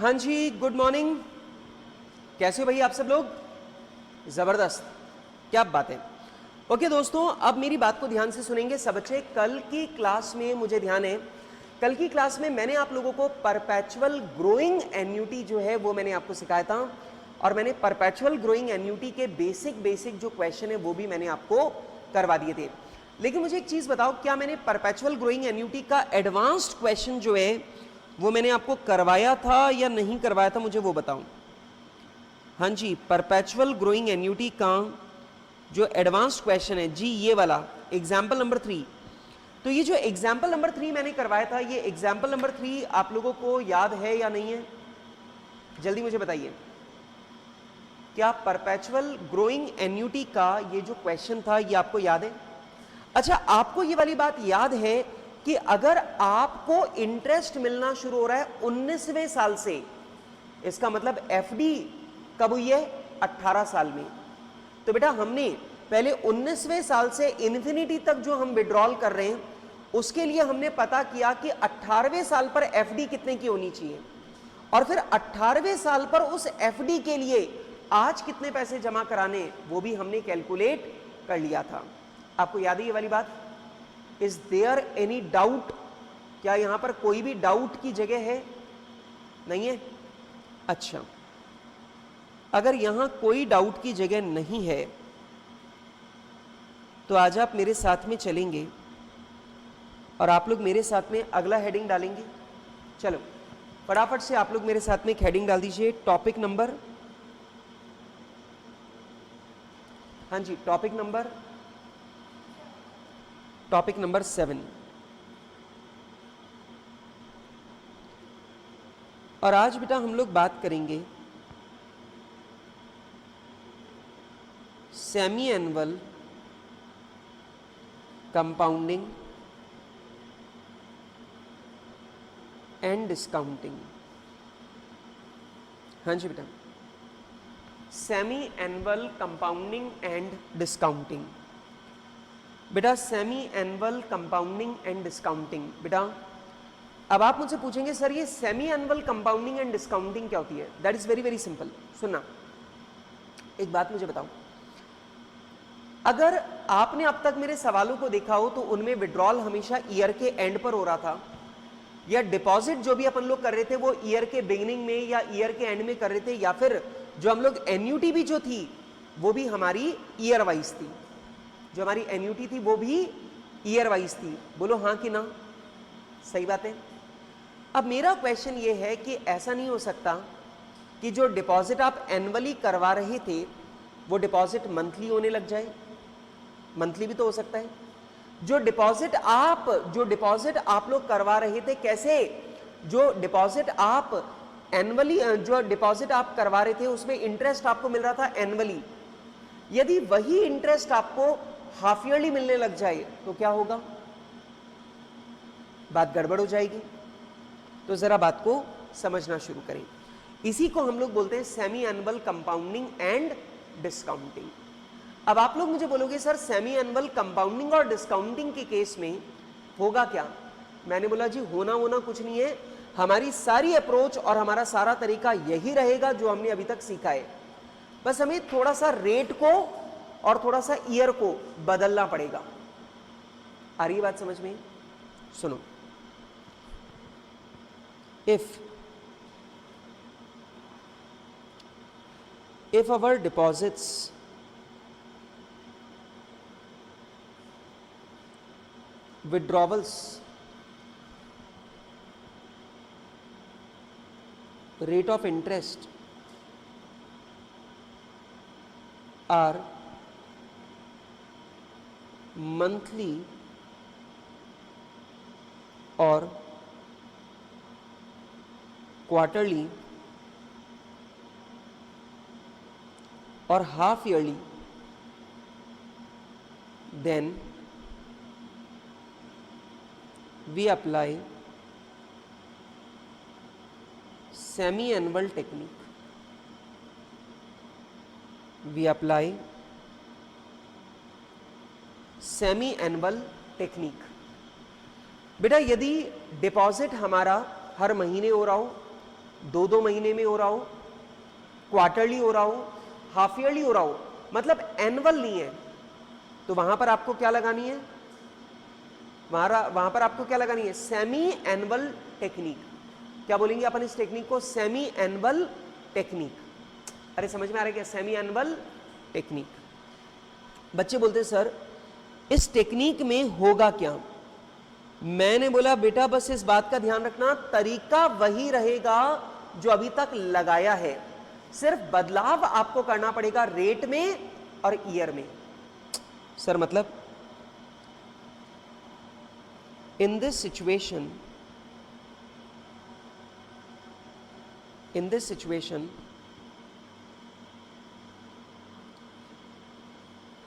हाँ जी, good morning. कैसे हो भाई आप सब लोग? ज़बरदस्त, क्या बात है। ओके दोस्तों, अब मेरी बात को ध्यान से सुनेंगे सब बच्चे। कल की क्लास में मुझे ध्यान है, कल की क्लास में मैंने आप लोगों को परपेचुअल ग्रोइंग एन्युटी जो है वो मैंने आपको सिखाया था, और मैंने परपेचुअल ग्रोइंग एन्युटी के बेसिक जो क्वेश्चन है वो भी मैंने आपको करवा दिए थे। लेकिन मुझे एक चीज़ बताओ, क्या मैंने परपेचुअल ग्रोइंग एन्युटी का एडवांस्ड क्वेश्चन जो है वो मैंने आपको करवाया था या नहीं करवाया था, मुझे वो बताओ। हाँ जी, परपेचुअल ग्रोइंग एन्युटी का जो एडवांस्ड क्वेश्चन है जी, ये वाला एग्जाम्पल नंबर 3। तो ये जो एग्जाम्पल नंबर 3 मैंने करवाया था, ये एग्जाम्पल नंबर 3 आप लोगों को याद है या नहीं है? जल्दी मुझे बताइए, क्या परपेचुअल ग्रोइंग एन्युटी का ये जो क्वेश्चन था ये आपको याद है? अच्छा, आपको ये वाली बात याद है कि अगर आपको इंटरेस्ट मिलना शुरू हो रहा है 19वें साल से, इसका मतलब एफडी कब हुई है? 18 साल में। तो बेटा हमने पहले 19वें साल से इन्फिनिटी तक जो हम विड्रॉल कर रहे हैं उसके लिए हमने पता किया कि 18वें साल पर एफडी कितने की होनी चाहिए, और फिर 18वें साल पर उस एफडी के लिए आज कितने पैसे जमा कराने वो भी हमने कैलकुलेट कर लिया था। आपको याद है ये वाली बात? Is there any doubt? क्या यहां पर कोई भी डाउट की जगह है? नहीं है? अच्छा, अगर यहां कोई डाउट की जगह नहीं है तो आज आप मेरे साथ में चलेंगे और आप लोग मेरे साथ में अगला हेडिंग डालेंगे। चलो फटाफट से आप लोग मेरे साथ में एक हेडिंग डाल दीजिए, टॉपिक नंबर, हाँ जी, टॉपिक नंबर 7। और आज बेटा हम लोग बात करेंगे semi annual compounding and discounting. हाँ जी बेटा, semi annual compounding and discounting. बेटा semi annual compounding and discounting, बेटा अब आप मुझसे पूछेंगे सर ये semi annual compounding and discounting क्या होती है? That is very very simple. सुनना, एक बात मुझे बताओ, अगर आपने अब तक मेरे सवालों को देखा हो तो उनमें विड्रॉल हमेशा ईयर के एंड पर हो रहा था, या डिपॉजिट जो भी अपन लोग कर रहे थे वो ईयर के बिगिनिंग में या ईयर के एंड में कर रहे थे, या फिर जो हम लोग एन्युटी भी जो थी वो भी हमारी ईयर वाइज थी, जो हमारी एन्युटी थी वो भी ईयर वाइज थी। बोलो हाँ कि ना? सही बात है। अब मेरा क्वेश्चन ये है कि ऐसा नहीं हो सकता कि जो डिपॉजिट आप एनुअली करवा रहे थे वो डिपॉजिट मंथली होने लग जाए। मंथली भी तो हो सकता है। जो डिपॉजिट आप लोग करवा रहे थे, कैसे? जो डिपॉजिट आप एनुअली, जो डिपॉजिट आप करवा रहे थे उसमें इंटरेस्ट आपको मिल रहा था एनुअली, यदि वही इंटरेस्ट आपको हाफ ईयरली मिलने लग जाए तो क्या होगा? बात गड़बड़ हो जाएगी। तो जरा बात को समझना शुरू करें। इसी को हम लोग बोलते हैं semi annual compounding and discounting. अब आप लोग मुझे बोलोगे सर सेमी एनुअल कंपाउंडिंग और डिस्काउंटिंग के केस में होगा क्या? मैंने बोला जी होना कुछ नहीं है, हमारी सारी अप्रोच और हमारा सारा तरीका यही रहेगा जो हमने अभी तक सीखा है, बस हमें थोड़ा सा रेट को और थोड़ा सा ईयर को बदलना पड़ेगा। आ रही बात समझ में? सुनो, if our deposits withdrawals rate of interest are monthly or quarterly or half yearly, then we apply semi-annual technique. We apply semi-annual technique. बेटा यदि डिपॉजिट हमारा हर महीने हो रहा हो 2-2 महीने में हो रहा हो, क्वार्टरली हो रहा हो, हाफ ईयरली हो रहा हो, मतलब एनुअल नहीं है, तो वहां पर आपको क्या लगानी है, वहां पर आपको क्या लगानी है, सेमी एनुअल टेक्निक। क्या बोलेंगे अपन इस टेक्निक को, सेमी एनुअल टेक्निक। अरे समझ में आ रहा है क्या, सेमी एनुअल टेक्निक। बच्चे बोलते हैं सर इस टेक्निक में होगा क्या, मैंने बोला बेटा बस इस बात का ध्यान रखना, तरीका वही रहेगा जो अभी तक लगाया है, सिर्फ बदलाव आपको करना पड़ेगा रेट में और ईयर में। सर मतलब in this situation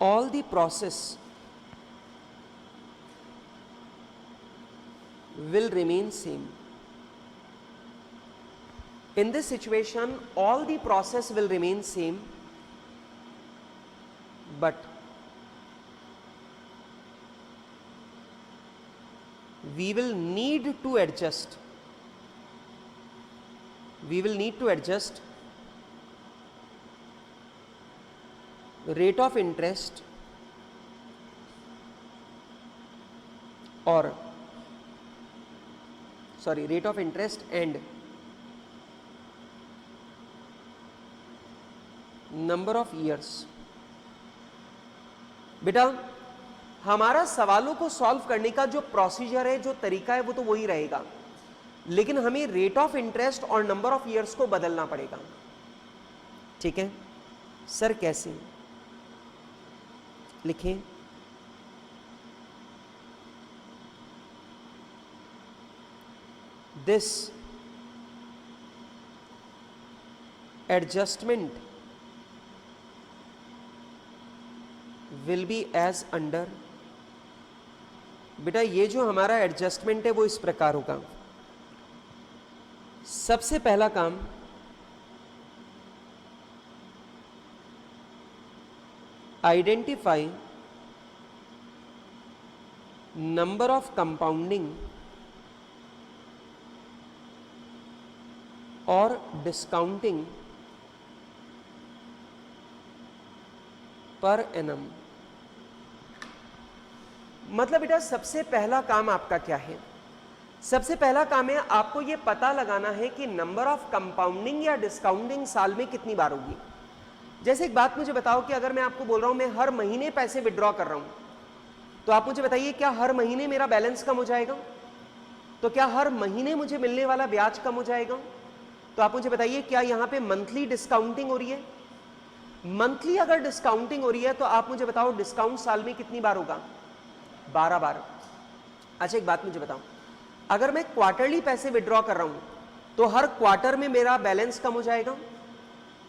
all the process will remain same. In this situation all the process will remain same, but we will need to adjust rate of interest rate of interest and number of years। बेटा हमारा सवालों को solve करने का जो procedure है, जो तरीका है, वो तो वही रहेगा, लेकिन हमें रेट ऑफ इंटरेस्ट और नंबर ऑफ ईयर्स को बदलना पड़ेगा। ठीक है सर, कैसे लिखें, this adjustment will be as under. बेटा ये जो हमारा एडजस्टमेंट है वो इस प्रकार होगा, सबसे पहला काम आइडेंटिफाई नंबर ऑफ कंपाउंडिंग और डिस्काउंटिंग पर एनम। मतलब बेटा सबसे पहला काम आपका क्या है, सबसे पहला काम है आपको यह पता लगाना है कि नंबर ऑफ कंपाउंडिंग या डिस्काउंटिंग साल में कितनी बार होगी। जैसे एक बात मुझे बताओ कि अगर मैं आपको बोल रहा हूं मैं हर महीने पैसे विड्रॉ कर रहा हूं, तो आप मुझे बताइए क्या हर महीने मेरा बैलेंस कम हो जाएगा, तो क्या हर महीने मुझे मिलने वाला ब्याज कम हो जाएगा, तो आप मुझे बताइए क्या यहां पे मंथली डिस्काउंटिंग हो रही है, मंथली अगर डिस्काउंटिंग हो रही है तो आप मुझे बताओ डिस्काउंट साल में कितनी बार होगा, 12 बार। अच्छा एक बात मुझे बताओ, अगर मैं क्वार्टरली पैसे विड्रॉ कर रहा हूं तो हर क्वार्टर में मेरा बैलेंस कम हो जाएगा,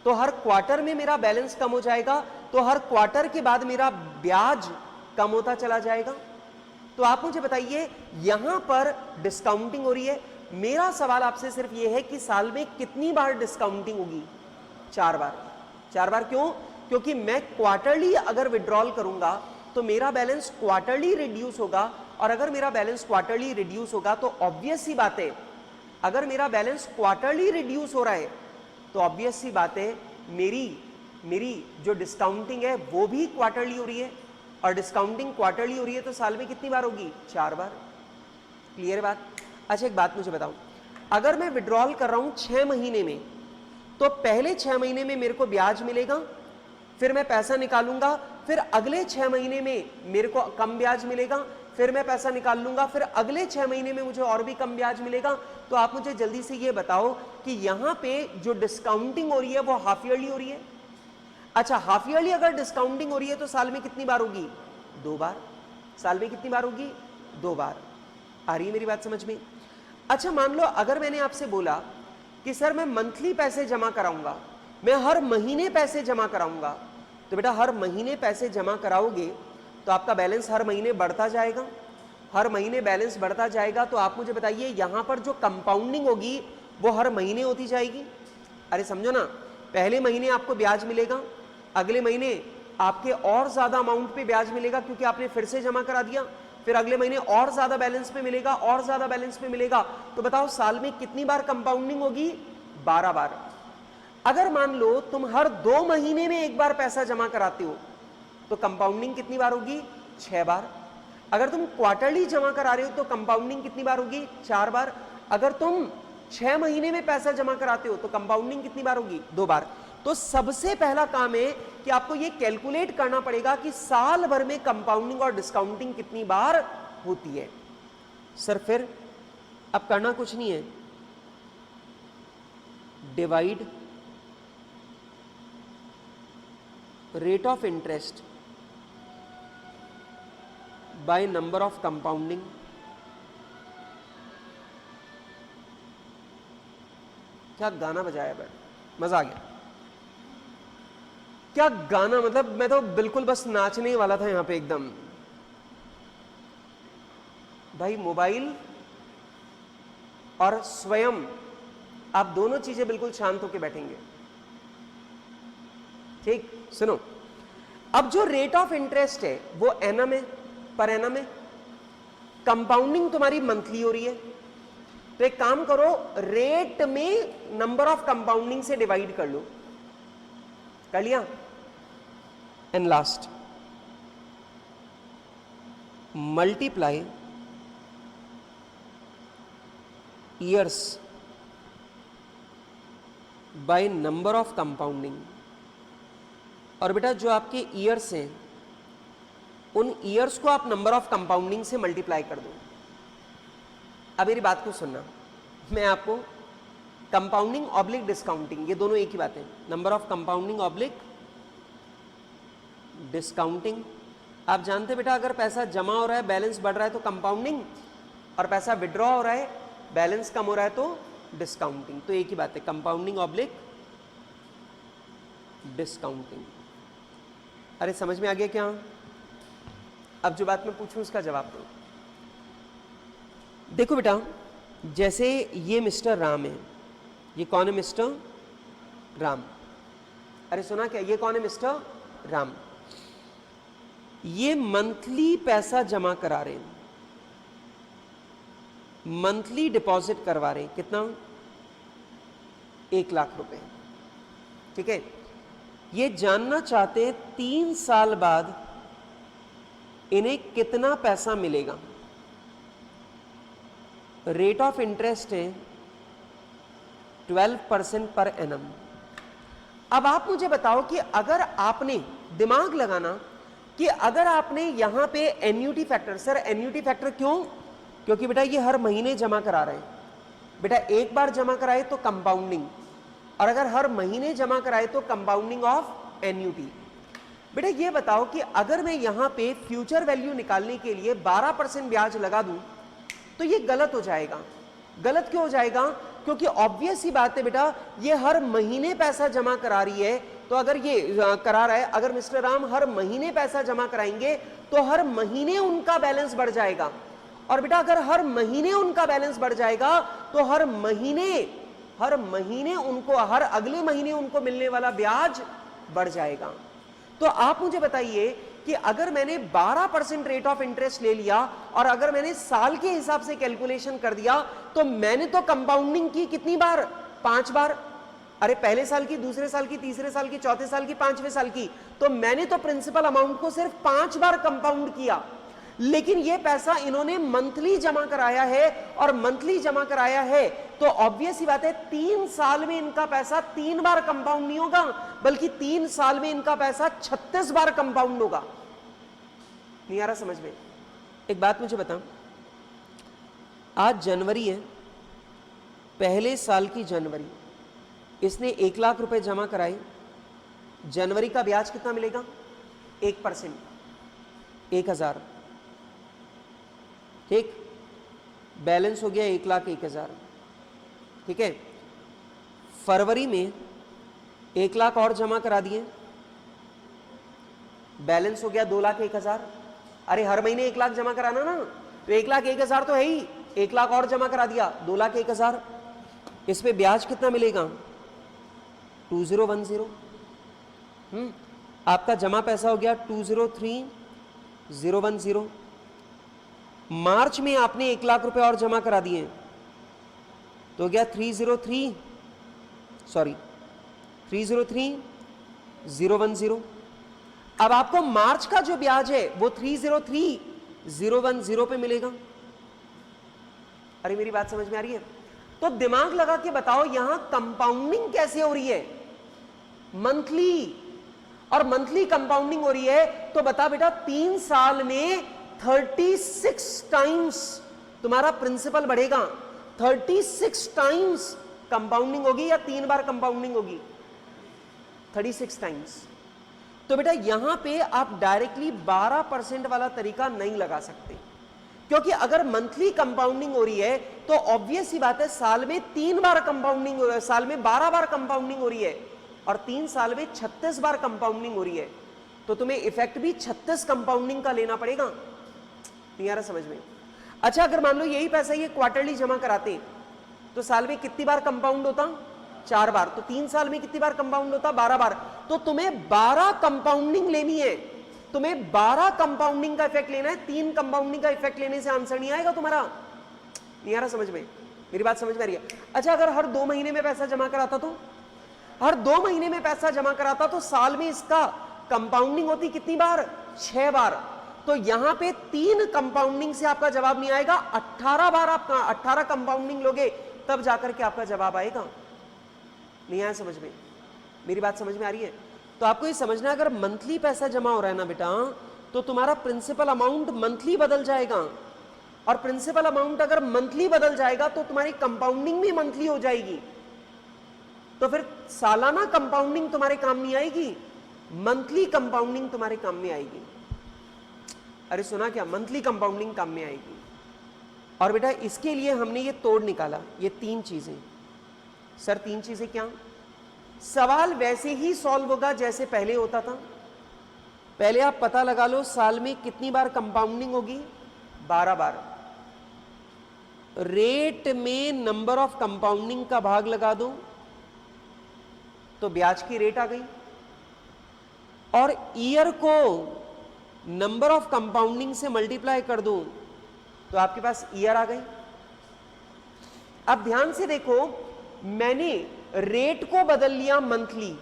तो हर क्वार्टर में मेरा बैलेंस कम हो जाएगा, तो हर क्वार्टर के बाद मेरा ब्याज कम होता चला जाएगा। तो आप मुझे बताइए यहां पर डिस्काउंटिंग हो रही है, मेरा सवाल आपसे सिर्फ यह है कि साल में कितनी बार डिस्काउंटिंग होगी, 4 बार। 4 बार क्यों, क्योंकि मैं क्वार्टरली अगर विड्रॉल करूंगा तो मेरा बैलेंस क्वार्टरली रिड्यूस होगा, और अगर मेरा बैलेंस क्वार्टरली रिड्यूस होगा तो ऑब्वियस सी बात है, अगर मेरा बैलेंस क्वार्टरली रिड्यूस हो रहा है तो ऑब्वियस सी बात है मेरी जो डिस्काउंटिंग है वो भी क्वार्टरली हो रही है, और डिस्काउंटिंग क्वार्टरली हो रही है तो साल में कितनी बार होगी, 4 बार। क्लियर बात। अच्छा एक बात मुझे बताओ, अगर मैं विड्रॉल कर रहा हूं 6 महीने में, तो पहले 6 महीने में मेरे को ब्याज मिलेगा, फिर मैं पैसा निकालूंगा, फिर अगले 6 महीने में मेरे को कम ब्याज मिलेगा, फिर मैं पैसा निकाल लूंगा, फिर अगले 6 महीने में मुझे और भी कम ब्याज मिलेगा। तो आप मुझे जल्दी से ये बताओ कि यहां पे जो डिस्काउंटिंग हो रही है वो हाफ ईयरली हो रही है। अच्छा हाफ ईयरली अगर डिस्काउंटिंग हो रही है तो साल में कितनी बार होगी, 2 बार। साल में कितनी बार होगी, 2 बार। आ रही है मेरी बात समझ में। अच्छा मान लो अगर मैंने आपसे बोला कि सर मैं मंथली पैसे जमा कराऊंगा, मैं हर महीने पैसे जमा कराऊंगा, तो बेटा हर महीने पैसे जमा कराओगे तो आपका बैलेंस हर महीने बढ़ता जाएगा, हर महीने बैलेंस बढ़ता जाएगा। तो आप मुझे बताइए यहां पर जो कंपाउंडिंग होगी वो हर महीने होती जाएगी। अरे समझो ना, पहले महीने आपको ब्याज मिलेगा, अगले महीने आपके और ज्यादा अमाउंट पे ब्याज मिलेगा क्योंकि आपने फिर से जमा करा दिया, फिर अगले महीने और ज्यादा बैलेंस पे मिलेगा, और ज्यादा बैलेंस पे मिलेगा। तो बताओ साल में कितनी बार कंपाउंडिंग होगी, 12 बार। अगर मान लो तुम हर 2 महीने में एक बार पैसा जमा कराते हो तो कंपाउंडिंग कितनी बार होगी? 6 बार। अगर तुम क्वार्टरली जमा करा रहे हो तो कंपाउंडिंग कितनी बार होगी? 4 बार। अगर तुम 6 महीने में पैसा जमा कराते हो तो कंपाउंडिंग कितनी बार होगी? 2 बार। तो सबसे पहला काम है कि आपको यह कैलकुलेट करना पड़ेगा कि साल भर में कंपाउंडिंग और डिस्काउंटिंग कितनी बार होती है। सर फिर अब करना कुछ नहीं है, divide rate of interest by number of compounding. क्या गाना बजाया बट मजा आ गया। क्या गाना, मतलब मैं तो बिल्कुल बस नाचने वाला था यहां पे एकदम। भाई मोबाइल और स्वयं आप दोनों चीजें बिल्कुल शांत होकर बैठेंगे, ठीक? सुनो, अब जो रेट ऑफ इंटरेस्ट है वो एनम है, पर एनम है। कंपाउंडिंग तुम्हारी मंथली हो रही है, तो एक काम करो, रेट में नंबर ऑफ कंपाउंडिंग से डिवाइड कर लो। कर लिया? And last multiply years by number of compounding. और बेटा जो आपके ईयर्स हैं उन ईयर्स को आप नंबर ऑफ कंपाउंडिंग से मल्टीप्लाई कर दो। अब मेरी बात को सुनना, मैं आपको कंपाउंडिंग ऑब्लिक डिस्काउंटिंग, ये दोनों एक ही बात है। Number of compounding oblique discounting. आप जानते बेटा अगर पैसा जमा हो रहा है बैलेंस बढ़ रहा है तो कंपाउंडिंग, और पैसा विड्रॉ हो रहा है बैलेंस कम हो रहा है तो डिस्काउंटिंग। तो एक ही बात है, कंपाउंडिंग ऑब्लिक डिस्काउंटिंग। अरे समझ में आ गया क्या? अब जो बात मैं पूछूं उसका जवाब दो। देखो बेटा, जैसे ये मिस्टर राम है, ये कौन है? मिस्टर राम। अरे सुना क्या? ये कौन है? मिस्टर राम। ये मंथली पैसा जमा करा रहे हैं, मंथली डिपॉजिट करवा रहे हैं। कितना? 1 लाख रुपए, ठीक है? ये जानना चाहते हैं 3 साल बाद इन्हें कितना पैसा मिलेगा। रेट ऑफ इंटरेस्ट है 12% पर एनम। अब आप मुझे बताओ कि अगर आपने, दिमाग लगाना, कि अगर आपने यहां पे annuity factor, sir annuity factor क्यों? क्योंकि बेटा ये हर महीने जमा करा रहे हैं। बेटा एक बार जमा कराए तो कंपाउंडिंग, और अगर हर महीने जमा कराए तो कंपाउंडिंग ऑफ एन्युटी। बेटा ये बताओ कि अगर मैं यहां पे फ्यूचर वैल्यू निकालने के लिए 12% ब्याज लगा दूं तो ये गलत हो जाएगा। गलत क्यों हो जाएगा? क्योंकि ऑब्वियस ही बात है बेटा, ये हर महीने पैसा जमा करा रही है, तो अगर ये करा रहा है, अगर मिस्टर राम हर महीने पैसा जमा कराएंगे तो हर महीने उनका बैलेंस बढ़ जाएगा। और बेटा अगर हर महीने उनका बैलेंस बढ़ जाएगा तो हर महीने उनको, हर अगले महीने उनको मिलने वाला ब्याज बढ़ जाएगा। तो आप मुझे बताइए कि अगर मैंने 12% रेट ऑफ इंटरेस्ट ले लिया और अगर मैंने साल के हिसाब से कैलकुलेशन कर दिया तो मैंने तो कंपाउंडिंग की कितनी बार? 5 बार। अरे पहले साल की, दूसरे साल की, तीसरे साल की, चौथे साल की, 5वें साल की, तो मैंने तो प्रिंसिपल अमाउंट को सिर्फ 5 बार कंपाउंड किया। लेकिन ये पैसा इन्होंने मंथली जमा कराया है, और मंथली जमा कराया है तो ऑब्वियस ही बात है 3 साल में इनका पैसा 3 बार कंपाउंड नहीं होगा, बल्कि 3 साल में इनका पैसा 36 बार कंपाउंड होगा। नहीं आ रहा समझ में? एक बात मुझे बता, आज जनवरी है, पहले साल की जनवरी, इसने 1 लाख रुपए जमा कराए। जनवरी का ब्याज कितना मिलेगा? 1%, 1000, ठीक? बैलेंस हो गया 1,01,000, ठीक है? फरवरी में 1 लाख और जमा करा दिए, बैलेंस हो गया 2,01,000। अरे हर महीने 1 लाख जमा कराना ना, तो 1,01,000 तो है ही, 1 लाख और जमा करा दिया, 2,01,000। इस पे ब्याज कितना मिलेगा? 2010। आपका जमा पैसा हो गया 203010। मार्च में आपने 1 लाख रुपए और जमा करा दिए तो हो गया 303 सॉरी 303010। अब आपको मार्च का जो ब्याज है वो 303010 पे मिलेगा। अरे मेरी बात समझ में आ रही है? तो दिमाग लगा के बताओ यहां कंपाउंडिंग कैसे हो रही है? मंथली, और मंथली कंपाउंडिंग हो रही है तो बता बेटा 3 साल में 36 टाइम्स तुम्हारा प्रिंसिपल बढ़ेगा। 36 टाइम्स कंपाउंडिंग होगी या 3 बार कंपाउंडिंग होगी? 36 टाइम्स। तो बेटा यहां पे आप डायरेक्टली 12% वाला तरीका नहीं लगा सकते, क्योंकि अगर मंथली कंपाउंडिंग हो रही है तो ऑब्वियस ही बात है साल में 3 बार कंपाउंडिंग हो रही है, साल में 12 बार कंपाउंडिंग हो रही है, और 3 साल में 36 बार कंपाउंडिंग हो रही है, तो तुम्हें इफेक्ट भी 36 कंपाउंडिंग का लेना पड़ेगा। नहीं आ रहा समझ में? अच्छा, अगर मान लो यही पैसा ये क्वार्टरली जमा कराते तो साल में कितनी बार कंपाउंड होता? 4 बार। तो 3 साल में कितनी बार कंपाउंड होता? 12 बार। तो तुम्हें 12 कंपाउंडिंग लेनी है, तुम्हें 12 कंपाउंडिंग का इफेक्ट लेना है। 3 कंपाउंडिंग का इफेक्ट लेने से आंसर नहीं आएगा तुम्हारा। नहीं आ रहा समझ में? मेरी बात समझ में आ रही है? अच्छा, अगर हर 2 महीने में पैसा जमा कराता तो हर 2 महीने में पैसा जमा कराता तो साल में इसका कंपाउंडिंग होती कितनी बार? 6 बार। तो यहां पे 3 कंपाउंडिंग से आपका जवाब नहीं आएगा, 18 बार आप 18 कंपाउंडिंग लोगे तब जाकर के आपका जवाब आएगा। नहीं आया समझ में? मेरी बात समझ में आ रही है? तो आपको ये समझना है, अगर मंथली पैसा जमा हो रहा है ना बेटा, तो तुम्हारा प्रिंसिपल अमाउंट मंथली बदल जाएगा, और प्रिंसिपल अमाउंट अगर मंथली बदल जाएगा तो तुम्हारी कंपाउंडिंग भी मंथली हो जाएगी। तो फिर सालाना कंपाउंडिंग तुम्हारे काम नहीं आएगी, मंथली कंपाउंडिंग तुम्हारे काम में आएगी। अरे सुना क्या? मंथली कंपाउंडिंग काम में आएगी। और बेटा इसके लिए हमने ये तोड़ निकाला, ये 3 चीजें। सर 3 चीजें क्या? सवाल वैसे ही सॉल्व होगा जैसे पहले होता था। पहले आप पता लगा लो साल में कितनी बार कंपाउंडिंग होगी? 12 बार। रेट में नंबर ऑफ कंपाउंडिंग का भाग लगा दो तो ब्याज की रेट आ गई, और ईयर को नंबर ऑफ कंपाउंडिंग से मल्टीप्लाई कर दो तो आपके पास ईयर आ गई। अब ध्यान से देखो, मैंने रेट को बदल लिया मंथली,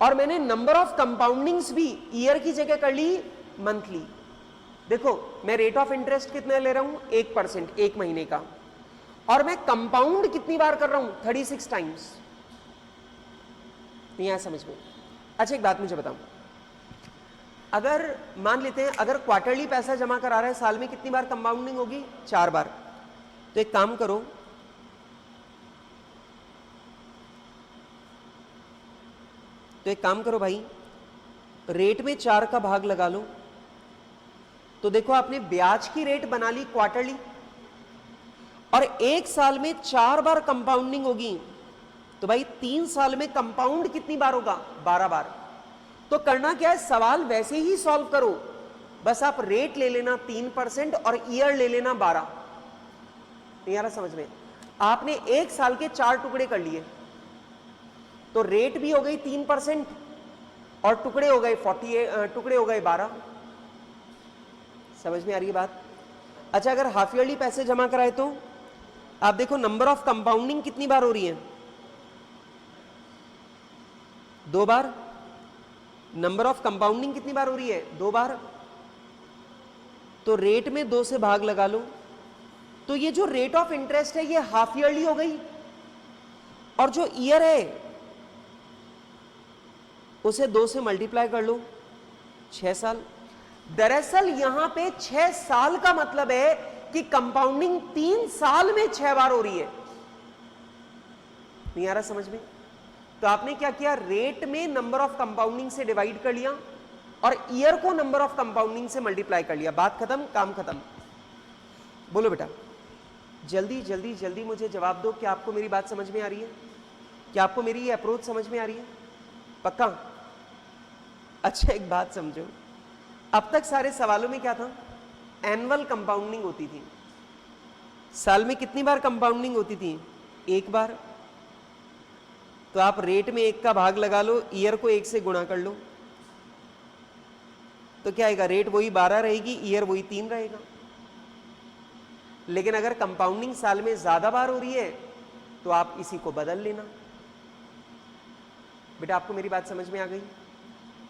और मैंने नंबर ऑफ कंपाउंडिंग्स भी ईयर की जगह कर ली मंथली। देखो मैं रेट ऑफ इंटरेस्ट कितना ले रहा हूं? 1%, 1 महीने का, और मैं कंपाउंड कितनी बार कर रहा हूं? 36 टाइम्स। नहीं आया समझ में? अच्छा एक बात मुझे बताओ, अगर मान लेते हैं अगर क्वार्टरली पैसा जमा करा रहा है, साल में कितनी बार कंपाउंडिंग होगी? 4 बार। तो एक काम करो, भाई, रेट में 4 का भाग लगा लो। तो देखो आपने ब्याज की रेट बना ली क्वार्टरली, और 1 साल में 4 बार कंपाउंडिंग होगी, तो भाई 3 साल में कंपाउंड कितनी बार होगा? 12 बार। तो करना क्या है, सवाल वैसे ही सॉल्व करो, बस आप रेट ले लेना 3% और ईयर ले लेना 12। नहीं आ रहा समझ में? आपने 1 साल के 4 टुकड़े कर लिए, तो रेट भी हो गई 3% और टुकड़े हो गए 12। समझ में आ रही है बात? अच्छा, अगर हाफ ईयरली पैसे जमा कराए तो आप देखो नंबर ऑफ कंपाउंडिंग कितनी बार हो रही है? 2 बार। नंबर ऑफ कंपाउंडिंग कितनी बार हो रही है? 2 बार। तो रेट में 2 से भाग लगा लो, तो ये जो रेट ऑफ इंटरेस्ट है ये हाफ ईयरली हो गई, और जो ईयर है उसे 2 से मल्टीप्लाई कर लो, 6 साल। दरअसल यहां पे 6 साल का मतलब है कि कंपाउंडिंग 3 साल में 6 बार हो रही है। नहीं आ रहा समझ में? तो आपने क्या किया, रेट में नंबर ऑफ कंपाउंडिंग से डिवाइड कर लिया और ईयर को नंबर ऑफ कंपाउंडिंग से मल्टीप्लाई कर लिया। बात खत्म, काम खत्म। बोलो बेटा, जल्दी जल्दी जल्दी मुझे जवाब दो, क्या आपको मेरी बात समझ में आ रही है? क्या आपको मेरी ये अप्रोच समझ में आ रही है? पक्का? अच्छा एक बात समझो, अब तक सारे सवालों में क्या था? एनुअल कंपाउंडिंग होती थी। साल में कितनी बार कंपाउंडिंग होती थी? 1 बार। तो आप रेट में 1 का भाग लगा लो, ईयर को 1 से गुणा कर लो, तो क्या आएगा? रेट वही 12 रहेगी, ईयर वही 3 रहेगा। लेकिन अगर कंपाउंडिंग साल में ज्यादा बार हो रही है तो आप इसी को बदल लेना। बेटा आपको मेरी बात समझ में आ गई,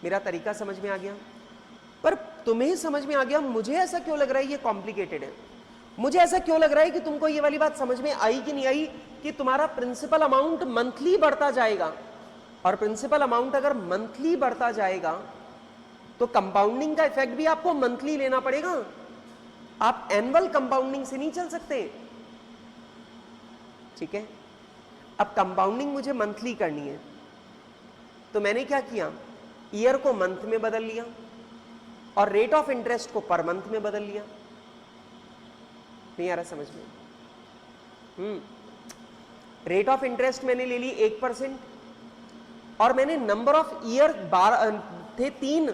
मेरा तरीका समझ में आ गया? पर तुम्हें समझ में आ गया, मुझे ऐसा क्यों लग रहा है ये कॉम्प्लिकेटेड है? मुझे ऐसा क्यों लग रहा है कि तुमको ये वाली बात समझ में आई कि नहीं आई कि तुम्हारा प्रिंसिपल अमाउंट मंथली बढ़ता जाएगा, और प्रिंसिपल अमाउंट अगर मंथली बढ़ता जाएगा तो कंपाउंडिंग का इफेक्ट भी आपको मंथली लेना पड़ेगा। आप एनुअल कंपाउंडिंग से नहीं चल सकते, ठीक है? अब कंपाउंडिंग मुझे मंथली करनी है, तो मैंने क्या किया, ईयर को मंथ में बदल लिया और रेट ऑफ इंटरेस्ट को पर मंथ में बदल लिया। नहीं आ रहा समझ में? रेट ऑफ इंटरेस्ट मैंने ले ली 1%, और मैंने नंबर ऑफ ईयर 12 थे 3,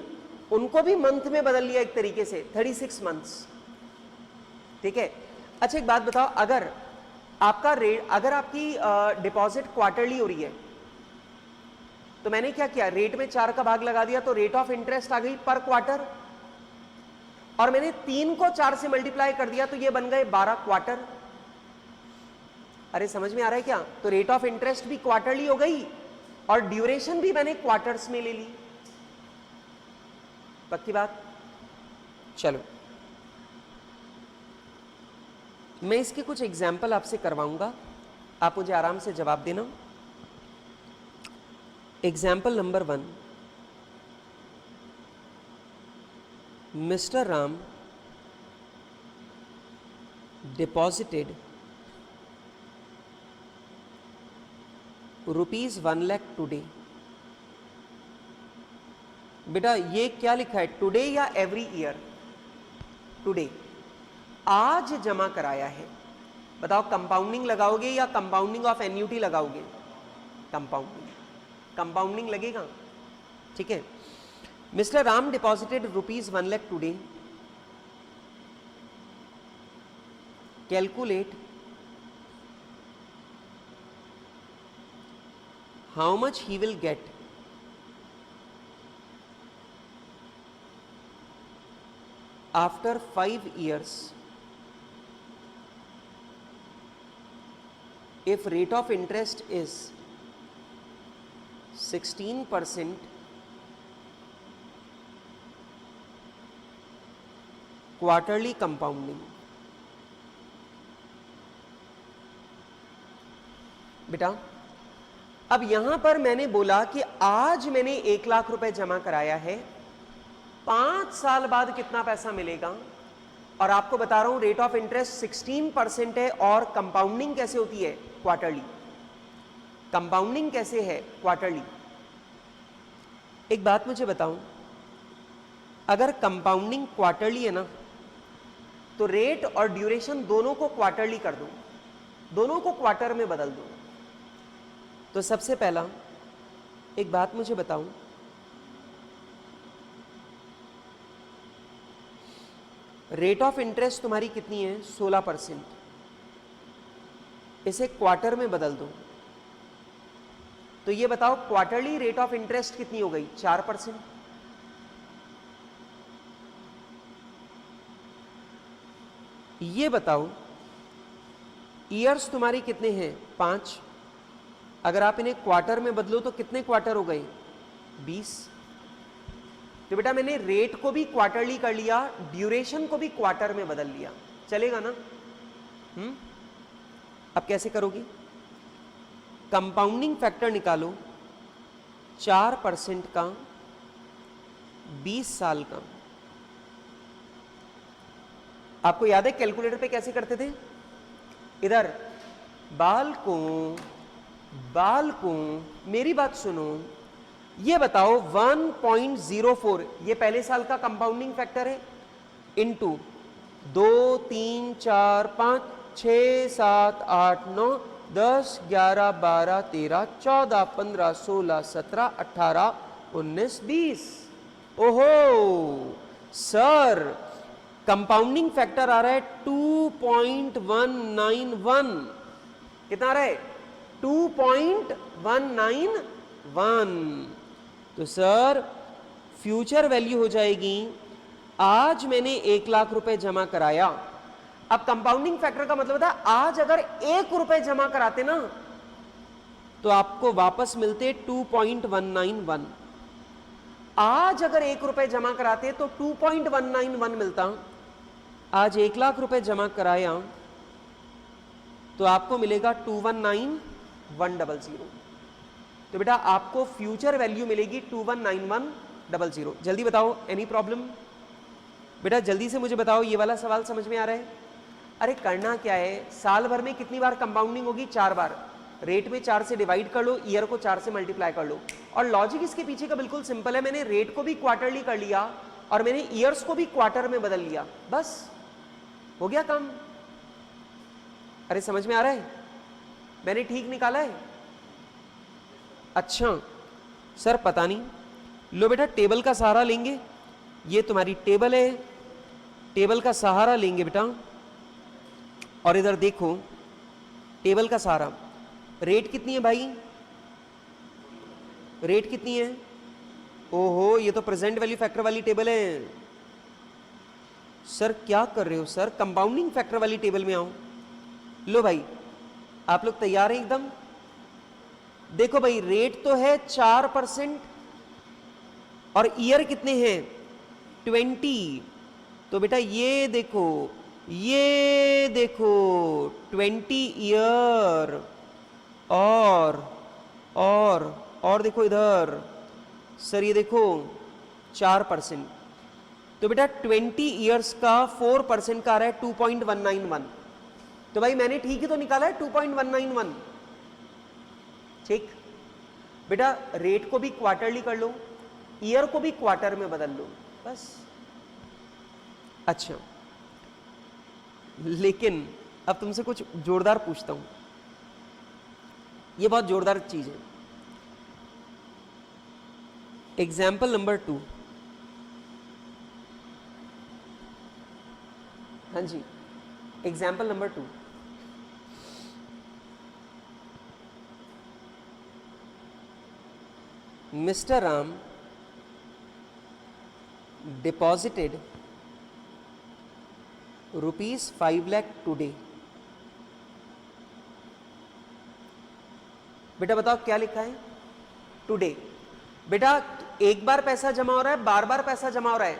उनको भी मंथ में बदल लिया एक तरीके से, 36 मंथ्स, ठीक है? अच्छा एक बात बताओ, अगर आपका रेट, अगर आपकी डिपॉजिट क्वार्टरली हो रही है, तो मैंने क्या किया, रेट में 4 का भाग लगा दिया, तो रेट ऑफ इंटरेस्ट आ गई पर क्वार्टर, और मैंने 3 को 4 से मल्टीप्लाई कर दिया, तो ये बन गए 12 क्वार्टर। अरे समझ में आ रहा है क्या? तो रेट ऑफ इंटरेस्ट भी क्वार्टरली हो गई और ड्यूरेशन भी मैंने क्वार्टर्स में ले ली। पक्की बात? चलो मैं इसके कुछ एग्जाम्पल आपसे करवाऊंगा, आप मुझे आराम से जवाब देना। Example number 1, mister Ram deposited ₹1 lakh today। बेटा ये क्या लिखा है, टुडे या एवरी ईयर? टुडे, आज जमा कराया है। बताओ कंपाउंडिंग लगाओगे या कंपाउंडिंग ऑफ एन्युटी लगाओगे? कंपाउंडिंग, कंपाउंडिंग लगेगा, ठीक है? Mister Ram deposited ₹1 lakh today, calculate how much he will get after 5 years if rate of interest is 16% quarterly compounding। बेटा अब यहां पर मैंने बोला कि आज मैंने 1 लाख रुपए जमा कराया है, 5 साल बाद कितना पैसा मिलेगा, और आपको बता रहा हूं रेट ऑफ इंटरेस्ट 16% है, और कंपाउंडिंग कैसे होती है? क्वार्टरली। कंपाउंडिंग कैसे है? क्वार्टरली। एक बात मुझे बताऊं, अगर कंपाउंडिंग क्वार्टरली है ना, तो रेट और ड्यूरेशन दोनों को क्वार्टरली कर दो, दोनों को क्वार्टर में बदल दो। तो सबसे पहला एक बात मुझे बताऊं, रेट ऑफ इंटरेस्ट तुम्हारी कितनी है? 16%। इसे क्वार्टर में बदल दो, तो ये बताओ क्वार्टरली रेट ऑफ इंटरेस्ट कितनी हो गई? 4%। ये बताओ ईयर्स तुम्हारी कितने हैं? 5। अगर आप इन्हें क्वार्टर में बदलो तो कितने क्वार्टर हो गए? 20। तो बेटा मैंने रेट को भी क्वार्टरली कर लिया, ड्यूरेशन को भी क्वार्टर में बदल लिया, चलेगा ना? अब कैसे करोगी? कंपाउंडिंग फैक्टर निकालो 4% का 20 साल का। आपको याद है कैलकुलेटर पे कैसे करते थे? इधर बाल को मेरी बात सुनो, ये बताओ 1.04 ये पहले साल का कंपाउंडिंग फैक्टर है, इनटू 2 3 4 5 6 7 8 9 10 11 12 13 14 15 16 17 18 19 20। ओहो सर, कंपाउंडिंग फैक्टर आ रहा है 2.191। कितना आ रहा है? 2.191। तो सर फ्यूचर वैल्यू हो जाएगी, आज मैंने 1 लाख रुपए जमा कराया। अब कंपाउंडिंग फैक्टर का मतलब था आज अगर 1 रुपए जमा कराते ना तो आपको वापस मिलते 2.191। आज अगर 1 रुपए जमा कराते तो 2.191 मिलता। आज 1 लाख रुपए जमा कराया तो आपको मिलेगा 219100। तो बेटा आपको फ्यूचर वैल्यू मिलेगी 219100। जल्दी बताओ, एनी प्रॉब्लम? बेटा जल्दी से मुझे बताओ, ये वाला सवाल समझ में आ रहा है? अरे करना क्या है, साल भर में कितनी बार कंपाउंडिंग होगी? 4 बार। रेट में 4 से डिवाइड कर लो, ईयर को 4 से मल्टीप्लाई कर लो। और लॉजिक इसके पीछे का बिल्कुल सिंपल है, मैंने रेट को भी क्वार्टरली कर लिया और मैंने ईयर्स को भी क्वार्टर में बदल लिया, बस हो गया काम। अरे समझ में आ रहा है? मैंने ठीक निकाला है? अच्छा सर पता नहीं। लो बेटा टेबल का सहारा लेंगे, ये तुम्हारी टेबल है, टेबल का सहारा लेंगे बेटा। और इधर देखो टेबल का सहारा, रेट कितनी है भाई? रेट कितनी है? ओहो ये तो प्रेजेंट वैल्यू फैक्टर वाली टेबल है। सर क्या कर रहे हो सर, कंपाउंडिंग फैक्टर वाली टेबल में आओ। लो भाई आप लोग तैयार हैं एकदम? देखो भाई रेट तो है 4% और ईयर कितने हैं? 20। तो बेटा ये देखो 20 ईयर और देखो इधर सर ये देखो 4%। तो बेटा 20 ईयर्स का 4% का आ रहा है 2.191। तो भाई मैंने ठीक ही तो निकाला है 2.191। ठीक बेटा रेट को भी क्वार्टरली कर लो, ईयर को भी क्वार्टर में बदल लो, बस। अच्छा लेकिन अब तुमसे कुछ जोरदार पूछता हूं, ये बहुत जोरदार चीज है। Example number 2। हाँ जी example number 2। Mr. Ram deposited rupees 5 lakh today। बेटा बताओ क्या लिखा है? टुडे। बेटा एक बार पैसा जमा हो रहा है, बार बार पैसा जमा हो रहा है?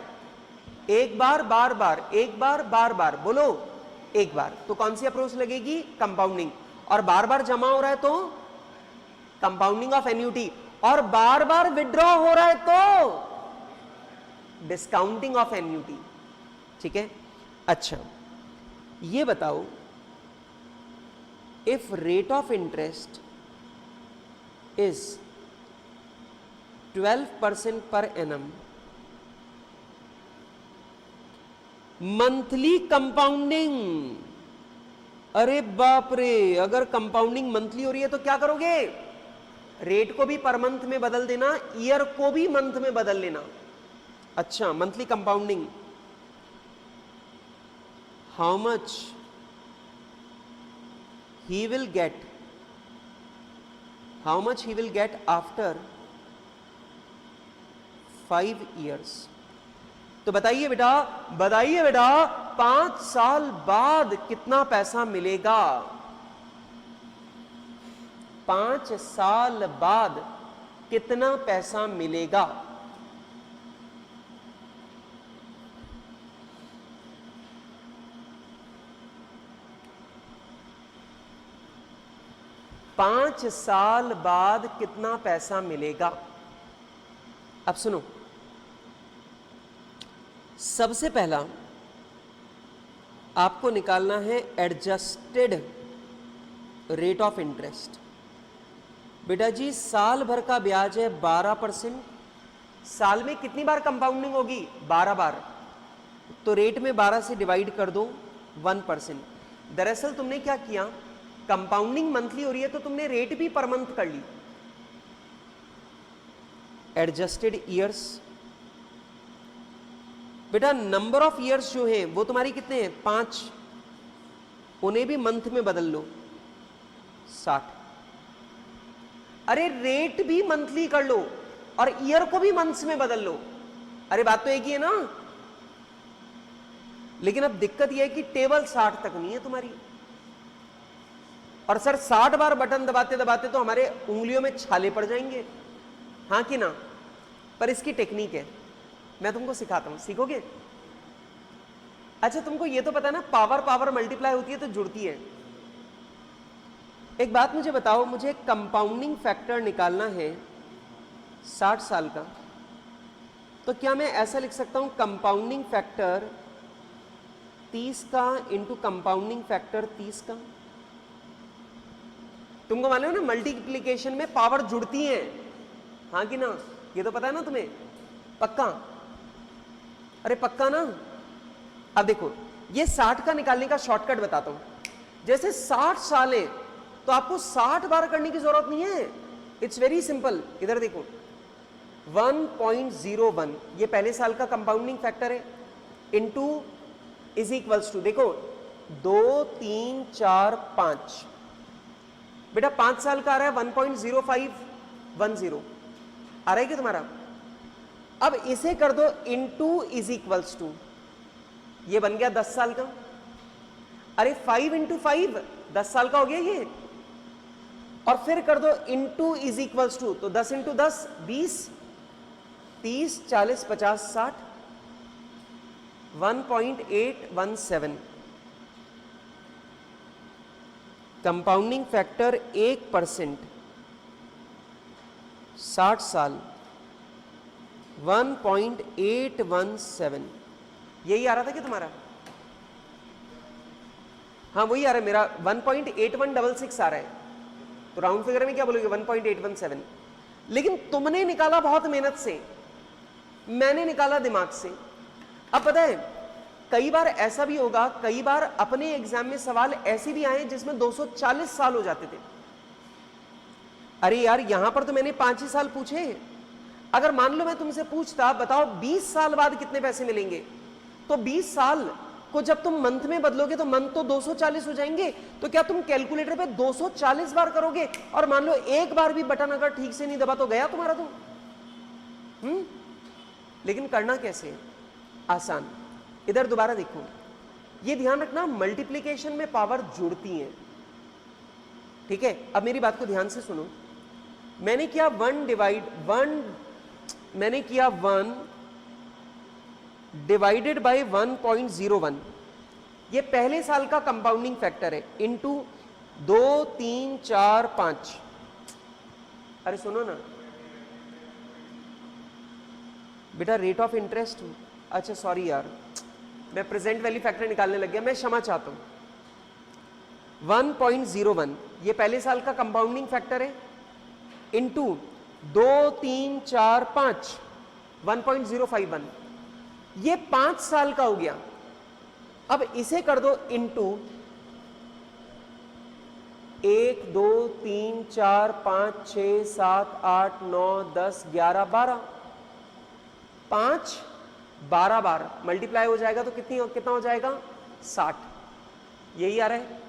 एक बार बार बार, एक बार बार बार, बोलो एक बार। तो कौन सी अप्रोच लगेगी? कंपाउंडिंग। और बार बार जमा हो रहा है तो कंपाउंडिंग ऑफ एन्युटी। और बार बार विड्रॉ हो रहा है तो डिस्काउंटिंग ऑफ एन्युटी। ठीक है। अच्छा ये बताओ, if rate of interest is 12% per annum, monthly compounding. अरे बाप रे, अगर कंपाउंडिंग मंथली हो रही है तो क्या करोगे? रेट को भी पर मंथ में बदल देना, ईयर को भी मंथ में बदल लेना। अच्छा monthly compounding, how much he will get, how much he will get after 5 years। तो बताइए बेटा, बताइए बेटा 5 साल बाद कितना पैसा मिलेगा? 5 साल बाद कितना पैसा मिलेगा? पांच साल बाद कितना पैसा मिलेगा? अब सुनो, सबसे पहला आपको निकालना है एडजस्टेड रेट ऑफ इंटरेस्ट। बेटा जी साल भर का ब्याज है 12%, साल में कितनी बार कंपाउंडिंग होगी? 12 बार। तो रेट में 12 से डिवाइड कर दो 1%। दरअसल तुमने क्या किया, कंपाउंडिंग मंथली हो रही है तो तुमने रेट भी पर मंथ कर ली। एडजस्टेड ईयर्स, बेटा नंबर ऑफ ईयर्स जो हैं वो तुम्हारी कितने हैं? 5, उन्हें भी मंथ में बदल लो 60। अरे रेट भी मंथली कर लो और ईयर को भी मंथ्स में बदल लो। अरे बात तो एक ही है ना। लेकिन अब दिक्कत यह है कि टेबल 60 तक नहीं है तुम्हारी। और सर 60 बार बटन दबाते दबाते तो हमारे उंगलियों में छाले पड़ जाएंगे, हाँ कि ना? पर इसकी टेक्निक है, मैं तुमको सिखाता हूं, सीखोगे? अच्छा तुमको ये तो पता है ना, पावर पावर मल्टीप्लाई होती है तो जुड़ती है। एक बात मुझे बताओ, मुझे कंपाउंडिंग फैक्टर निकालना है 60 साल का, तो क्या मैं ऐसा लिख सकता हूं कंपाउंडिंग फैक्टर 30 का इंटू कंपाउंडिंग फैक्टर 30 का? तुमको मालूम है ना मल्टीप्लिकेशन में पावर जुड़ती है, हाँ कि ना? ये तो पता है ना तुम्हें, पक्का? अरे पक्का ना? अब देखो ये 60 का निकालने का शॉर्टकट बताता हूं। जैसे 60 साल है तो आपको 60 बार करने की जरूरत नहीं है, इट्स वेरी सिंपल। इधर देखो 1.01 ये पहले साल का कंपाउंडिंग फैक्टर है, इनटू इज इक्वल्स टू, देखो 2 3 4 5, बेटा 5 साल का आ रहा है 1.0510 आ रहा है क्या तुम्हारा? अब इसे कर दो इनटू इज इक्वल्स टू, ये बन गया 10 साल का। अरे 5 इंटू 5 10 साल का हो गया ये, और फिर कर दो इनटू इज इक्वल्स टू, तो 10 इंटू 10 20, 30 40 50 60, 1.817 कंपाउंडिंग फैक्टर 1%, 60 साल 1.817, यही आ रहा था कि तुम्हारा? हाँ वही आ रहा है मेरा, 1.8166 आ रहा है, तो राउंड फिगर में क्या बोलोगे? 1.817। लेकिन तुमने निकाला बहुत मेहनत से, मैंने निकाला दिमाग से। अब पता है कई बार ऐसा भी होगा, कई बार अपने एग्जाम में सवाल ऐसे भी आए जिसमें 240 साल हो जाते थे। अरे यार यहां पर तो मैंने 5 ही साल पूछे, अगर मान लो मैं तुमसे पूछता बताओ 20 साल बाद कितने पैसे मिलेंगे, तो 20 साल को जब तुम मंथ में बदलोगे तो मंथ तो 240 हो जाएंगे, तो क्या तुम कैलकुलेटर पे 240 बार करोगे? और मान लो एक बार भी बटन अगर ठीक से नहीं दबा तो गया तुम्हारा तो। लेकिन करना कैसे? आसान। इधर दोबारा देखो, ये ध्यान रखना मल्टीप्लिकेशन में पावर जुड़ती है, ठीक है? अब मेरी बात को ध्यान से सुनो, मैंने किया 1 डिवाइडेड बाय 1.01, ये पहले साल का कंपाउंडिंग फैक्टर है, इनटू 2 3 4 5। अरे सुनो ना बेटा, रेट ऑफ इंटरेस्ट, अच्छा सॉरी यार, मैं प्रेजेंट वैल्यू फैक्टर निकालने लग गया, मैं क्षमा चाहता हूं। 1.01 ये पहले साल का कंपाउंडिंग फैक्टर है, इनटू 2 3 4 5, 1.051, ये 5 साल का हो गया। अब इसे कर दो इनटू 1 2 3 4 5 6 7 8 9 10 11 12, 5 12 बार मल्टीप्लाई हो जाएगा तो कितना हो जाएगा? 60। यही आ रहा है,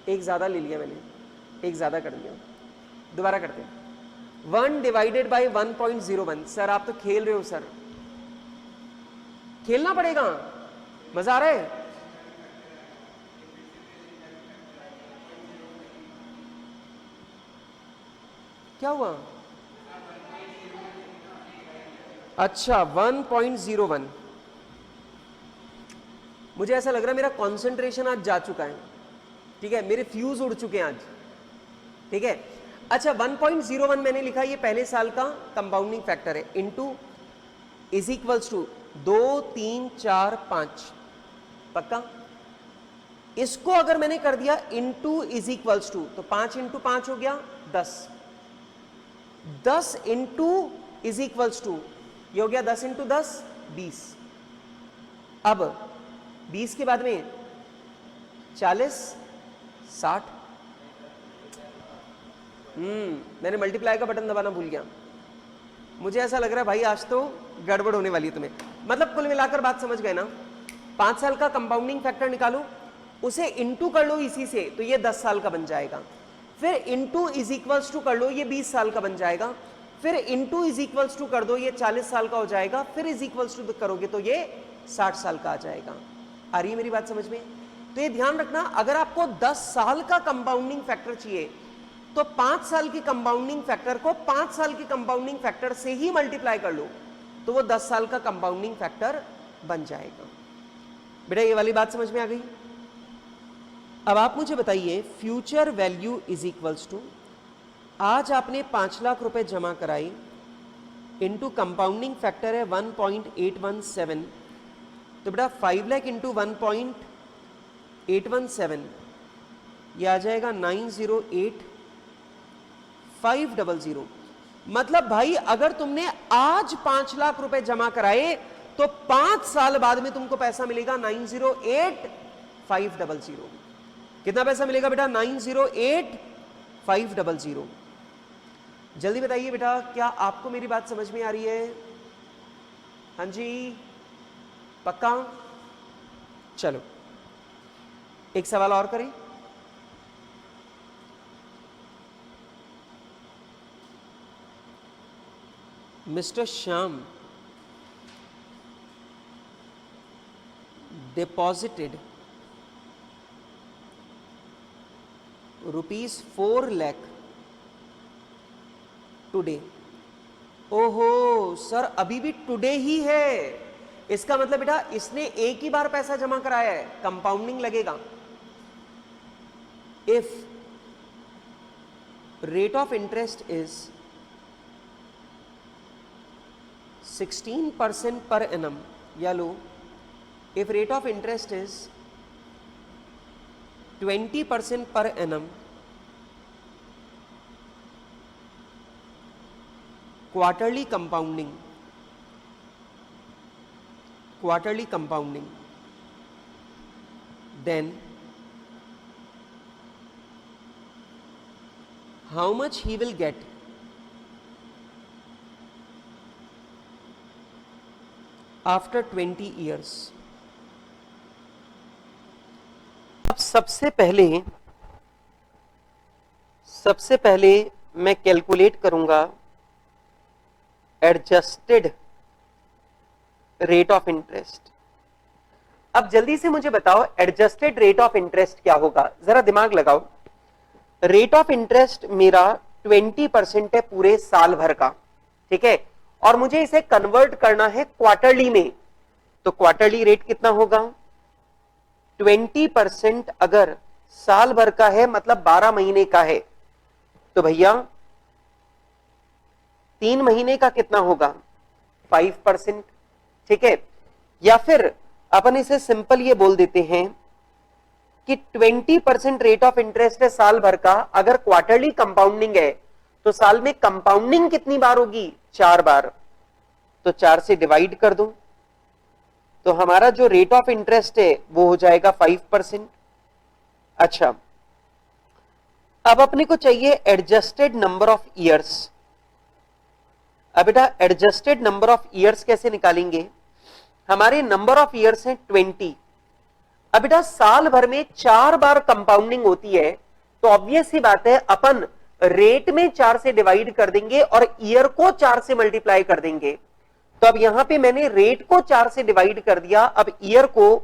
एक ज्यादा ले लिया मैंने, एक ज्यादा कर दिया, दोबारा करते हैं। 1 डिवाइडेड बाय 1.01। सर आप तो खेल रहे हो सर, खेलना पड़ेगा, मजा आ रहा है? क्या हुआ? अच्छा 1.01, मुझे ऐसा लग रहा है मेरा कंसंट्रेशन आज जा चुका है, ठीक है? मेरे फ्यूज उड़ चुके हैं आज, ठीक है? अच्छा 1.01 मैंने लिखा, ये पहले साल का कंपाउंडिंग फैक्टर है, इनटू इज इक्वल्स टू 2 3 4 5, पक्का? इसको अगर मैंने कर दिया इनटू इज इक्वल्स टू, तो 5 इंटू 5 हो गया 10, 10 इंटू इज इक्वल्स टू, ये हो गया 10 इंटू 10 20। अब 20 के बाद में 40 60, मैंने मल्टीप्लाई का बटन दबाना भूल गया। मुझे ऐसा लग रहा है भाई आज तो गड़बड़ होने वाली है तुम्हें। मतलब कुल मिलाकर बात समझ गए ना? 5 साल का कंपाउंडिंग फैक्टर निकालो, उसे इनटू कर लो इसी से, तो ये 10 साल का बन जाएगा। फिर इनटू इज इक्वल्स टू कर लो, ये 20 साल का बन जाएगा। फिर इनटू इज इक्वल्स टू कर दो, ये 40 साल का हो जाएगा। फिर इज इक्वल्स टू करोगे तो ये 60 साल का आ जाएगा। आ रही है मेरी बात समझ में? तो ये ध्यान रखना, अगर आपको 10 साल का कंपाउंडिंग फैक्टर चाहिए तो 5 साल की कंपाउंडिंग फैक्टर को 5 साल की कंपाउंडिंग फैक्टर से ही मल्टीप्लाई कर लो, तो वो 10 साल का कंपाउंडिंग फैक्टर बन जाएगा। बेटा ये वाली बात समझ में आ गई? अब आप मुझे बताइए, future value is equals to, आज आपने 5 लाख रुपए जमा कराई इंटू कंपाउंडिंग फैक्टर है 1.817, तो बेटा 5 लाख इंटू 1.817 ये आ जाएगा 908500। मतलब भाई अगर तुमने आज 5 लाख रुपए जमा कराए तो 5 साल बाद में तुमको पैसा मिलेगा 908500। कितना पैसा मिलेगा बेटा? 908500। जल्दी बताइए बेटा, क्या आपको मेरी बात समझ में आ रही है? हाँ जी, पक्का? चलो एक सवाल और करें। Mister Shyam deposited ₹4 lakh today. ओहो सर, अभी भी टुडे ही है, इसका मतलब बेटा इसने एक ही बार पैसा जमा कराया है, कंपाउंडिंग लगेगा। If rate of interest is 16% per annum, या लो if rate of interest is 20% per annum, quarterly compounding, then how much he will get after 20 years? अब सबसे पहले मैं कैलकुलेट करूंगा एडजस्टेड रेट ऑफ इंटरेस्ट। अब जल्दी से मुझे बताओ एडजस्टेड रेट ऑफ इंटरेस्ट क्या होगा, जरा दिमाग लगाओ। रेट ऑफ इंटरेस्ट मेरा 20% है पूरे साल भर का, ठीक है, और मुझे इसे कन्वर्ट करना है क्वार्टरली में, तो क्वार्टरली रेट कितना होगा? 20% अगर साल भर का है मतलब 12 महीने का है, तो भैया 3 महीने का कितना होगा? 5%, ठीक है। या फिर अपन इसे सिंपल ये बोल देते हैं कि 20% रेट ऑफ इंटरेस्ट है साल भर का, अगर क्वार्टरली कंपाउंडिंग है तो साल में कंपाउंडिंग कितनी बार होगी? 4 बार, तो 4 से डिवाइड कर दूं तो हमारा जो रेट ऑफ इंटरेस्ट है वो हो जाएगा 5%। अच्छा, अब अपने को चाहिए एडजस्टेड नंबर ऑफ ईयर्स। अब बेटा एडजस्टेड नंबर ऑफ ईयर्स कैसे निकालेंगे? हमारे नंबर ऑफ ईयर्स हैं 20। अब बेटा साल भर में 4 बार कंपाउंडिंग होती है, तो ऑब्वियस सी बात है अपन रेट में 4 से डिवाइड कर देंगे और ईयर को 4 से मल्टीप्लाई कर देंगे। तो अब यहां पे मैंने रेट को 4 से डिवाइड कर दिया, अब ईयर को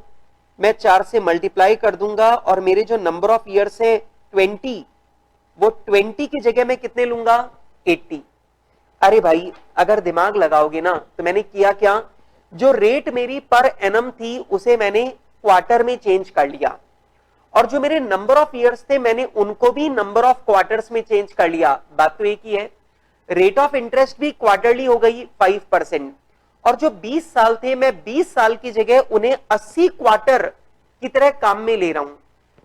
मैं 4 से मल्टीप्लाई कर दूंगा और मेरे जो नंबर ऑफ ईयर्स है 20, वो 20 की जगह मैं कितने लूंगा? 80। अरे भाई अगर दिमाग लगाओगे ना तो मैंने किया क्या, जो रेट मेरी पर एनम थी उसे मैंने क्वार्टर में चेंज कर लिया, और जो मेरे नंबर ऑफ ईयर्स थे मैंने उनको भी नंबर ऑफ क्वार्टर्स में चेंज कर लिया। बात तो एक ही है, रेट ऑफ इंटरेस्ट भी क्वार्टरली हो गई 5%, और जो 20 साल थे मैं 20 साल की जगह उन्हें 80 क्वार्टर की तरह काम में ले रहा हूं,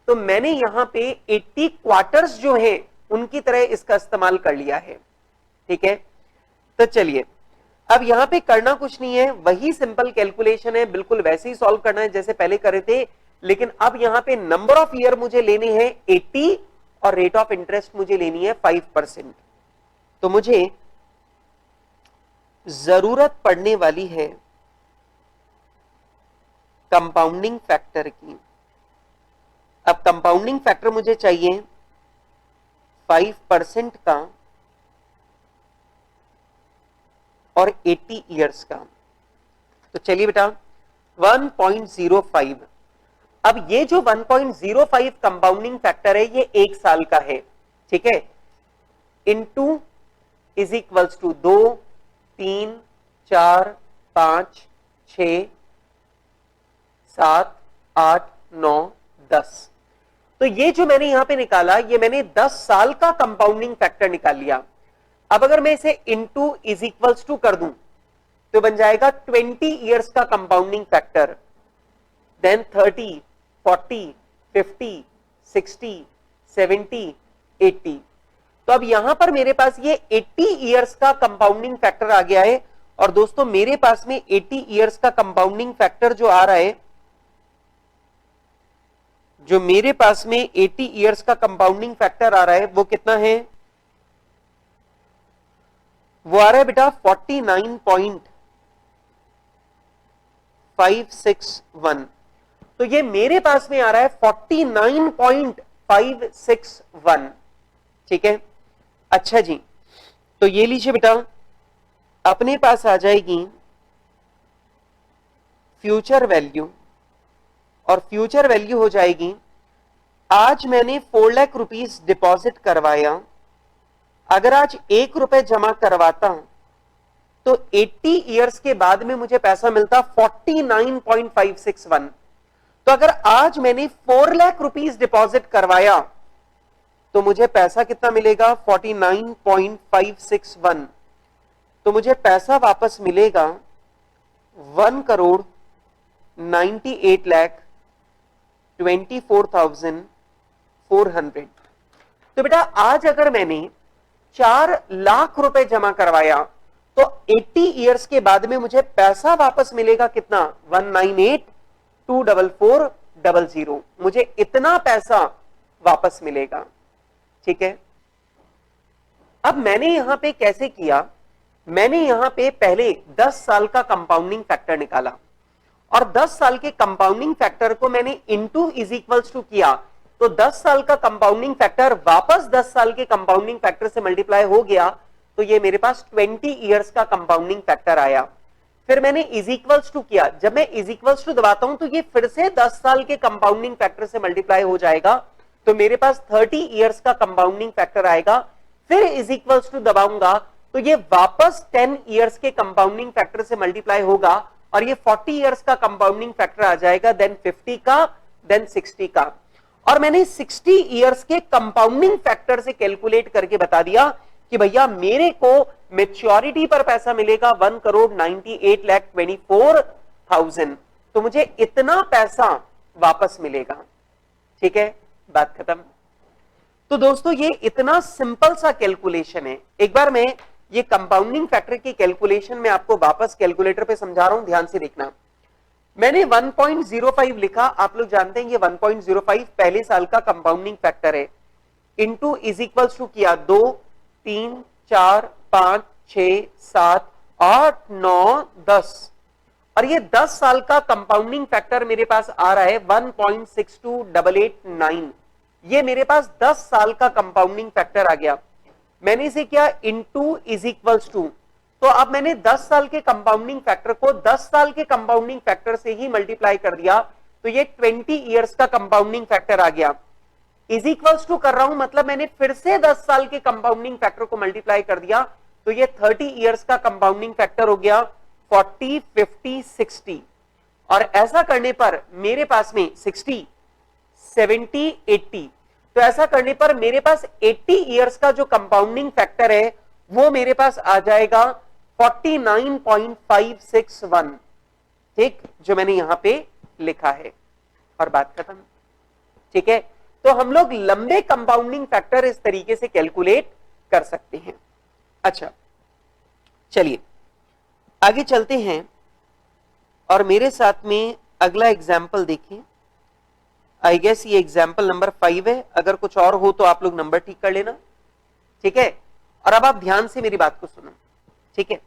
तो मैंने यहां पे 80 क्वार्टर्स जो हैं उनकी तरह इसका इस्तेमाल कर लिया है, ठीक है। तो चलिए अब यहां पे करना कुछ नहीं है, वही सिंपल कैलकुलेशन है, बिल्कुल वैसे ही सॉल्व करना है जैसे पहले करे थे, लेकिन अब यहां पे नंबर ऑफ ईयर मुझे लेने हैं 80 और रेट ऑफ इंटरेस्ट मुझे लेनी है 5%। तो मुझे जरूरत पड़ने वाली है कंपाउंडिंग फैक्टर की। अब कंपाउंडिंग फैक्टर मुझे चाहिए 5% का और 80 इयर्स का। तो चलिए बेटा 1.05, अब ये जो 1.05 कंपाउंडिंग फैक्टर है ये 1 साल का है, ठीक है, इनटू इज इक्वल्स टू 2, 3, 4, 5, 6, 7, 8, 9, 10। तो ये जो मैंने यहां पे निकाला, ये मैंने 10 साल का कंपाउंडिंग फैक्टर निकाल लिया। अब अगर मैं इसे इनटू इज इक्वल्स टू कर दूं तो बन जाएगा 20 इयर्स का कंपाउंडिंग फैक्टर, देन 30, 40, 50, 60, 70, 80। तो अब यहां पर मेरे पास ये 80 इयर्स का कंपाउंडिंग फैक्टर आ गया है। और दोस्तों मेरे पास में 80 इयर्स का कंपाउंडिंग फैक्टर जो आ रहा है, जो मेरे पास में 80 इयर्स का कंपाउंडिंग फैक्टर आ रहा है वो कितना है, वो आ रहा है बेटा 49.561। तो ये मेरे पास में आ रहा है 49.561, ठीक है। अच्छा जी, तो ये लीजिए बेटा, अपने पास आ जाएगी फ्यूचर वैल्यू, और फ्यूचर वैल्यू हो जाएगी, आज मैंने 4 लाख रुपीस डिपॉजिट करवाया, अगर आज 1 रुपए जमा करवाता हूं तो 80 इयर्स के बाद में मुझे पैसा मिलता 49.561। तो अगर आज मैंने 4 लाख रुपीस डिपॉजिट करवाया तो मुझे पैसा कितना मिलेगा, 49.561। तो मुझे पैसा वापस मिलेगा 1,98,24,400। तो बेटा आज अगर मैंने 4 लाख रुपए जमा करवाया तो 80 इयर्स के बाद में मुझे पैसा वापस मिलेगा कितना, 198,244,000। मुझे इतना पैसा वापस मिलेगा, ठीक है। अब मैंने यहां पे कैसे किया, मैंने यहां पे पहले 10 साल का कंपाउंडिंग फैक्टर निकाला, और 10 साल के कंपाउंडिंग फैक्टर को मैंने इनटू इज इक्वल्स टू किया, तो 10 साल का कंपाउंडिंग फैक्टर वापस 10 साल के कंपाउंडिंग फैक्टर से मल्टीप्लाई हो गया, तो ये मेरे पास 20 इयर्स का कंपाउंडिंग फैक्टर आया। फिर मैंने इज इक्वल्स टू किया, जब मैं इज इक्वल्स टू दबाता हूं तो ये फिर से 10 साल के कंपाउंडिंग फैक्टर से मल्टीप्लाई हो जाएगा, तो मेरे पास 30 इयर्स का कंपाउंडिंग फैक्टर आएगा। फिर इज इक्वल्स टू दबाऊंगा तो ये वापस 10 इयर्स के कंपाउंडिंग फैक्टर से मल्टीप्लाई होगा, और ये 40 इयर्स का कंपाउंडिंग फैक्टर आ जाएगा, देन 50 का, देन 60 का। और मैंने 60 इयर्स के कंपाउंडिंग फैक्टर से कैलकुलेट करके बता दिया कि भैया मेरे को मैच्योरिटी पर पैसा मिलेगा 1,98,24,000। तो मुझे इतना पैसा वापस मिलेगा, ठीक है, बात खत्म। तो दोस्तों ये इतना सिंपल सा कैलकुलेशन है। एक बार मैं ये कंपाउंडिंग फैक्टर की कैलकुलेशन में आपको वापस कैलकुलेटर पे समझा रहा हूं, ध्यान से देखना। मैंने 1.05 लिखा, आप लोग जानते हैं ये 1.05 पहले साल का कंपाउंडिंग फैक्टर है, इनटू इज इक्वल्स टू किया 2, 3, 4, 5, 6, 7, 8, 9, 10, और ये 10 साल का कंपाउंडिंग फैक्टर मेरे पास आ रहा है 1.62889। ये मेरे पास 10 साल का कंपाउंडिंग फैक्टर आ गया। मैंने इसे किया इनटू इज इक्वल्स टू, तो अब मैंने 10 साल के कंपाउंडिंग फैक्टर को 10 साल के कंपाउंडिंग फैक्टर से ही मल्टीप्लाई कर दिया, तो ये 20 इयर्स का कंपाउंडिंग फैक्टर आ गया। इज इक्वल्स टू कर रहा हूं मतलब मैंने फिर से 10 साल के कंपाउंडिंग फैक्टर को मल्टीप्लाई कर दिया, तो ये 30 इयर्स का कंपाउंडिंग फैक्टर हो गया 40, 50, 60। और ऐसा करने पर मेरे पास में 60, 70, 80, तो ऐसा करने पर मेरे पास 80 इयर्स का जो कंपाउंडिंग फैक्टर है वो मेरे पास आ जाएगा 49.561, ठीक, जो मैंने यहां पे लिखा है, और बात खत्म, ठीक है। तो हम लोग लंबे कंपाउंडिंग फैक्टर इस तरीके से कैलकुलेट कर सकते हैं। अच्छा चलिए आगे चलते हैं, और मेरे साथ में अगला एग्जाम्पल देखिए। आई गेस ये एग्जाम्पल नंबर 5 है, अगर कुछ और हो तो आप लोग नंबर ठीक कर लेना, ठीक है। और अब आप ध्यान से मेरी बात को सुनो, ठीक है,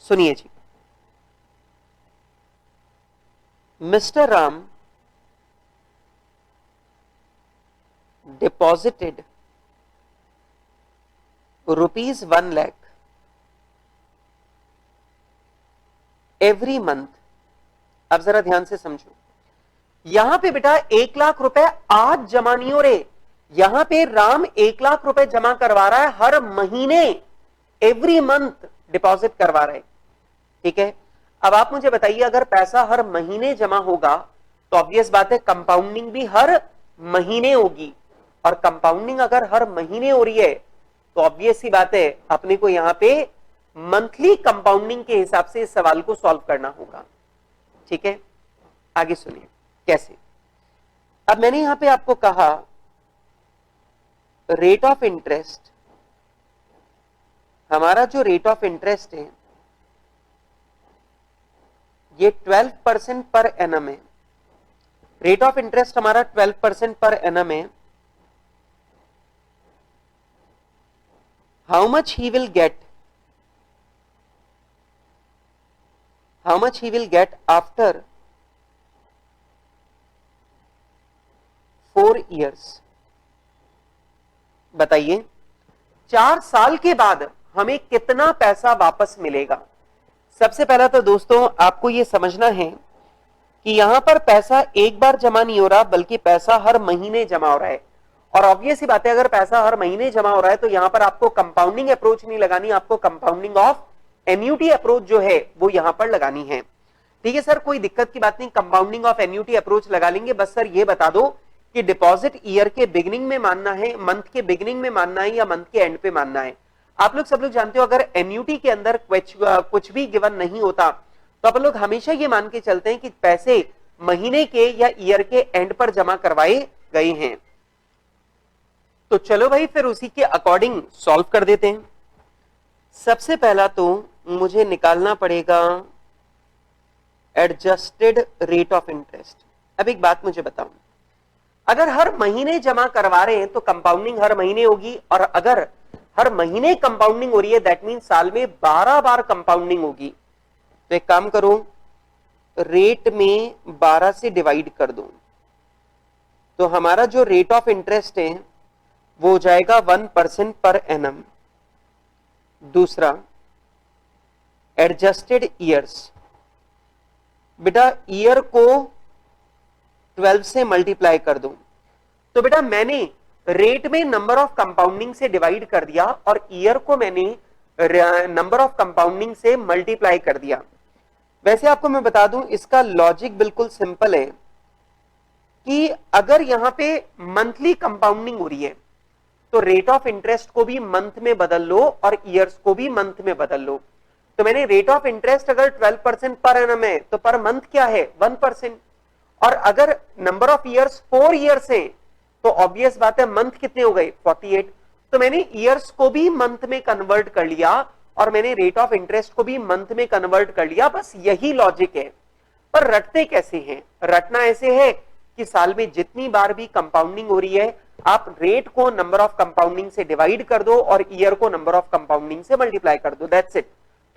सुनिए जी। Mister Ram deposited rupees 1 lakh every month. अब जरा ध्यान से समझो, यहां पे बेटा 1,00,000 रुपए आज जमा नहीं हो रहे, यहां पे राम 1,00,000 रुपए जमा करवा रहा है हर महीने, एवरी मंथ डिपॉजिट करवा रहे हैं। ठीक है, अब आप मुझे बताइए अगर पैसा हर महीने जमा होगा तो ऑब्वियस बात है कंपाउंडिंग भी हर महीने होगी, और कंपाउंडिंग अगर हर महीने हो रही है तो ऑब्वियस सी बात है अपने को यहां पे मंथली कंपाउंडिंग के हिसाब से इस सवाल को सॉल्व करना होगा। ठीक है, आगे सुनिए कैसे। अब मैंने यहां पे आपको कहा रेट ऑफ इंटरेस्ट, हमारा जो रेट ऑफ इंटरेस्ट है ये 12% पर एनम है। रेट ऑफ इंटरेस्ट हमारा 12% पर एनम है। How much he will get, how much he will get after 4 years, बताइए 4 साल के बाद हमें कितना पैसा वापस मिलेगा। सबसे पहला तो दोस्तों आपको यह समझना है कि यहां पर पैसा एक बार जमा नहीं हो रहा बल्कि पैसा हर महीने जमा हो रहा है, और ऑब्वियस ही बात है अगर पैसा हर महीने जमा हो रहा है तो यहां पर आपको कंपाउंडिंग अप्रोच नहीं लगानी, आपको कंपाउंडिंग ऑफ एन्युटी अप्रोच जो है वो यहां पर लगानी है। ठीक है सर, कोई दिक्कत की बात नहीं, कंपाउंडिंग ऑफ एन्युटी अप्रोच लगा लेंगे। बस सर ये बता दो कि डिपॉजिट ईयर के बिगिनिंग में मानना है, मंथ के बिगिनिंग में मानना है या मंथ के एंड पे मानना है। आप लोग सब लोग जानते हो अगर एन्युटी के अंदर कुछ भी गिवन नहीं होता तो अपन लोग हमेशा ये मान के चलते हैं कि पैसे महीने के या ईयर के एंड पर जमा करवाए गए हैं। तो चलो भाई फिर उसी के अकॉर्डिंग सॉल्व कर देते हैं। सबसे पहला तो मुझे निकालना पड़ेगा एडजस्टेड रेट ऑफ इंटरेस्ट। अब एक बात मुझे बताओ, अगर हर महीने जमा करवा रहे हैं तो कंपाउंडिंग हर महीने होगी, और अगर हर महीने कंपाउंडिंग हो रही है दैट मीन साल में 12 बार कंपाउंडिंग होगी। तो एक काम करो, रेट में 12 से डिवाइड कर दो, तो हमारा जो रेट ऑफ इंटरेस्ट है वो हो जाएगा 1% पर एनम। दूसरा एडजस्टेड ईयर्स, बेटा ईयर को 12 से मल्टीप्लाई कर दो, तो बेटा मैंने रेट में नंबर ऑफ कंपाउंडिंग से डिवाइड कर दिया और ईयर को मैंने नंबर ऑफ कंपाउंडिंग से मल्टीप्लाई कर दिया। वैसे आपको मैं बता दूं इसका लॉजिक बिल्कुल सिंपल है कि अगर यहां पे मंथली कंपाउंडिंग हो रही है तो रेट ऑफ इंटरेस्ट को भी मंथ में बदल लो और ईयर्स को भी मंथ में बदल लो। तो मैंने रेट ऑफ इंटरेस्ट अगर 12% पर एनम है तो पर मंथ क्या है 1%, और अगर नंबर ऑफ ईयर्स 4 ईयर्स है तो ऑब्वियस बात है मंथ कितने हो गए 48। तो मैंने ईयर्स को भी मंथ में कन्वर्ट कर लिया और मैंने रेट ऑफ इंटरेस्ट को भी मंथ में कन्वर्ट कर लिया। बस यही लॉजिक है। पर रटते कैसे हैं? रटना ऐसे है कि साल में जितनी बार भी कंपाउंडिंग हो रही है आप रेट को नंबर ऑफ कंपाउंडिंग से डिवाइड कर दो और ईयर को नंबर ऑफ कंपाउंडिंग से मल्टीप्लाई कर दो, दैट्स इट।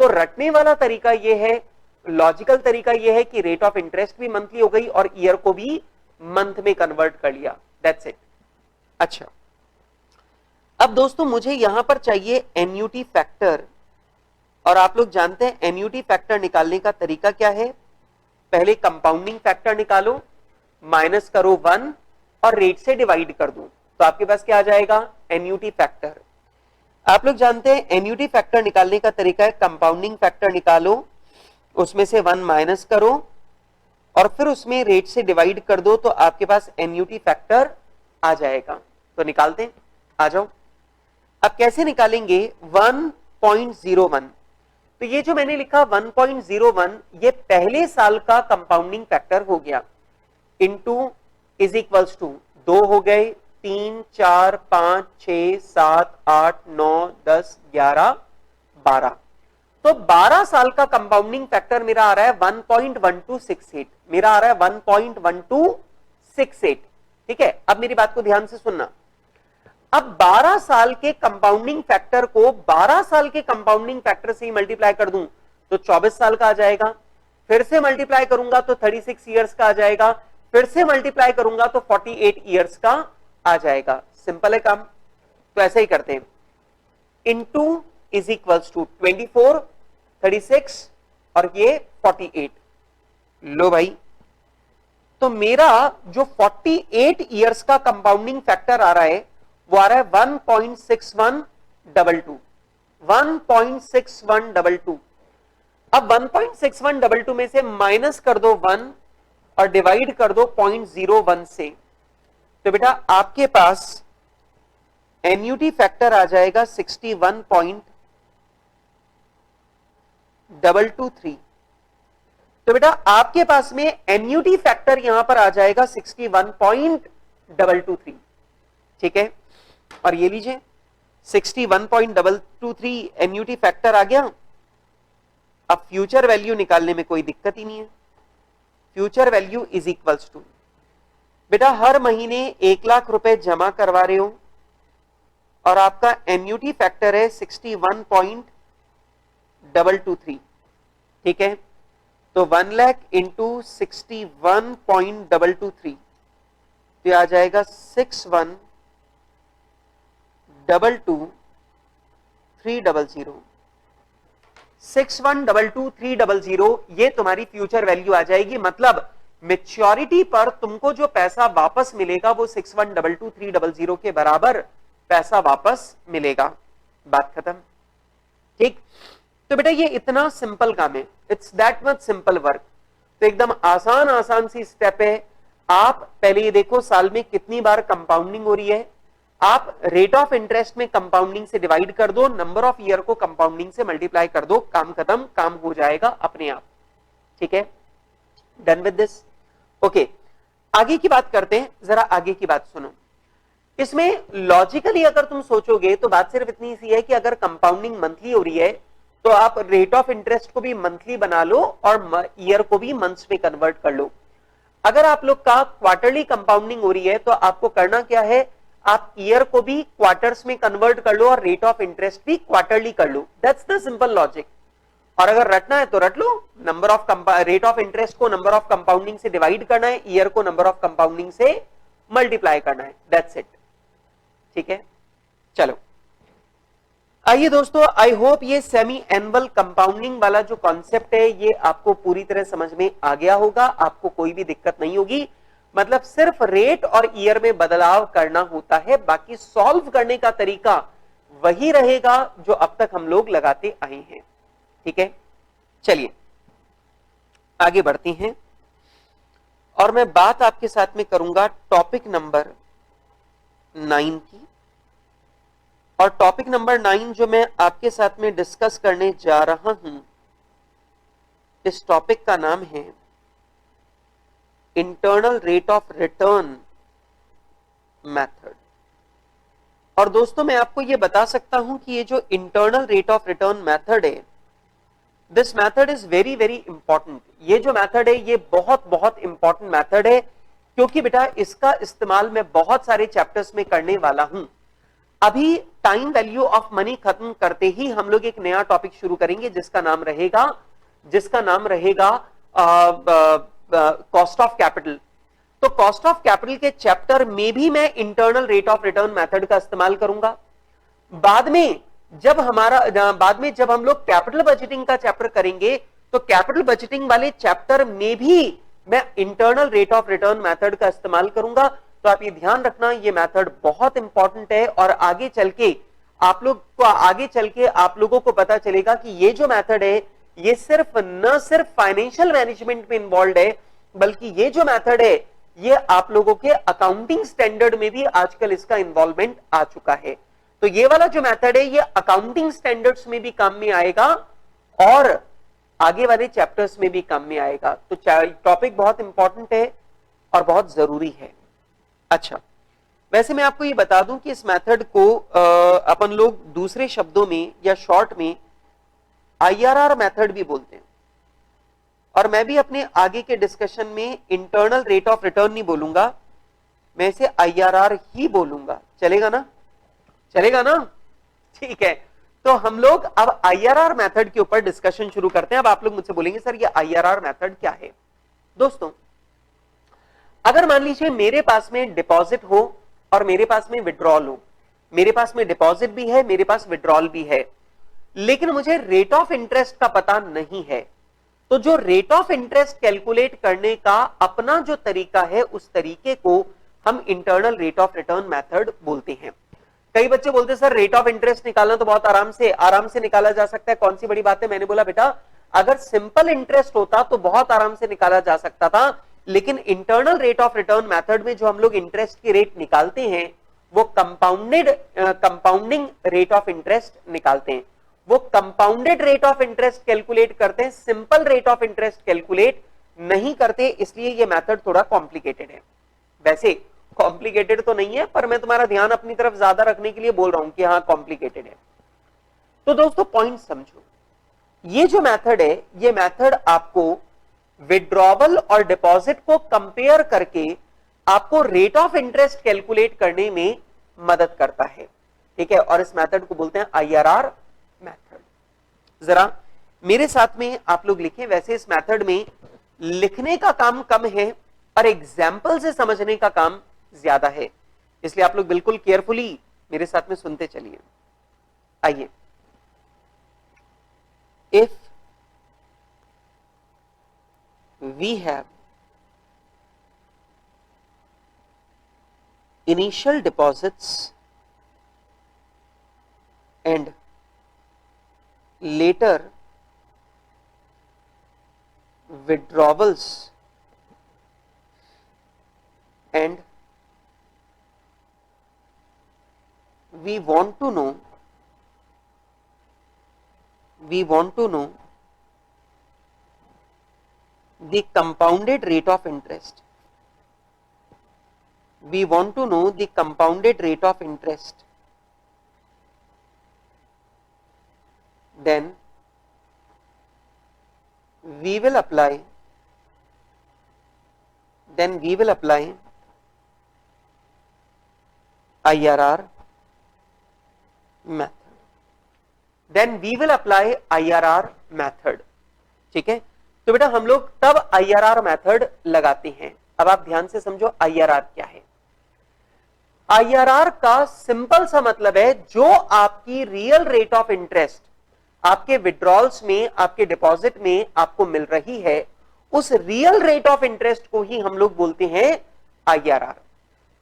तो रटने वाला तरीका यह है, लॉजिकल तरीका यह है कि रेट ऑफ इंटरेस्ट भी मंथली हो गई और ईयर को भी मंथ में कन्वर्ट कर लिया, दैट्स इट। अच्छा, अब दोस्तों मुझे यहां पर चाहिए एन्युटी फैक्टर, और आप लोग जानते हैं एन्युटी फैक्टर निकालने का तरीका क्या है। पहले कंपाउंडिंग फैक्टर निकालो, माइनस करो 1 और रेट से डिवाइड कर दो, तो आपके पास क्या आ जाएगा एन्युटी फैक्टर। आप लोग जानते हैं एन्युटी फैक्टर निकालने का तरीका है कंपाउंडिंग फैक्टर निकालो, उसमें से 1 माइनस करो और फिर उसमें रेट से डिवाइड कर दो, तो आपके पास एन्युटी फैक्टर आ जाएगा। तो निकालते हैं, आ जाओ। अब कैसे निकालेंगे 1.01, तो ये जो मैंने लिखा 1.01 ये पहले साल का कंपाउंडिंग फैक्टर हो गया, इनटू इज इक्वल्स टू 2 हो गए, 3 4 5 6 7 8 9 10 11 12, तो 12 साल का कंपाउंडिंग फैक्टर मेरा आ रहा है 1.1268, मेरा आ रहा है 1.1268। ठीक है, अब मेरी बात को ध्यान से सुनना। अब 12 साल के कंपाउंडिंग फैक्टर को 12 साल के कंपाउंडिंग फैक्टर से ही मल्टीप्लाई कर दूं तो 24 साल का आ जाएगा, फिर से मल्टीप्लाई करूंगा तो 36 इयर्स का आ जाएगा, फिर से मल्टीप्लाई करूंगा तो 48 इयर्स का आ जाएगा। सिंपल है काम। तो ऐसे ही करते हैं, इनटू इज इक्वल्स टू 24, 36 और ये 48। लो भाई तो मेरा जो 48 इयर्स का कंपाउंडिंग फैक्टर आ रहा है वो आ रहा है 1.6122 1.6122। अब 1.6122 में से माइनस कर दो 1 और डिवाइड कर दो 0.01 से, तो बेटा आपके पास एन्युटी फैक्टर आ जाएगा 61.223। तो बेटा आपके पास में एन्युटी फैक्टर यहां पर आ जाएगा 61.223। ठीक है, और ये लीजिए 61.223 एन्युटी फैक्टर आ गया। अब फ्यूचर वैल्यू निकालने में कोई दिक्कत ही नहीं है। Future value is equals to, बेटा हर महीने 1 लाख रुपए जमा करवा रहे हो और आपका एन्युटी फैक्टर है 61.223। ठीक है, तो 1 लाख इंटू 61.223 तो आ जाएगा 61222300। 61222300 ये तुम्हारी फ्यूचर वैल्यू आ जाएगी। मतलब मैच्योरिटी पर तुमको जो पैसा वापस मिलेगा वो 61222300 के बराबर पैसा वापस मिलेगा। बात खत्म। ठीक, तो बेटा ये इतना सिंपल काम है, it's that much simple work. तो एकदम आसान सी स्टेप है। आप पहले ये देखो साल में कितनी बार कंपाउंडिंग हो रही है, आप रेट ऑफ इंटरेस्ट में कंपाउंडिंग से डिवाइड कर दो, नंबर ऑफ ईयर को कंपाउंडिंग से मल्टीप्लाई कर दो, काम खत्म, काम हो जाएगा अपने आप। ठीक है, डन विद दिस। ओके, आगे की बात करते हैं। जरा आगे की बात सुनो। इसमें लॉजिकली अगर तुम सोचोगे तो बात सिर्फ इतनी सी है कि अगर कंपाउंडिंग मंथली हो रही है तो आप रेट ऑफ इंटरेस्ट को भी मंथली बना लो और ईयर को भी मंथ्स में कन्वर्ट कर लो। अगर आप लोग का क्वार्टरली कंपाउंडिंग हो रही है तो आपको करना क्या है, आप ईयर को भी क्वार्टर्स में कन्वर्ट कर लो और रेट ऑफ इंटरेस्ट भी क्वार्टरली कर लो। That's the simple logic. और अगर रटना है तो रट लो, number of rate of interest को नंबर ऑफ कंपाउंडिंग से डिवाइड करना है, ईयर को नंबर ऑफ कंपाउंडिंग से मल्टीप्लाई करना है। That's it. ठीक है, चलो आइए दोस्तों, आई होप ये सेमी एनुअल कंपाउंडिंग वाला जो कॉन्सेप्ट है ये आपको पूरी तरह समझ में आ गया होगा, आपको कोई भी दिक्कत नहीं होगी। मतलब सिर्फ रेट और ईयर में बदलाव करना होता है, बाकी सॉल्व करने का तरीका वही रहेगा जो अब तक हम लोग लगाते आए हैं। ठीक है, चलिए आगे बढ़ते हैं और मैं बात आपके साथ में करूंगा टॉपिक नंबर 9 की। और टॉपिक नंबर 9 जो मैं आपके साथ में डिस्कस करने जा रहा हूं, इस टॉपिक का नाम है internal rate of return method. और दोस्तों मैं आपको यह बता सकता हूं कि ये जो internal rate of return method है, this method is very very important. ये जो मेथड है ये बहुत बहुत इंपॉर्टेंट मेथड है, क्योंकि बेटा इसका इस्तेमाल मैं बहुत सारे चैप्टर्स में करने वाला हूं। अभी टाइम वैल्यू ऑफ मनी खत्म करते ही हम लोग एक नया टॉपिक शुरू करेंगे जिसका नाम रहेगा कॉस्ट ऑफ कैपिटल। तो कॉस्ट ऑफ कैपिटल के चैप्टर में भी मैं internal rate of return method का इस्तेमाल करूंगा। बाद में जब हम लोग कैपिटल बजटिंग का चैप्टर करेंगे तो कैपिटल बजटिंग वाले चैप्टर में भी मैं internal rate of return method का इस्तेमाल करूंगा। तो आप ये ध्यान रखना, ये मेथड बहुत इंपॉर्टेंट है और आगे चल के आप लोगों को पता चलेगा कि ये जो मेथड है ये न सिर्फ फाइनेंशियल मैनेजमेंट में इन्वॉल्व है, बल्कि ये जो मेथड है ये आप लोगों के अकाउंटिंग स्टैंडर्ड में भी आजकल इसका इन्वॉल्वमेंट आ चुका है। तो ये वाला जो मेथड है ये अकाउंटिंग स्टैंडर्ड्स में भी काम में आएगा और आगे वाले चैप्टर्स में भी काम में आएगा। तो टॉपिक बहुत इंपॉर्टेंट है और बहुत जरूरी है। अच्छा, वैसे मैं आपको ये बता दूं कि इस मेथड को अपन लोग दूसरे शब्दों में या शॉर्ट में आईआरआर मेथड भी बोलते हैं। और मैं भी अपने आगे के डिस्कशन में इंटरनल रेट ऑफ रिटर्न नहीं बोलूंगा, मैं इसे आईआरआर ही बोलूंगा। चलेगा ना? ठीक है, तो हम लोग अब आईआरआर मेथड के ऊपर डिस्कशन शुरू करते हैं। अब आप लोग मुझसे बोलेंगे सर ये आईआरआर मेथड क्या है? दोस्तों अगर मान लीजिए मेरे पास में डिपॉजिट हो और मेरे पास में विड्रॉल हो, मेरे पास में डिपॉजिट भी है, मेरे पास विड्रॉल भी है, लेकिन मुझे रेट ऑफ इंटरेस्ट का पता नहीं है, तो जो रेट ऑफ इंटरेस्ट कैलकुलेट करने का अपना जो तरीका है, उस तरीके को हम internal rate of return method बोलते हैं। कई बच्चे बोलते हैं सर रेट ऑफ इंटरेस्ट निकालना तो बहुत आराम से निकाला जा सकता है, कौन सी बड़ी बात है। मैंने बोला बेटा अगर सिंपल इंटरेस्ट होता तो बहुत आराम से निकाला जा सकता था, लेकिन internal rate of return method में जो हम लोग इंटरेस्ट की रेट निकालते हैं वो कंपाउंडिंग रेट ऑफ इंटरेस्ट निकालते हैं। वो compounded rate of interest calculate करते हैं, simple rate of interest calculate नहीं करते, इसलिए ये मेथड थोड़ा कॉम्प्लिकेटेड है। वैसे कॉम्प्लिकेटेड तो नहीं है, पर मैं तुम्हारा ध्यान अपनी तरफ ज्यादा रखने के लिए बोल रहा हूं कि हाँ कॉम्प्लिकेटेड है। तो दोस्तों पॉइंट समझो, ये जो मेथड है, ये मेथड आपको विड्रॉवल और डिपॉजिट को कंपेयर करके आपको रेट ऑफ इंटरेस्ट कैलकुलेट करने में मदद करता है, ठीक है। और इस मेथड को बोलते हैं आईआरआर मेथड। जरा मेरे साथ में आप लोग लिखें। वैसे इस मेथड में लिखने का काम कम है और एग्जाम्पल से समझने का काम ज्यादा है, इसलिए आप लोग बिल्कुल केयरफुली मेरे साथ में सुनते चलिए। आइए, if we have initial deposits and later withdrawals and we want to know the compounded rate of interest. We want to know the compounded rate of interest. Then we will apply IRR method. Then we will apply IRR method. ठीक है, तो बेटा हम लोग तब IRR method लगाते हैं। अब आप ध्यान से समझो IRR क्या है। IRR का सिंपल सा मतलब है जो आपकी रियल रेट ऑफ इंटरेस्ट आपके विड्रॉल्स में, आपके डिपॉजिट में आपको मिल रही है, उस रियल रेट ऑफ इंटरेस्ट को ही हम लोग बोलते हैं IRR।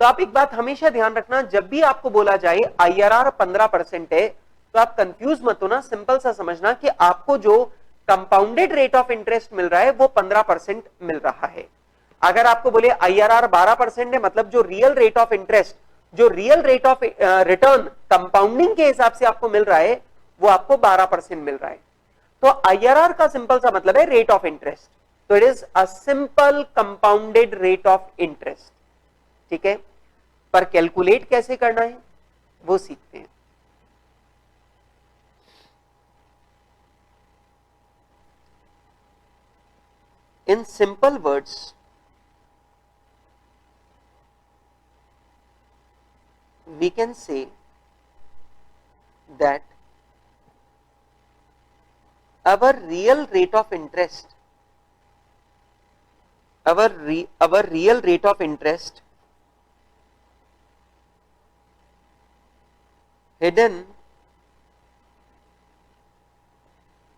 तो आप एक बात हमेशा ध्यान रखना, जब भी आपको बोला जाए IRR 15% है, तो आप कंफ्यूज मत होना, सिंपल सा समझना कि आपको जो कंपाउंडेड रेट ऑफ इंटरेस्ट मिल रहा है वो 15% मिल रहा है। अगर आपको बोले IRR 12% है, मतलब जो रियल रेट ऑफ इंटरेस्ट, जो real rate of return compounding के हिसाब से आपको मिल रहा है, वो आपको 12% मिल रहा है। तो IRR का सिंपल सा मतलब है रेट ऑफ इंटरेस्ट, तो it is a simple compounded rate of interest, ठीक है। पर कैलकुलेट कैसे करना है वो सीखते हैं। In simple words, we can say that our real rate of interest, our real rate of interest hidden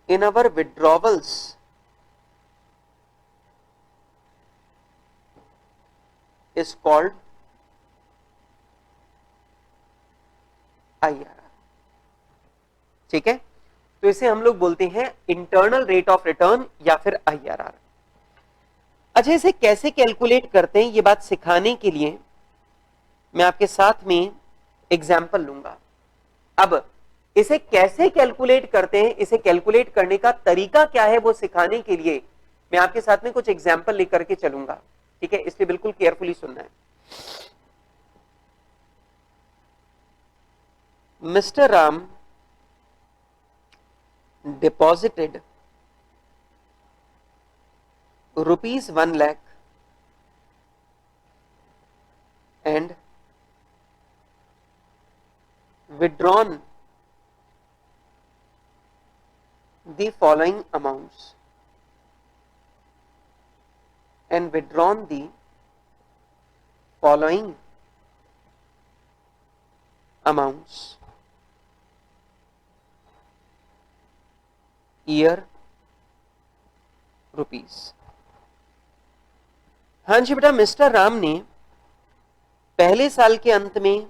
in our withdrawals is called IRR, ठीक है। तो इसे हम लोग बोलते हैं इंटरनल रेट ऑफ रिटर्न या फिर IRR। अच्छा, इसे कैसे कैलकुलेट करते हैं ये बात सिखाने के लिए मैं आपके साथ में एग्जाम्पल लूंगा। अब इसे कैसे कैलकुलेट करते हैं, इसे कैलकुलेट करने का तरीका क्या है, वो सिखाने के लिए मैं आपके साथ में कुछ एग्जाम्पल लेकर के चलूंगा, ठीक है। इसलिए बिल्कुल केयरफुली सुनना है। Mister Ram deposited rupees 1 lakh and withdrawn the following amounts year rupees. हाँ जी बेटा, मिस्टर राम ने पहले साल के अंत में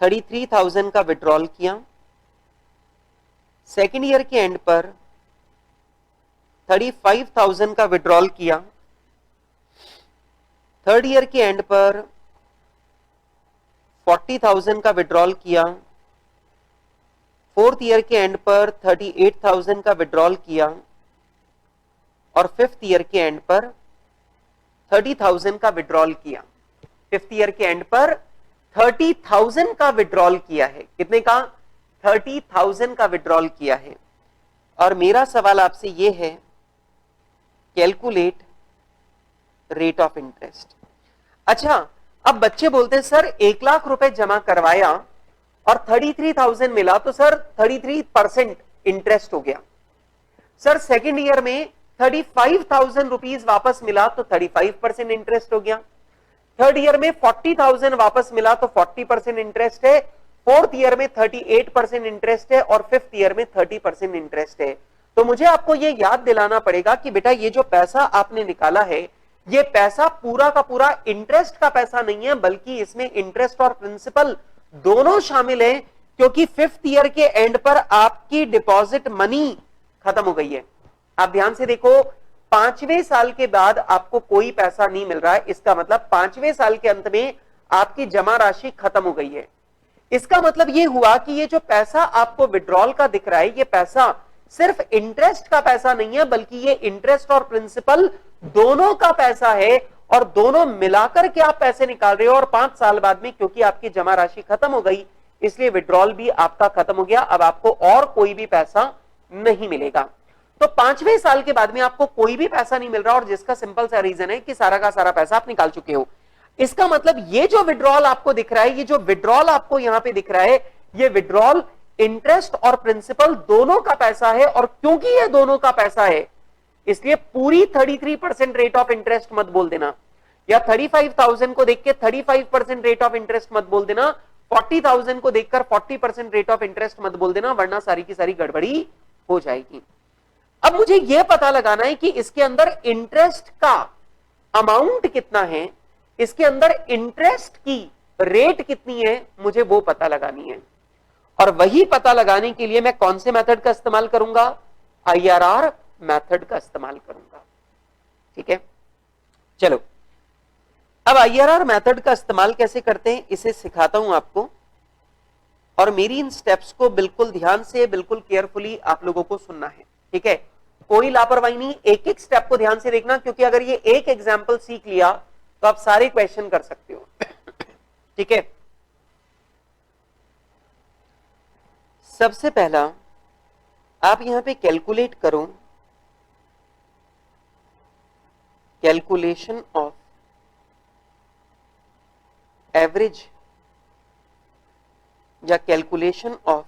33,000 का विड्रॉल किया, सेकेंड ईयर के एंड पर 35,000 का विड्रॉल किया, थर्ड ईयर के एंड पर 40,000 का विड्रॉल किया, फोर्थ ईयर के एंड पर 38,000 का विड्रॉल किया और फिफ्थ ईयर के एंड पर 30,000 का विड्रॉल किया। फिफ्थ ईयर के एंड पर 30,000 का विड्रॉल किया है। कितने का? 30,000 का विड्रॉल किया है। और मेरा सवाल आपसे यह है, कैलकुलेट रेट ऑफ इंटरेस्ट। अच्छा, अब बच्चे बोलते हैं सर 1 लाख रुपए जमा करवाया और 33,000 मिला तो सर 33% इंटरेस्ट हो गया। सर सेकेंड ईयर में 35,000 रुपीज वापस मिला तो 35% इंटरेस्ट हो गया। थर्ड ईयर में 40,000 वापस मिला तो 40% इंटरेस्ट है। फोर्थ ईयर में 38% इंटरेस्ट है और फिफ्थ ईयर में 30% इंटरेस्ट है। तो मुझे आपको यह याद दिलाना पड़ेगा कि बेटा ये जो पैसा आपने निकाला है, ये पैसा पूरा का पूरा इंटरेस्ट का पैसा नहीं है, बल्कि इसमें इंटरेस्ट और प्रिंसिपल दोनों शामिल है, क्योंकि फिफ्थ ईयर के एंड पर आपकी डिपॉजिट मनी खत्म हो गई है। आप ध्यान से देखो, 5वें साल के बाद आपको कोई पैसा नहीं मिल रहा है। इसका मतलब 5वें साल के अंत में आपकी जमा राशि खत्म हो गई है। इसका मतलब यह हुआ कि ये जो पैसा आपको विड्रॉल का दिख रहा है, ये पैसा सिर्फ इंटरेस्ट का पैसा नहीं है, बल्कि ये इंटरेस्ट और प्रिंसिपल दोनों का पैसा है और दोनों मिलाकर के आप पैसे निकाल रहे हो। और 5 साल बाद में क्योंकि आपकी जमा राशि खत्म हो गई, इसलिए विड्रॉल भी आपका खत्म हो गया। अब आपको और कोई भी पैसा नहीं मिलेगा। तो 5वें साल के बाद में आपको कोई भी पैसा नहीं मिल रहा, और जिसका सिंपल सा रीजन है कि सारा का सारा पैसा आप निकाल चुके हो। इसका मतलब ये जो विड्रॉल आपको दिख रहा है, ये जो विड्रॉल आपको यहां पे दिख रहा है, ये विड्रॉल इंटरेस्ट और प्रिंसिपल दोनों का पैसा है। और क्योंकि ये दोनों का पैसा है, इसलिए पूरी 33% रेट ऑफ इंटरेस्ट मत बोल देना, या 35,000 को देख के 35% रेट ऑफ इंटरेस्ट मत बोल देना, 40,000 को देखकर 40% रेट ऑफ इंटरेस्ट मत बोल देना, वरना सारी की सारी गड़बड़ी हो जाएगी। अब मुझे यह पता लगाना है कि इसके अंदर इंटरेस्ट का अमाउंट कितना है, इसके अंदर इंटरेस्ट की रेट कितनी है, मुझे वो पता लगानी है। और वही पता लगाने के लिए मैं कौन से मेथड का इस्तेमाल करूंगा? IRR मेथड का इस्तेमाल करूंगा। ठीक है, चलो अब IRR मेथड का इस्तेमाल कैसे करते हैं इसे सिखाता हूं आपको। और मेरी इन स्टेप्स को बिल्कुल ध्यान से, बिल्कुल केयरफुली आप लोगों को सुनना है। ठीक है, कोई लापरवाही नहीं, एक एक स्टेप को ध्यान से देखना, क्योंकि अगर ये एक एग्जाम्पल सीख लिया तो आप सारे क्वेश्चन कर सकते हो। ठीक है, सबसे पहला आप यहां पे कैलकुलेट करो, कैलकुलेशन ऑफ एवरेज या calculation of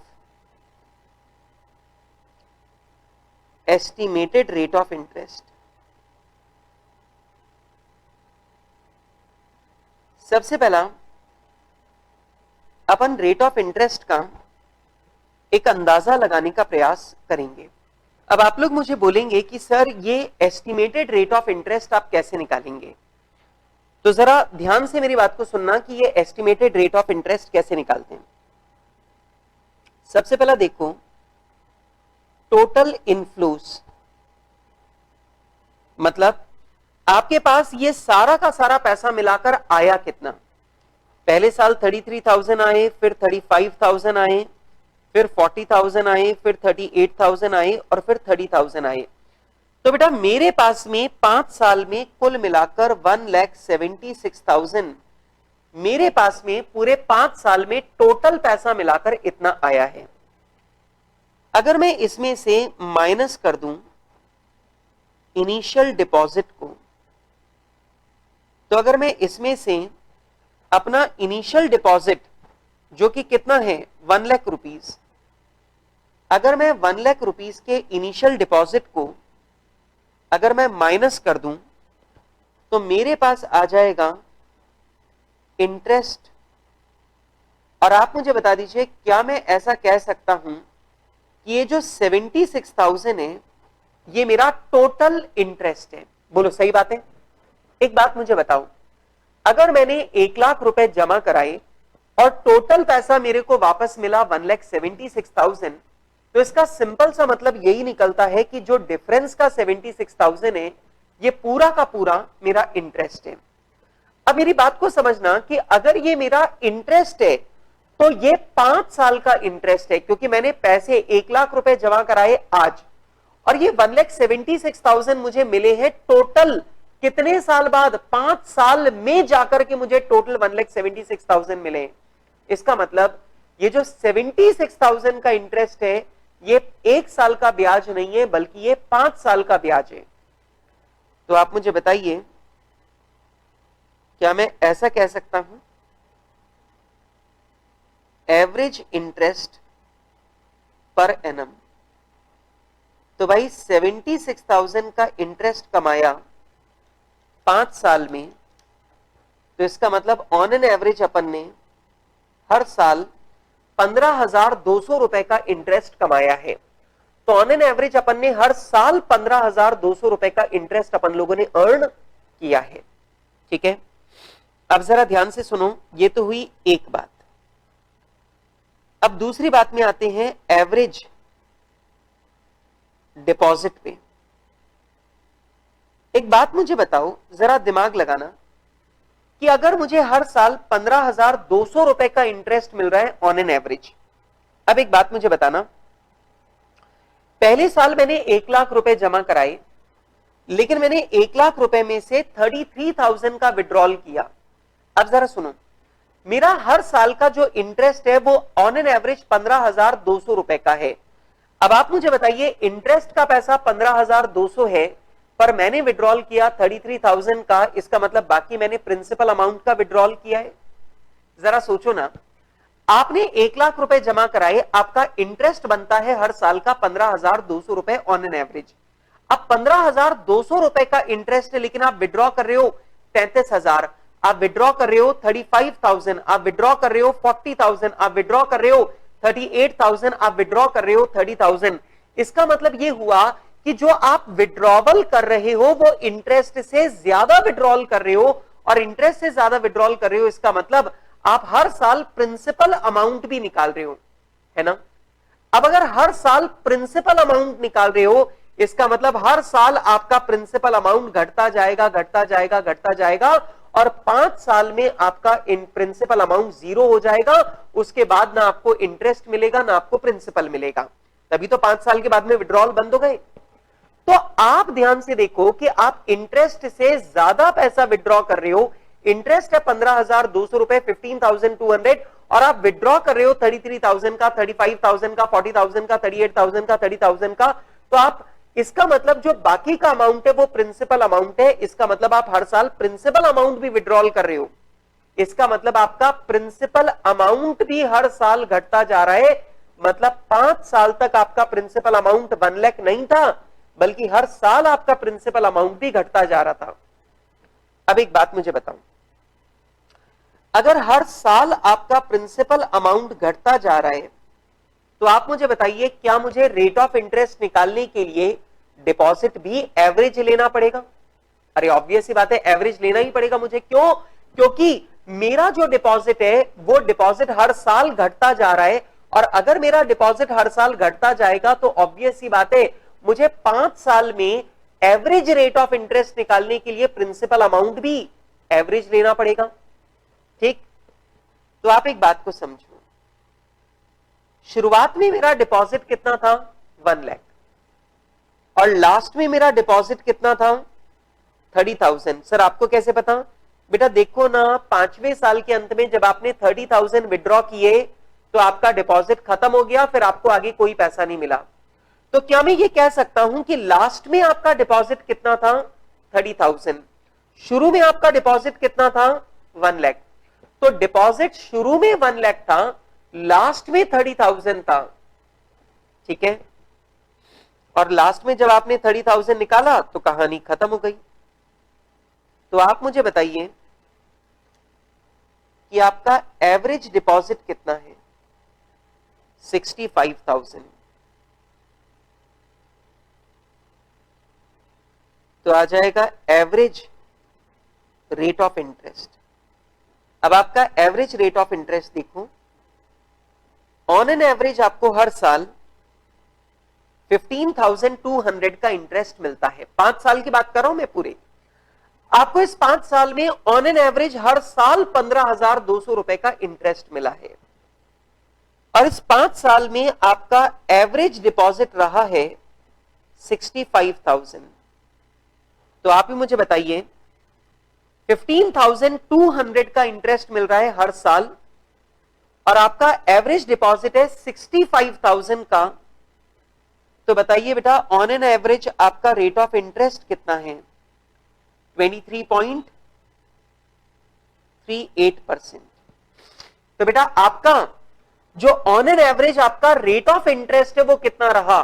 estimated rate of interest. सबसे पहला अपन रेट ऑफ इंटरेस्ट का एक अंदाजा लगाने का प्रयास करेंगे। अब आप लोग मुझे बोलेंगे कि सर ये एस्टिमेटेड रेट ऑफ इंटरेस्ट आप कैसे निकालेंगे? तो जरा ध्यान से मेरी बात को सुनना कि ये एस्टिमेटेड रेट ऑफ इंटरेस्ट कैसे निकालते हैं। सबसे पहला देखो, टोटल इनफ्लोस, मतलब आपके पास ये सारा का सारा पैसा मिलाकर आया कितना। पहले साल 33,000 आए, फिर 35,000 आए, फिर 40,000 आए, फिर 38,000 आए और फिर 30,000 आए। तो बेटा मेरे पास में 5 साल में कुल मिलाकर 1,76,000 मेरे पास में पूरे 5 साल में टोटल पैसा मिलाकर इतना आया है। अगर मैं इसमें से माइनस कर दूं इनिशियल डिपॉजिट को, तो अगर मैं इसमें से अपना इनिशियल डिपॉजिट जो कि कितना है 1 लाख रुपीस, अगर मैं 1 लाख रुपीस के इनिशियल डिपॉजिट को अगर मैं माइनस कर दूं तो मेरे पास आ जाएगा इंटरेस्ट। और आप मुझे बता दीजिए, क्या मैं ऐसा कह सकता हूं कि ये जो 76,000 है ये मेरा टोटल इंटरेस्ट है। बोलो सही बात है? एक बात मुझे बताओ, अगर मैंने 1 लाख रुपए जमा कराए और टोटल पैसा मेरे को वापस मिला 1,76,000, तो इसका सिंपल सा मतलब यही निकलता है कि जो डिफरेंस का 76,000 है, ये पूरा का पूरा मेरा इंटरेस्ट है। अब मेरी बात को समझना कि अगर ये मेरा इंटरेस्ट है तो ये 5 साल का इंटरेस्ट है, क्योंकि मैंने पैसे 1 लाख रुपए जमा कराए आज और ये 1,76,000 मुझे मिले हैं टोटल कितने साल बाद? 5 साल में जाकर के मुझे टोटल 1,76,000 मिले। इसका मतलब ये जो 76,000 का इंटरेस्ट है, ये 1 साल का ब्याज नहीं है, बल्कि ये 5 साल का ब्याज है। तो आप मुझे बताइए, क्या मैं ऐसा कह सकता हूं, एवरेज इंटरेस्ट पर एनम? तो भाई 76,000 का इंटरेस्ट कमाया 5 साल में, तो इसका मतलब ऑन एन एवरेज अपन ने हर साल 15,200 रुपए का इंटरेस्ट कमाया है। तो ऑन एन एवरेज अपन ने हर साल 15,200 रुपए का इंटरेस्ट अपन लोगों ने अर्न किया है। ठीक है, अब जरा ध्यान से सुनो, ये तो हुई एक बात। अब दूसरी बात में आते हैं, एवरेज डिपॉजिट पे। एक बात मुझे बताओ, जरा दिमाग लगाना, कि अगर मुझे हर साल 15,200 रुपए का इंटरेस्ट मिल रहा है ऑन एन एवरेज। अब एक बात मुझे बताना, पहले साल मैंने 1 लाख रुपए जमा कराए, लेकिन मैंने 1 लाख रुपए में से 33,000 का विड्रॉल किया। अब जरा सुनो, मेरा हर साल का जो इंटरेस्ट है वो ऑन एन एवरेज 15,200 रुपए का है। अब आप मुझे बताइए, इंटरेस्ट का पैसा 15,200 है, पर मैंने विड्रॉल किया 33,000 का, इसका मतलब बाकी मैंने प्रिंसिपल अमाउंट का विड्रॉल किया है। जरा सोचो ना, आपने 1 लाख रुपए जमा कराए, आपका इंटरेस्ट बनता है हर साल का 15,200 रुपए ऑन एन एवरेज। अब 15,200 रुपए का इंटरेस्ट है, लेकिन आप विड्रॉ कर रहे हो 33,000, आप विड्रॉ कर रहे हो 35,000, आप विड्रॉ कर रहे हो 40,000, आप विड्रॉ कर रहे हो 38,000, आप विड्रॉ कर रहे हो 30,000। इसका मतलब ये हुआ कि जो आप विड्रॉवल कर रहे हो वो इंटरेस्ट से ज्यादा विड्रॉल कर रहे हो, और इंटरेस्ट से ज्यादा विड्रॉल कर रहे हो, इसका मतलब आप हर साल प्रिंसिपल अमाउंट भी निकाल रहे हो, है ना? अब अगर हर साल प्रिंसिपल अमाउंट निकाल रहे हो, इसका मतलब हर साल आपका प्रिंसिपल अमाउंट घटता जाएगा, घटता जाएगा, घटता जाएगा, और 5 साल में आपका प्रिंसिपल अमाउंट 0 हो जाएगा। उसके बाद ना आपको इंटरेस्ट मिलेगा, ना आपको प्रिंसिपल मिलेगा। तभी तो 5 साल के बाद में विड्रॉल बंद हो गए। तो आप ध्यान से देखो कि आप इंटरेस्ट से ज्यादा पैसा विड्रॉ कर रहे हो। इंटरेस्ट है 15,200 रुपए, 15,200, और आप विड्रॉ कर रहे हो 33,000 का, 35,000 का, 40,000 का, 38,000 का, 30,000 का। तो आप, इसका मतलब जो बाकी का अमाउंट है वो प्रिंसिपल अमाउंट है। इसका मतलब आप हर साल प्रिंसिपल अमाउंट भी विड्रॉल कर रहे हो। इसका मतलब आपका प्रिंसिपल अमाउंट भी हर साल घटता जा रहा है। मतलब 5 साल तक आपका प्रिंसिपल अमाउंट 1 लाख नहीं था, बल्कि हर साल आपका प्रिंसिपल अमाउंट भी घटता जा रहा था। अब एक बात मुझे बताओ, अगर हर साल आपका प्रिंसिपल अमाउंट घटता जा रहा है, तो आप मुझे बताइए, क्या मुझे रेट ऑफ इंटरेस्ट निकालने के लिए डिपॉजिट भी एवरेज लेना पड़ेगा? अरे ऑब्वियस सी बात है, एवरेज लेना ही पड़ेगा मुझे। क्यों? क्योंकि मेरा जो डिपॉजिट है वो डिपॉजिट हर साल घटता जा रहा है, और अगर मेरा डिपॉजिट हर साल घटता जाएगा तो ऑब्वियस सी बात है, मुझे 5 साल में एवरेज रेट ऑफ इंटरेस्ट निकालने के लिए प्रिंसिपल अमाउंट भी एवरेज लेना पड़ेगा। ठीक, तो आप एक बात को समझो, शुरुआत में मेरा डिपॉजिट कितना था? 1 लाख, और लास्ट में मेरा डिपॉजिट कितना था? 30,000। सर आपको कैसे पता? बेटा देखो ना, 5वें साल के अंत में जब आपने 30,000 विड्रॉ किए तो आपका डिपॉजिट खत्म हो गया, फिर आपको आगे कोई पैसा नहीं मिला। तो क्या मैं ये कह सकता हूं कि लास्ट में आपका डिपॉजिट कितना था? 30,000। शुरू में आपका डिपॉजिट कितना था? 1 लाख। तो डिपॉजिट शुरू में 1 लाख था, लास्ट में 30,000 था। ठीक है, और लास्ट में जब आपने 30,000 निकाला तो कहानी खत्म हो गई। तो आप मुझे बताइए कि आपका एवरेज डिपॉजिट कितना है? 65,000। तो आ जाएगा एवरेज रेट ऑफ इंटरेस्ट। अब आपका एवरेज रेट ऑफ इंटरेस्ट देखो, ऑन एन एवरेज आपको हर साल 15,200 का इंटरेस्ट मिलता है। 5 साल की बात कर रहा हूं मैं पूरे। आपको इस 5 साल में ऑन एन एवरेज हर साल 15,200 रुपए का इंटरेस्ट मिला है, और इस 5 साल में आपका एवरेज डिपॉजिट रहा है 65,000। तो आप ही मुझे बताइए, 15,200 का इंटरेस्ट मिल रहा है हर साल, और आपका एवरेज डिपॉजिट है 65,000 का। तो बताइए बेटा, ऑन एन एवरेज आपका रेट ऑफ इंटरेस्ट कितना है? 23.38%। तो बेटा आपका जो ऑन एन एवरेज आपका रेट ऑफ इंटरेस्ट है वो कितना रहा?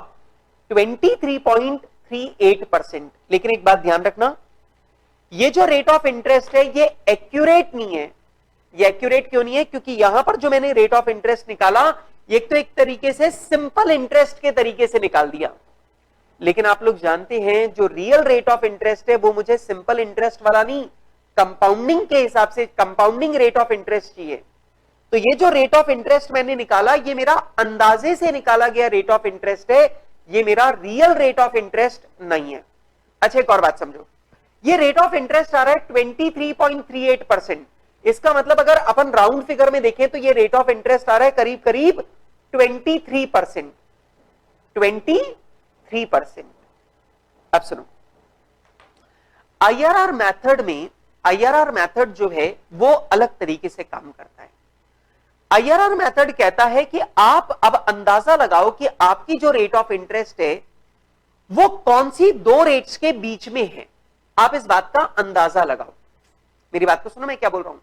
23.38%। लेकिन एक बात ध्यान रखना, ये जो रेट ऑफ इंटरेस्ट है ये एक्यूरेट नहीं है। ये एक्यूरेट क्यों नहीं है? क्योंकि यहां पर जो मैंने रेट ऑफ इंटरेस्ट निकाला, ये तो एक तरीके से सिंपल इंटरेस्ट के तरीके से निकाल दिया, लेकिन आप लोग जानते हैं जो रियल रेट ऑफ इंटरेस्ट है वो मुझे सिंपल इंटरेस्ट वाला नहीं, कंपाउंडिंग के हिसाब से कंपाउंडिंग रेट ऑफ इंटरेस्ट चाहिए। तो ये जो रेट ऑफ इंटरेस्ट मैंने निकाला, ये मेरा अंदाजे से निकाला गया रेट ऑफ इंटरेस्ट है, ये मेरा रियल रेट ऑफ इंटरेस्ट नहीं है। अच्छा, एक और बात समझो, ये रेट ऑफ इंटरेस्ट आ रहा है 23.38%। इसका मतलब अगर अपन राउंड फिगर में देखें तो ये रेट ऑफ इंटरेस्ट आ रहा है करीब करीब 23%। 23%। अब सुनो, आईआरआर मेथड में, आईआरआर मेथड जो है वो अलग तरीके से काम करता है। आईआरआर मेथड कहता है कि आप अब अंदाजा लगाओ कि आपकी जो रेट ऑफ इंटरेस्ट है वो कौन सी दो रेट्स के बीच में है। आप इस बात का अंदाजा लगाओ। मेरी बात को सुनो, मैं क्या बोल रहा हूं।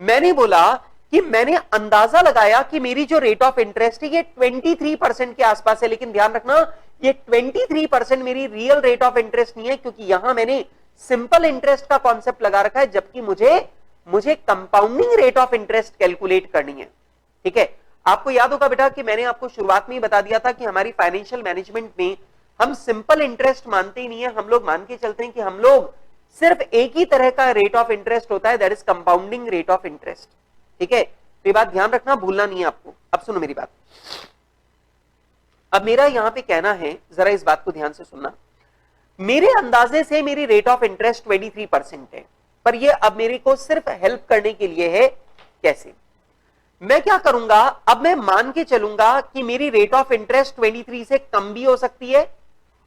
मैंने बोला कि मैंने अंदाजा लगाया कि मेरी जो रेट ऑफ इंटरेस्ट है ये 23% के आसपास है, लेकिन ध्यान रखना ये 23% मेरी रियल रेट ऑफ इंटरेस्ट नहीं है, क्योंकि यहां मैंने सिंपल इंटरेस्ट का कॉन्सेप्ट लगा रखा है, जबकि मुझे compounding rate of interest calculate करनी है। ठीक है, आपको याद होगा बेटा कि मैंने आपको शुरुआत में ही बता दिया था कि हमारी फाइनेंशियल मैनेजमेंट में हम सिंपल इंटरेस्ट मानते ही नहीं है, हम लोग मान के चलते हैं कि हम लोग सिर्फ एक ही तरह का रेट ऑफ इंटरेस्ट होता है, that is compounding rate of interest. ठीक है, तो ये बात ध्यान रखना, भूलना नहीं है आपको। अब सुनो मेरी बात, अब मेरा यहां पे कहना है, जरा इस बात को ध्यान से सुनना। मेरे अंदाजे से मेरी रेट ऑफ इंटरेस्ट 23% है, पर ये अब मेरे को सिर्फ हेल्प करने के लिए है। कैसे? मैं क्या करूंगा, अब मैं मान के चलूंगा कि मेरी रेट ऑफ इंटरेस्ट 23 से कम भी हो सकती है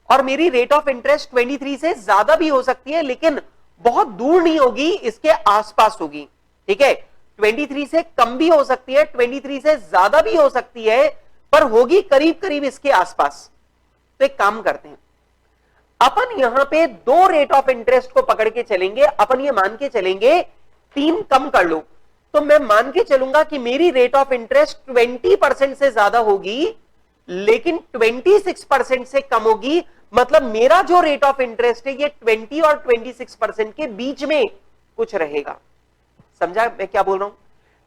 और मेरी रेट ऑफ इंटरेस्ट 23 से ज्यादा भी हो सकती है, लेकिन बहुत दूर नहीं होगी, इसके आसपास होगी। ठीक है, 23 से कम भी हो सकती है, 23 से ज्यादा भी हो सकती है, पर होगी करीब करीब इसके आसपास। तो एक काम करते हैं, अपन यहां पे दो रेट ऑफ इंटरेस्ट को पकड़ के चलेंगे। अपन ये मान के चलेंगे 3 कम कर लो, तो मैं मान के चलूंगा कि मेरी रेट ऑफ इंटरेस्ट 20% से ज्यादा होगी, लेकिन 26% से कम होगी। मतलब मेरा जो रेट ऑफ इंटरेस्ट है ये 20 और 26% के बीच में कुछ रहेगा। समझा मैं क्या बोल रहा हूं?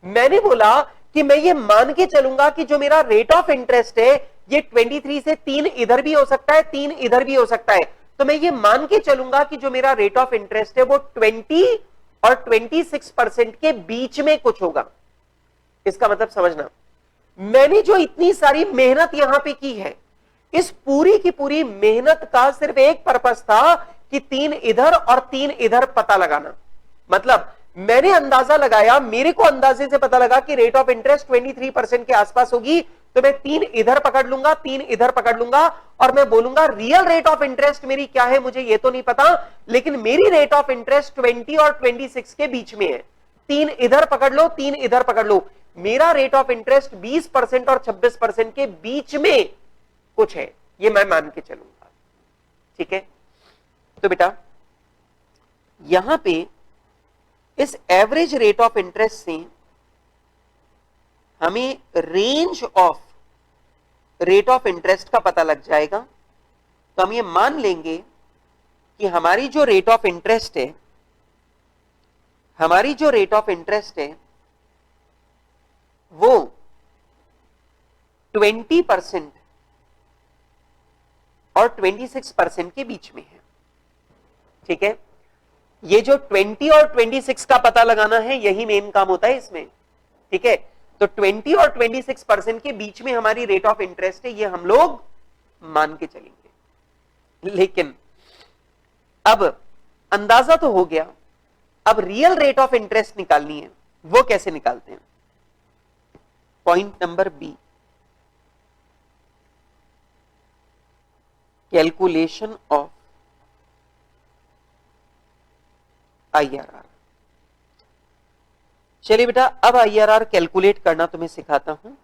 मैंने बोला कि मैं ये मान के चलूंगा कि जो मेरा रेट ऑफ इंटरेस्ट है ये 23 से 3 इधर भी हो सकता है, 3 इधर भी हो सकता है। तो मैं ये मान के चलूंगा कि जो मेरा रेट ऑफ इंटरेस्ट है वो 20 और 26% के बीच में कुछ होगा। इसका मतलब समझना, मैंने जो इतनी सारी मेहनत यहां पे की है, इस पूरी की पूरी मेहनत का सिर्फ एक पर्पस था कि 3 इधर और 3 इधर पता लगाना। मतलब मैंने अंदाजा लगाया, मेरे को अंदाजे से पता लगा कि रेट ऑफ इंटरेस्ट 23% के आसपास होगी, तो मैं 3 इधर पकड़ लूंगा, 3 इधर पकड़ लूंगा, और मैं बोलूंगा रियल रेट ऑफ इंटरेस्ट मेरी क्या है मुझे ये तो नहीं पता, लेकिन मेरी रेट ऑफ इंटरेस्ट 20 और 26 के बीच में है। 3 इधर पकड़ लो, 3 इधर पकड़ लो, मेरा रेट ऑफ इंटरेस्ट 20% और 26% के बीच में कुछ है, ये मैं मान के चलूंगा। ठीक है, तो बेटा यहां पे इस एवरेज रेट ऑफ इंटरेस्ट से हमें range of rate of interest का पता लग जाएगा। तो हम ये मान लेंगे कि हमारी जो रेट ऑफ इंटरेस्ट है, हमारी जो रेट ऑफ इंटरेस्ट है वो 20% और 26% के बीच में है। ठीक है, ये जो 20 और 26 का पता लगाना है यही मेन काम होता है इसमें। ठीक है, तो 20 और 26% के बीच में हमारी रेट ऑफ इंटरेस्ट है, ये हम लोग मान के चलेंगे। लेकिन अब अंदाजा तो हो गया, अब रियल रेट ऑफ इंटरेस्ट निकालनी है, वो कैसे निकालते हैं? Point number B, calculation of IRR। चलिए बेटा, अब IRR कैलकुलेट करना तुम्हें सिखाता हूं।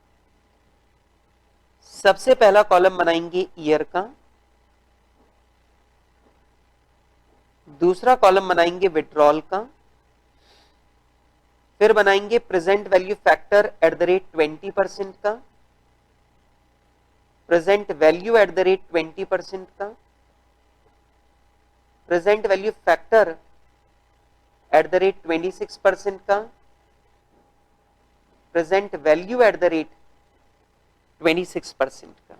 सबसे पहला कॉलम बनाएंगे ईयर का, दूसरा कॉलम बनाएंगे विड्रॉल का, फिर बनाएंगे present value factor at the rate 20% का, present value at the rate 20% का, present value factor at the rate 26% का, present value at the rate 26% का।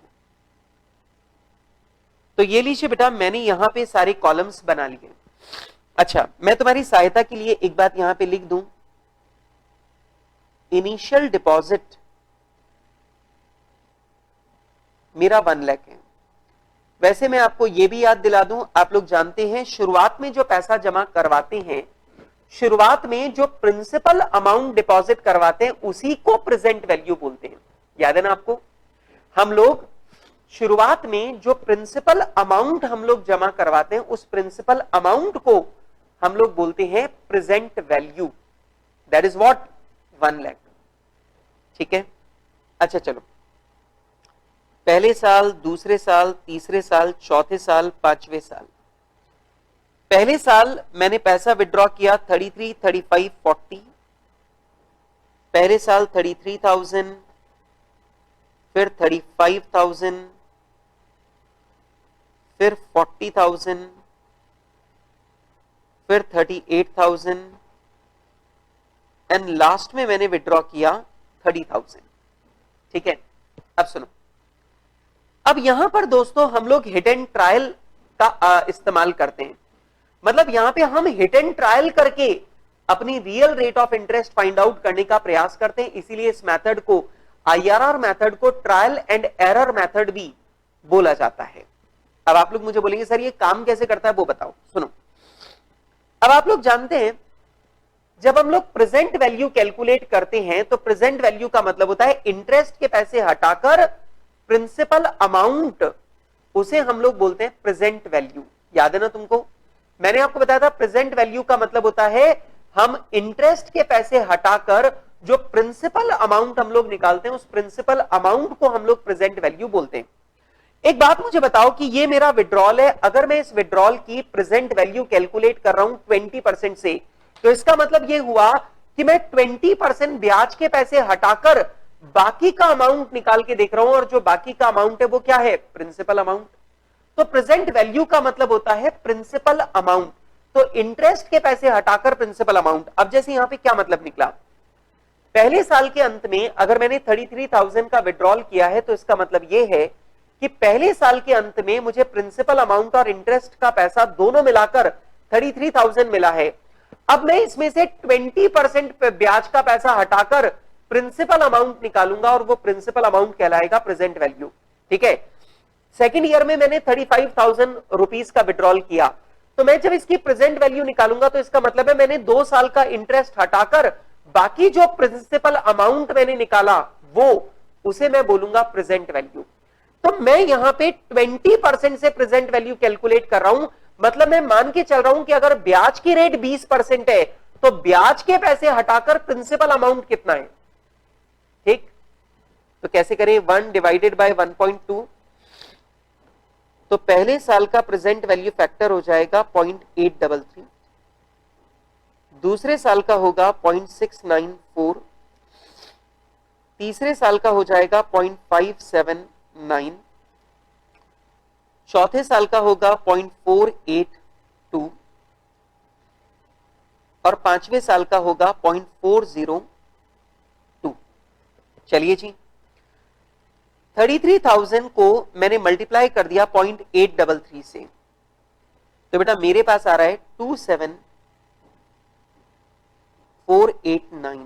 तो ये लीजिए बेटा, मैंने यहां पे सारे कॉलम्स बना लिए। अच्छा, मैं तुम्हारी सहायता के लिए एक बात यहां पे लिख दूं, इनिशियल डिपॉजिट मेरा 1 लाख है। वैसे मैं आपको यह भी याद दिला दूं, आप लोग जानते हैं शुरुआत में जो पैसा जमा करवाते हैं, शुरुआत में जो प्रिंसिपल अमाउंट डिपॉजिट करवाते हैं उसी को प्रेजेंट वैल्यू बोलते हैं। याद है ना आपको? हम लोग शुरुआत में जो प्रिंसिपल अमाउंट हम लोग जमा करवाते हैं उस प्रिंसिपल अमाउंट को हम लोग बोलते हैं present value. That is what 1 lakh. ठीक है, अच्छा चलो, पहले साल, दूसरे साल, तीसरे साल, चौथे साल, 5वें साल। पहले साल मैंने पैसा विड्रॉ किया 33, 35, 40। पहले साल 33,000, फिर 35,000, फिर 40,000, फिर 38,000 एंड लास्ट में मैंने विड्रॉ किया 30,000। ठीक है, अब सुनो, अब यहां पर दोस्तों हम लोग हिट एंड ट्रायल का इस्तेमाल करते हैं। मतलब यहां पे हम हिट एंड ट्रायल करके अपनी real rate of interest find out करने का प्रयास करते हैं, इसीलिए इस मेथड को, IRR मेथड को ट्रायल एंड एरर मेथड भी बोला जाता है। अब आप लोग मुझे बोलेंगे सर ये काम कैसे करता है वो बताओ। सुनो, अब आप लोग जानते हैं जब हम लोग प्रेजेंट वैल्यू कैलकुलेट करते हैं तो प्रेजेंट वैल्यू का मतलब होता है इंटरेस्ट के पैसे हटाकर प्रिंसिपल अमाउंट, उसे हम लोग बोलते हैं प्रेजेंट वैल्यू। याद है ना तुमको? मैंने आपको बताया था प्रेजेंट वैल्यू का मतलब होता है हम इंटरेस्ट के पैसे हटाकर जो प्रिंसिपल अमाउंट हम लोग निकालते हैं उस प्रिंसिपल अमाउंट को हम लोग प्रेजेंट वैल्यू बोलते हैं। एक बात मुझे बताओ कि ये मेरा विड्रॉल है, अगर मैं इस विड्रॉल की प्रेजेंट वैल्यू कैलकुलेट कर रहा हूं 20% से, तो इसका मतलब ये हुआ कि मैं 20% ब्याज के पैसे हटाकर बाकी का अमाउंट निकाल के देख रहा हूं, और जो बाकी का अमाउंट है वो क्या है? Principal amount. तो प्रेजेंट वैल्यू का मतलब होता है प्रिंसिपल अमाउंट, तो इंटरेस्ट के पैसे हटाकर प्रिंसिपल अमाउंट। अब जैसे यहां पे क्या मतलब निकला, पहले साल के अंत में अगर मैंने 33,000 का विड्रॉल किया है तो इसका मतलब यह है कि पहले साल के अंत में मुझे प्रिंसिपल अमाउंट और इंटरेस्ट का पैसा दोनों मिलाकर 33,000 मिला है। अब मैं इसमें से 20% ब्याज का पैसा हटाकर प्रिंसिपल अमाउंट निकालूंगा और वो प्रिंसिपल अमाउंट कहलाएगा प्रेजेंट वैल्यू। ठीक है, सेकेंड ईयर में मैंने 35,000 रुपीज का विड्रॉल किया, तो मैं जब इसकी प्रेजेंट वैल्यू निकालूंगा तो इसका मतलब है मैंने 2 साल का इंटरेस्ट हटाकर बाकी जो प्रिंसिपल अमाउंट मैंने निकाला वो, उसे मैं बोलूंगा प्रेजेंट वैल्यू। तो मैं यहां पे 20% से प्रेजेंट वैल्यू कैलकुलेट कर रहा हूं, मतलब मैं मान के चल रहा हूं कि अगर ब्याज की रेट 20% है तो ब्याज के पैसे हटाकर प्रिंसिपल अमाउंट कितना है। ठीक, तो कैसे करें? 1 डिवाइडेड बाय 1.2, तो पहले साल का प्रेजेंट वैल्यू फैक्टर हो जाएगा 0.833, दूसरे साल का होगा 0.694, तीसरे साल का हो जाएगा 0.579, चौथे साल का होगा 0.482 और पांचवें साल का होगा 0.402। चलिए जी, 33,000 को मैंने मल्टीप्लाई कर दिया 0.833 से, तो बेटा मेरे पास आ रहा है 27489।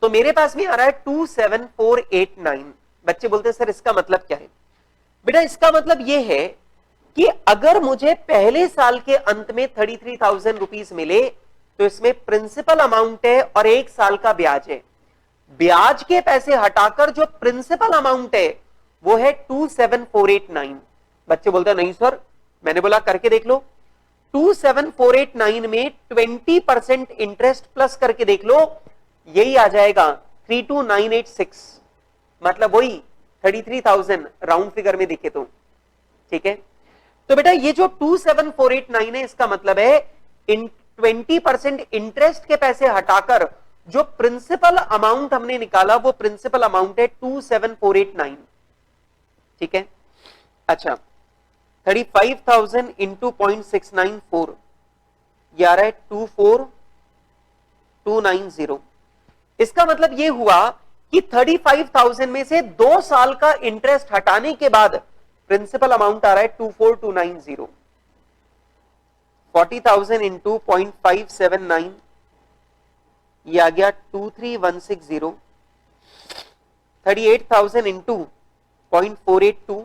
तो मेरे पास में आ रहा है 27489। बच्चे बोलते हैं सर इसका मतलब क्या है? बेटा इसका मतलब यह है कि अगर मुझे पहले साल के अंत में 33,000 रुपीज मिले तो इसमें प्रिंसिपल अमाउंट है और 1 साल का ब्याज है। ब्याज के पैसे हटाकर जो प्रिंसिपल अमाउंट है वो है 27489। बच्चे बोलते हैं नहीं सर, मैंने बोला करके देख लो। 27489 में 20% इंटरेस्ट प्लस करके देख लो, यही आ जाएगा 32986, मतलब वही 33,000 राउंड फिगर में दिखे तो। ठीक है, तो बेटा ये जो 27489 है इसका मतलब है 20% इंटरेस्ट के पैसे हटाकर जो प्रिंसिपल अमाउंट हमने निकाला वो प्रिंसिपल अमाउंट है 27489। ठीक है, अच्छा 35,000 इंटू 0.694 ये आ रहा है 24290। इसका मतलब ये हुआ कि 35,000 में से 2 साल का इंटरेस्ट हटाने के बाद प्रिंसिपल अमाउंट आ रहा है 24290। 40,000 इंटू 0.579 ये आ गया 23160। 38,000 इंटू 0.482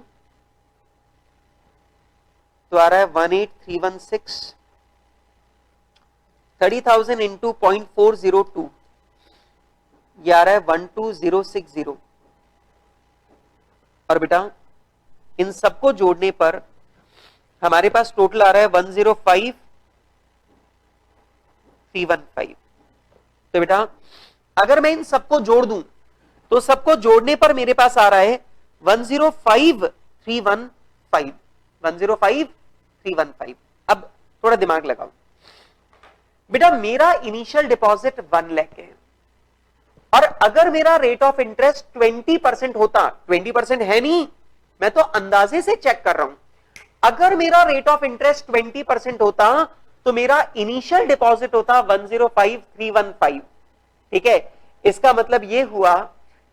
तो आ रहा है 18316। 30,000 इंटू 0.402 ये आ रहा है 12060। और बेटा इन सबको जोड़ने पर हमारे पास टोटल आ रहा है 105,315। तो बेटा अगर मैं इन सबको जोड़ दूं तो सबको जोड़ने पर मेरे पास आ रहा है 105,315। 105,315। अब थोड़ा दिमाग लगाओ बेटा, मेरा इनिशियल डिपॉजिट 1 लाख है और अगर मेरा रेट ऑफ इंटरेस्ट 20% होता, 20% है नहीं, मैं तो अंदाजे से चेक कर रहा हूं, अगर मेरा रेट ऑफ इंटरेस्ट 20% होता तो मेरा इनिशियल डिपॉजिट होता 105,315। ठीक है, इसका मतलब यह हुआ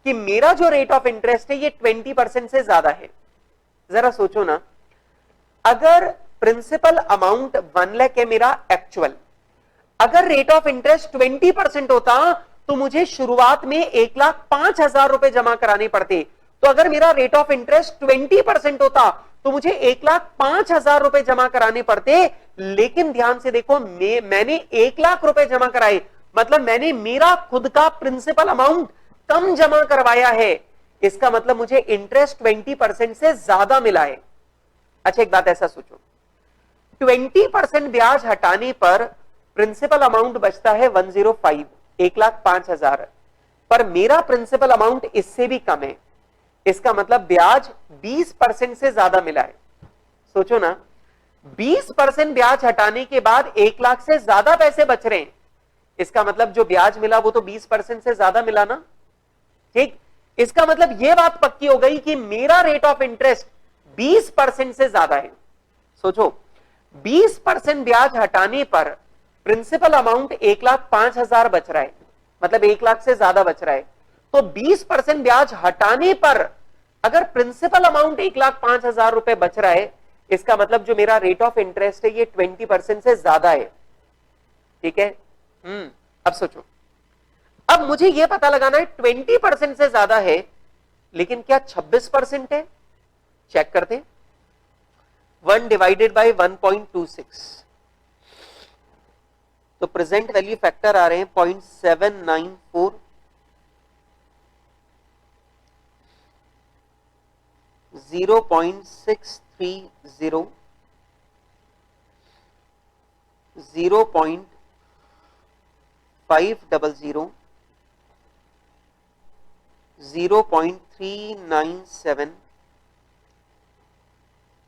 कि मेरा जो रेट ऑफ इंटरेस्ट है ये 20% से ज्यादा है। जरा सोचो ना, अगर प्रिंसिपल अमाउंट 1 लाख है मेरा एक्चुअल, अगर रेट ऑफ इंटरेस्ट 20% होता तो मुझे शुरुआत में 1,05,000 रुपए जमा कराने पड़ते। तो अगर मेरा रेट ऑफ इंटरेस्ट 20% होता तो मुझे 1,05,000 रुपए जमा कराने पड़ते। लेकिन ध्यान से देखो, मैंने 1 लाख रुपए जमा कराए, मतलब मैंने मेरा खुद का प्रिंसिपल अमाउंट कम जमा करवाया है। इसका मतलब मुझे इंटरेस्ट 20% से ज्यादा मिला है। अच्छा एक बात ऐसा सोचो, 20% ब्याज हटाने पर प्रिंसिपल अमाउंट बचता है 105, 1,05,000, पर मेरा प्रिंसिपल अमाउंट इससे भी कम है। इसका मतलब ब्याज 20% से ज्यादा मिला है। सोचो ना, 20% ब्याज हटाने के बाद 1 लाख से ज्यादा पैसे बच रहे हैं। इसका मतलब जो ब्याज मिला वो तो 20% से ज्यादा मिला ना। ठीक, इसका मतलब यह बात पक्की हो गई कि मेरा रेट ऑफ इंटरेस्ट 20% से ज्यादा है। सोचो, 20% ब्याज हटाने पर प्रिंसिपल अमाउंट 1,05,000 बच रहा है, मतलब 1 लाख से ज्यादा बच रहा है। तो 20% ब्याज हटाने पर अगर प्रिंसिपल अमाउंट 1,05,000 रुपए बच रहा है, इसका मतलब जो मेरा रेट ऑफ इंटरेस्ट है ये 20% से ज्यादा है। ठीक है, अब सोचो, अब मुझे यह पता लगाना है 20% से ज्यादा है, लेकिन क्या 26% है? चेक करते, 1 डिवाइडेड बाय 1.26, तो प्रेजेंट वैल्यू फैक्टर आ रहे हैं 0.794, 0.630, 0.500, 0.397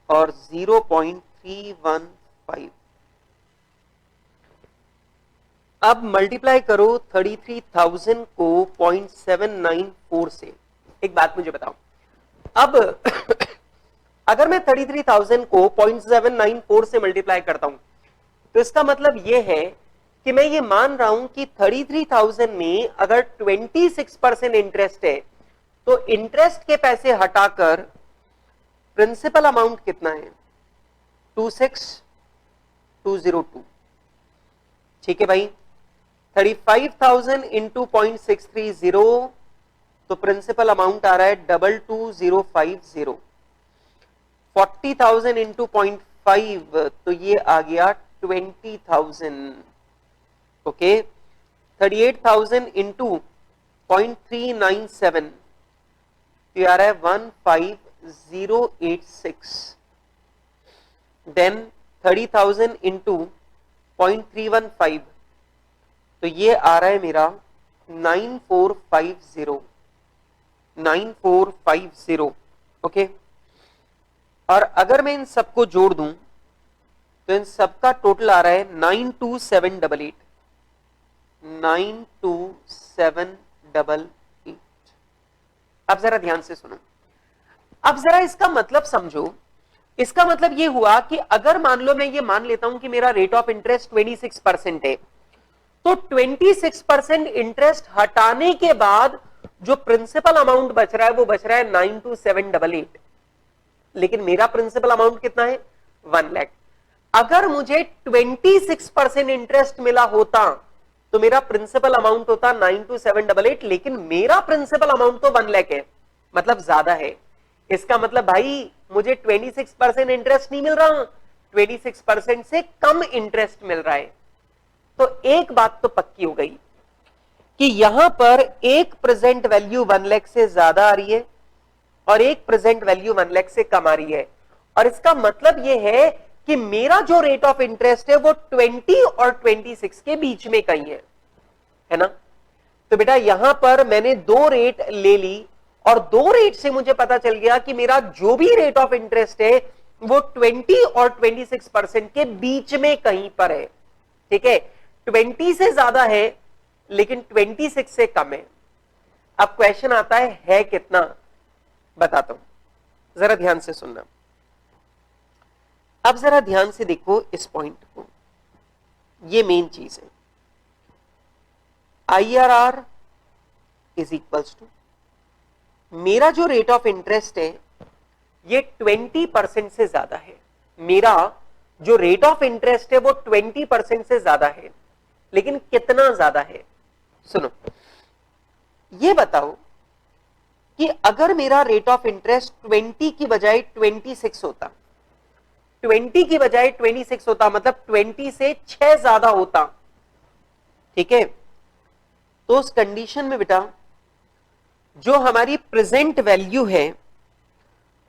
और 0.315। अब मल्टीप्लाई करो 33,000 को 0.794 से। एक बात मुझे बताओ, अब अगर मैं 33,000 को 0.794 से मल्टीप्लाई करता हूं तो इसका मतलब यह है कि मैं ये मान रहा हूं कि 33,000 में अगर 26% इंटरेस्ट है तो इंटरेस्ट के पैसे हटाकर प्रिंसिपल अमाउंट कितना है? 202। ठीक है भाई, 35,000 इंटू 0.630 तो प्रिंसिपल अमाउंट आ रहा है 22050। 40,000 इंटू 0.5 तो ये आ गया 20,000। ओके, 38,000 इंटू 0.397 तो ये आ रहा है 15086। देन 30,000 इंटू 0.315 तो ये आ रहा है मेरा 9450। ओके, और अगर मैं इन सबको जोड़ दूं तो इन सबका टोटल आ रहा है 92788। 92788। अब जरा ध्यान से सुनो, अब जरा इसका मतलब समझो। इसका मतलब ये हुआ कि अगर मान लो मैं ये मान लेता हूं कि मेरा रेट ऑफ इंटरेस्ट 26% है, तो 26% इंटरेस्ट हटाने के बाद जो प्रिंसिपल अमाउंट बच रहा है वो बच रहा है 92788। लेकिन मेरा प्रिंसिपल अमाउंट कितना है? 1 लाख। अगर मुझे 26% इंटरेस्ट मिला होता तो मेरा प्रिंसिपल अमाउंट होता 92788, लेकिन मेरा प्रिंसिपल अमाउंट तो 1 लाख है, मतलब ज्यादा है। इसका मतलब भाई मुझे 26% इंटरेस्ट नहीं मिल रहा, 26% से कम इंटरेस्ट मिल रहा है। तो एक बात तो पक्की हो गई कि यहां पर एक प्रेजेंट वैल्यू 1 लाख से ज्यादा आ रही है और एक प्रेजेंट वैल्यू 1 लाख से कम आ रही है। और इसका मतलब यह है कि मेरा जो रेट ऑफ इंटरेस्ट है वो 20 और 26 के बीच में कहीं है ना। तो बेटा यहां पर मैंने दो रेट ले ली और दो रेट से मुझे पता चल गया कि मेरा जो भी रेट ऑफ इंटरेस्ट है वो 20 और 26% के बीच में कहीं पर है। ठीक है, 20 से ज्यादा है लेकिन 26 से कम है। अब क्वेश्चन आता है कितना? बताता हूं, जरा ध्यान से सुनना। अब जरा ध्यान से देखो इस पॉइंट को, ये मेन चीज है। IRR इज इक्वल्स टू, मेरा जो रेट ऑफ इंटरेस्ट है ये 20% से ज्यादा है। मेरा जो रेट ऑफ इंटरेस्ट है वो 20% से ज्यादा है, लेकिन कितना ज्यादा है? सुनो, ये बताओ कि अगर मेरा रेट ऑफ इंटरेस्ट 20 की बजाय 26 होता, 20 की बजाय 26 होता, मतलब 20 से 6 ज्यादा होता, ठीक है, तो उस कंडीशन में बेटा जो हमारी प्रेजेंट वैल्यू है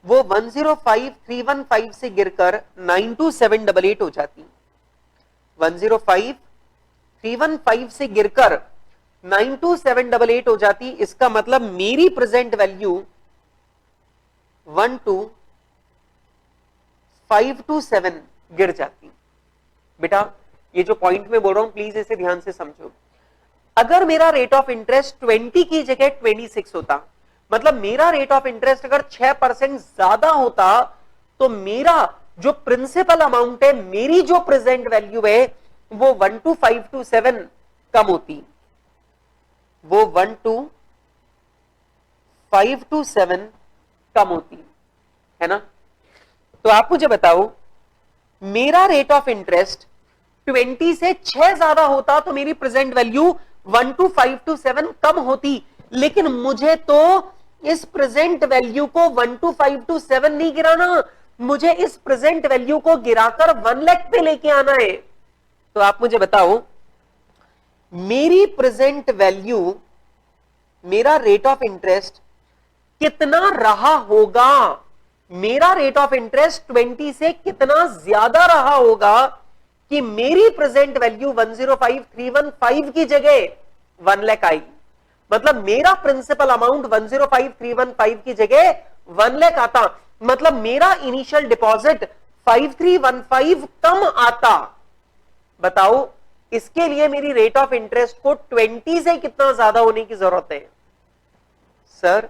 वो 105315 से गिरकर 92788 हो जाती। 105315 से गिरकर 92788 हो जाती। इसका मतलब मेरी प्रेजेंट वैल्यू 12527 गिर जाती। बेटा ये जो पॉइंट में बोल रहा हूं प्लीज इसे ध्यान से समझो। अगर मेरा रेट ऑफ इंटरेस्ट 20 की जगह 26 होता, मतलब मेरा रेट ऑफ इंटरेस्ट अगर 6% ज्यादा होता, तो मेरा जो प्रिंसिपल अमाउंट है, मेरी जो प्रेजेंट वैल्यू है वो 12527 कम होती, वो 12527 कम होती है ना। तो आप मुझे बताओ, मेरा रेट ऑफ इंटरेस्ट 20 से 6 ज्यादा होता तो मेरी प्रेजेंट वैल्यू 12527 कम होती, लेकिन मुझे तो इस प्रेजेंट वैल्यू को 12527 नहीं गिराना, मुझे इस प्रेजेंट वैल्यू को गिराकर 1 लाख पे लेके आना है। तो आप मुझे बताओ, मेरी प्रेजेंट वैल्यू, मेरा रेट ऑफ इंटरेस्ट कितना रहा होगा? मेरा रेट ऑफ इंटरेस्ट 20 से कितना ज्यादा रहा होगा कि मेरी प्रेजेंट वैल्यू 105315 की जगह 1 लाख आई। मतलब मेरा प्रिंसिपल अमाउंट 105315 की जगह 1 लाख आता, मतलब मेरा इनिशियल डिपॉजिट 5315 कम आता। बताओ इसके लिए मेरी रेट ऑफ इंटरेस्ट को 20 से कितना ज्यादा होने की जरूरत है? सर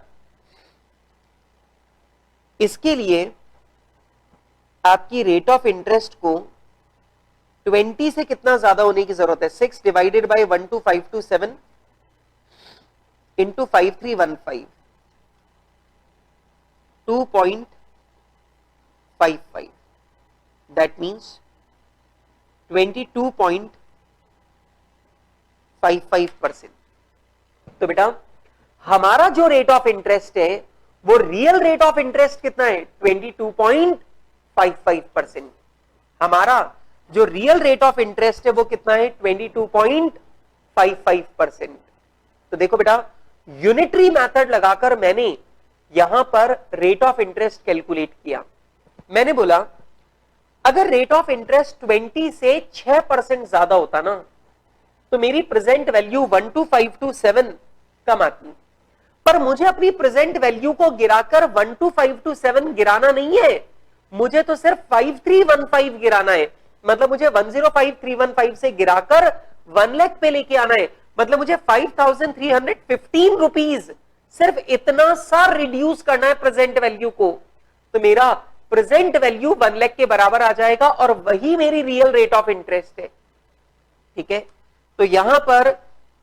इसके लिए आपकी रेट ऑफ इंटरेस्ट को 20 से कितना ज्यादा होने की जरूरत है? 6 divided by 12527 into 5315, 2.55, that means 22.55%। तो बेटा हमारा जो रेट ऑफ इंटरेस्ट है वो रियल रेट ऑफ इंटरेस्ट कितना है? 22.55%। हमारा जो रियल रेट ऑफ इंटरेस्ट है वो कितना है? 22.55%। तो देखो बेटा यूनिटरी मेथड लगाकर मैंने यहां पर रेट ऑफ इंटरेस्ट कैलकुलेट किया। मैंने बोला अगर रेट ऑफ इंटरेस्ट 20 से 6% ज्यादा होता ना तो मेरी प्रेजेंट वैल्यू 12527 कम आती, पर मुझे अपनी प्रेजेंट वैल्यू को गिराकर 12527 गिराना नहीं है, मुझे तो सिर्फ 5315 गिराना है। मतलब मुझे 105315 से गिराकर 1 लाख पे लेके आना है। मतलब मुझे 5315 रुपीज सिर्फ इतना सा रिड्यूस करना है प्रेजेंट वैल्यू को, तो मेरा प्रेजेंट वैल्यू 1 लाख के बराबर आ जाएगा और वही मेरी रियल रेट ऑफ इंटरेस्ट है। ठीक है, तो यहां पर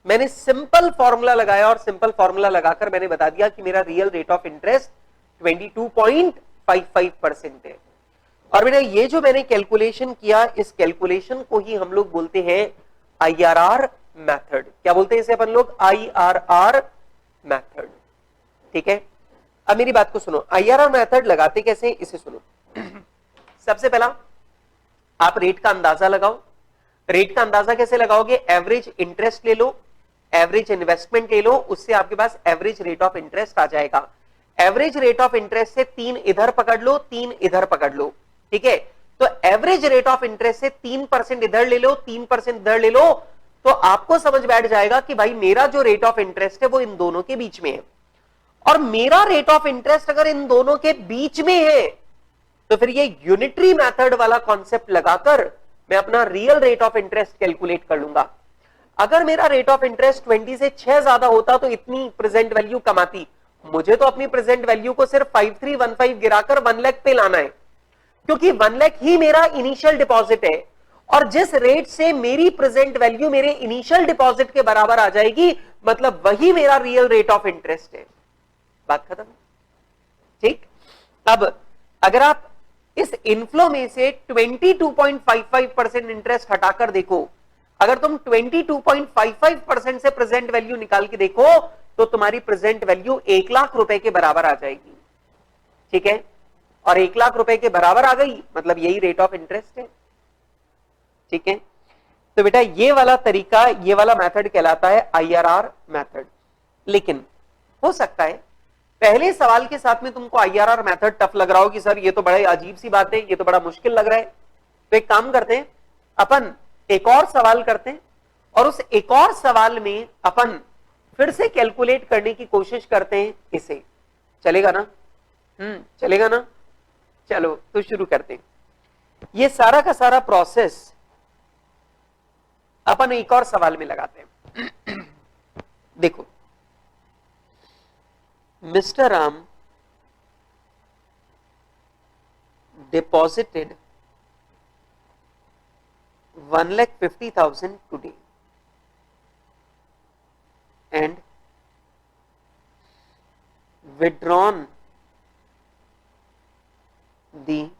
मैंने सिंपल फॉर्मूला लगाया और सिंपल फॉर्मूला लगाकर मैंने बता दिया कि मेरा रियल रेट ऑफ इंटरेस्ट 22.55% है। और बेटा ये जो मैंने कैलकुलेशन किया, इस कैलकुलेशन को ही हम लोग बोलते हैं आईआरआर मेथड। क्या बोलते हैं इसे अपन लोग? IRR method. ठीक है, अब मेरी बात को सुनो, आईआरआर मेथड लगाते कैसे इसे सुनो। सबसे पहला आप रेट का अंदाजा लगाओ। रेट का अंदाजा कैसे लगाओगे? एवरेज इंटरेस्ट ले लो, एवरेज इन्वेस्टमेंट ले लो, उससे आपके पास एवरेज रेट ऑफ इंटरेस्ट आ जाएगा। एवरेज रेट ऑफ इंटरेस्ट से 3 इधर पकड़ लो, 3 इधर पकड़ लो। ठीक है, तो एवरेज रेट ऑफ इंटरेस्ट से 3% इधर ले लो, 3% इधर ले लो, तो आपको समझ बैठ जाएगा कि भाई मेरा जो रेट ऑफ इंटरेस्ट है वो इन दोनों के बीच में है। और मेरा रेट ऑफ इंटरेस्ट अगर इन दोनों के बीच में है तो फिर ये यूनिटरी मेथड वाला कॉन्सेप्ट लगाकर मैं अपना real rate of interest calculate कर लूंगा। अगर मेरा रेट ऑफ इंटरेस्ट 20 से 6 ज्यादा होता तो इतनी प्रेजेंट वैल्यू कमाती, मुझे तो अपनी प्रेजेंट वैल्यू को सिर्फ 5315 गिराकर 1 लाख पे लाना है, क्योंकि 1 लाख ही मेरा इनिशियल डिपॉजिट है। और जिस रेट से मेरी प्रेजेंट वैल्यू मेरे इनिशियल डिपॉजिट के बराबर आ जाएगी, मतलब वही मेरा रियल रेट ऑफ इंटरेस्ट है। बात खत्म। ठीक, अब अगर आप इस इनफ्लो में से 22.55% इंटरेस्ट हटाकर देखो, अगर तुम 22.55% से प्रेजेंट वैल्यू निकाल के देखो तो तुम्हारी प्रेजेंट वैल्यू 1 लाख रुपए के बराबर आ जाएगी। ठीक है, और 1 लाख रुपए के बराबर आ गई मतलब यही रेट ऑफ इंटरेस्ट है। ठीक है, तो बेटा ये वाला तरीका, ये वाला मेथड कहलाता है आईआरआर मेथड। लेकिन हो सकता है पहले सवाल के साथ में तुमको आईआरआर मेथड टफ लग रहा हो कि सर ये तो बड़ा अजीब सी बात है, ये तो बड़ा मुश्किल लग रहा है। तो एक काम करते हैं, अपन एक और सवाल करते हैं और उस एक और सवाल में अपन फिर से कैलकुलेट करने की कोशिश करते हैं इसे। चलेगा ना? चलेगा ना? चलो तो शुरू करते हैं। ये सारा का सारा प्रोसेस अपन एक और सवाल में लगाते हैं। देखो, mister Ram deposited 1,50,000 today and withdrawn the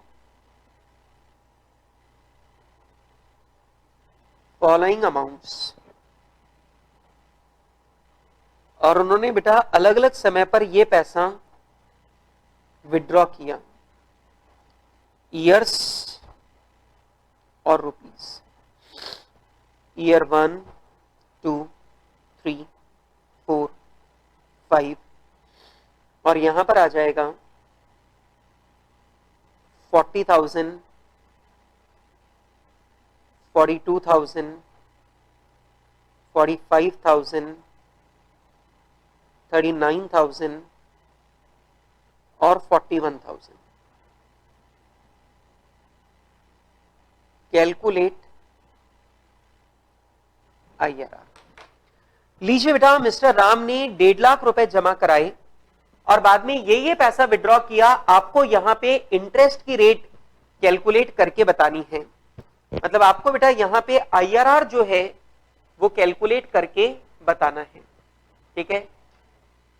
following amounts। और उन्होंने बेटा अलग अलग समय पर यह पैसा विड्रॉ किया, ईयर्स और रुपीस। ईयर 1, 2, 3, 4, 5 और यहां पर आ जाएगा 40,000, 42,000, 45,000, 39,000 और 41,000। Calculate IRR. लीजिए बेटा, मिस्टर राम ने 1.5 लाख रुपए जमा कराए और बाद में ये पैसा विड्रॉ किया। आपको यहां पे इंटरेस्ट की रेट कैलकुलेट करके बतानी है। मतलब आपको बेटा यहां पे आईआरआर जो है वो कैलकुलेट करके बताना है। ठीक है,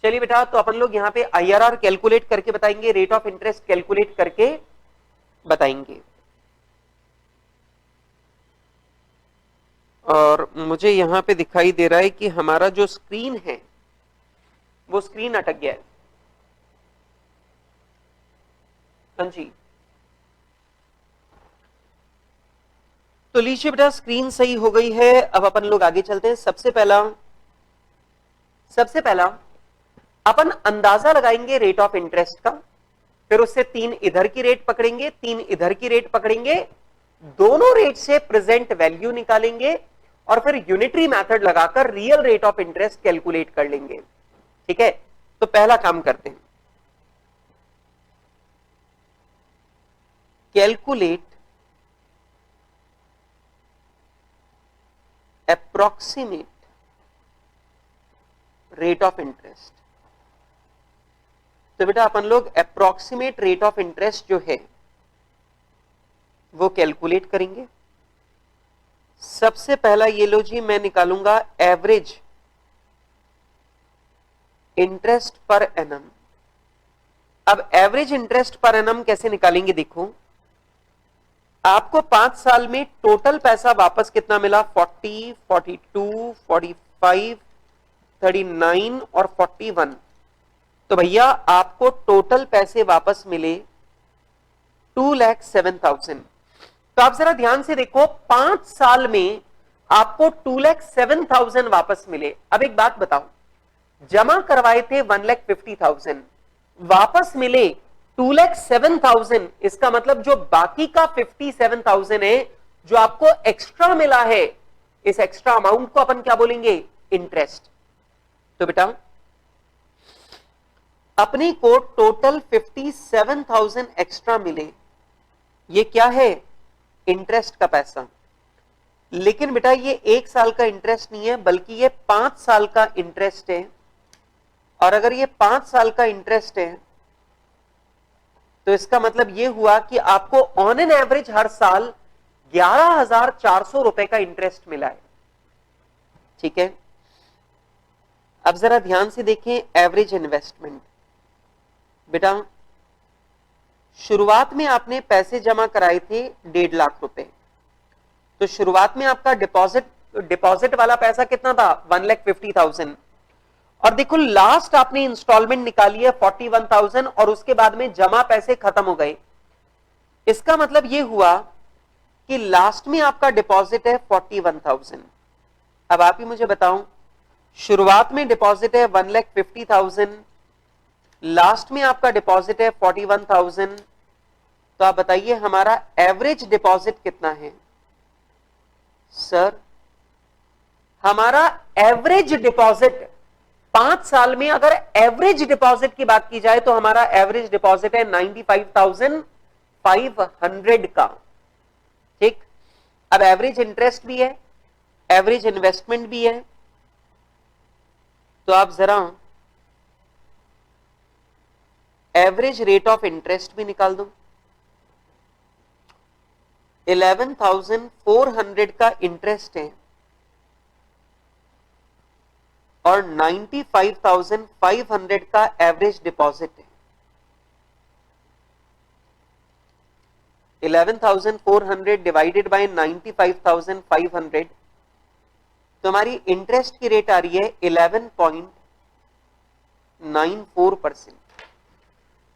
चलिए बेटा, तो अपन लोग यहां पे आईआरआर कैलकुलेट करके बताएंगे, रेट ऑफ इंटरेस्ट कैलकुलेट करके बताएंगे। और मुझे यहां पे दिखाई दे रहा है कि हमारा जो स्क्रीन है वो स्क्रीन अटक गया है। हाँ जी, तो लीजिए बेटा स्क्रीन सही हो गई है। अब अपन लोग आगे चलते हैं। सबसे पहला अपन अंदाजा लगाएंगे रेट ऑफ इंटरेस्ट का, फिर उससे 3 इधर की रेट पकड़ेंगे, 3 इधर की रेट पकड़ेंगे, दोनों रेट से प्रेजेंट वैल्यू निकालेंगे और फिर यूनिटरी मेथड लगाकर real rate of interest calculate कर लेंगे। ठीक है, तो पहला काम करते हैं, calculate approximate rate of interest. तो बेटा अपन लोग अप्रोक्सीमेट रेट ऑफ इंटरेस्ट जो है वो कैलकुलेट करेंगे। सबसे पहला ये लो जी, मैं निकालूंगा एवरेज इंटरेस्ट पर एनम। अब एवरेज इंटरेस्ट पर एनम कैसे निकालेंगे, देखो आपको 5 साल में टोटल पैसा वापस कितना मिला, 40, 42, 45, 39 और 41। तो भैया आपको टोटल पैसे वापस मिले 2,07,000। तो आप जरा ध्यान से देखो, 5 साल में आपको 2,07,000 वापस मिले। अब एक बात बताओ, जमा करवाए थे 1,50,000, वापस मिले 2,07,000, इसका मतलब जो बाकी का 57,000 है जो आपको एक्स्ट्रा मिला है, इस एक्स्ट्रा अमाउंट को अपन क्या बोलेंगे, इंटरेस्ट। तो बेटा अपने को टोटल 57,000 एक्स्ट्रा मिले, ये क्या है, इंटरेस्ट का पैसा। लेकिन बेटा ये 1 साल का इंटरेस्ट नहीं है, बल्कि ये 5 साल का इंटरेस्ट है। और अगर ये 5 साल का इंटरेस्ट है तो इसका मतलब ये हुआ कि आपको ऑन एन एवरेज हर साल 11,400 रुपए का इंटरेस्ट मिला है। ठीक है, अब जरा ध्यान से देखें एवरेज इन्वेस्टमेंट। बेटा शुरुआत में आपने पैसे जमा कराए थे 1.5 लाख रुपए, तो शुरुआत में आपका डिपॉजिट वाला पैसा कितना था, 1,50,000। और देखो लास्ट आपने इंस्टॉलमेंट निकाली है 41,000 और उसके बाद में जमा पैसे खत्म हो गए। इसका मतलब यह हुआ कि लास्ट में आपका डिपॉजिट है 41,000। अब आप ही मुझे बताओ, शुरुआत में डिपॉजिट है 1,50,000, लास्ट में आपका डिपॉजिट है 41,000, तो आप बताइए हमारा एवरेज डिपॉजिट कितना है। सर हमारा एवरेज डिपॉजिट 5 साल में, अगर एवरेज डिपॉजिट की बात की जाए तो हमारा एवरेज डिपॉजिट है 95,500 का। ठीक, अब एवरेज इंटरेस्ट भी है, एवरेज इन्वेस्टमेंट भी है, तो आप जरा एवरेज रेट ऑफ इंटरेस्ट भी निकाल दो। 11,400 का इंटरेस्ट है और 95,500 का एवरेज डिपॉजिट है। 11,400 डिवाइडेड बाय 95,500, तो हमारी इंटरेस्ट की रेट आ रही है 11.94%।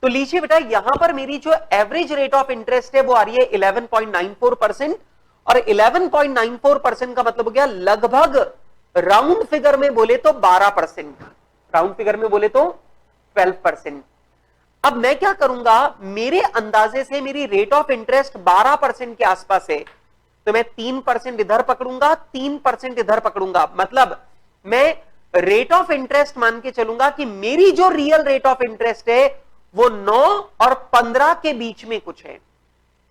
तो लीजिए बेटा यहां पर मेरी जो एवरेज रेट ऑफ इंटरेस्ट है वो आ रही है 11.94%, और 11.94% का मतलब हो गया लगभग राउंड फिगर में बोले तो 12%, राउंड फिगर में बोले तो 12%। अब मैं क्या करूंगा, मेरे अंदाजे से मेरी रेट ऑफ इंटरेस्ट 12% के आसपास है, तो मैं 3% इधर पकड़ूंगा, 3% इधर पकड़ूंगा। मतलब मैं रेट ऑफ इंटरेस्ट मान के चलूंगा कि मेरी जो रियल रेट ऑफ इंटरेस्ट है वो 9 और 15 के बीच में कुछ है।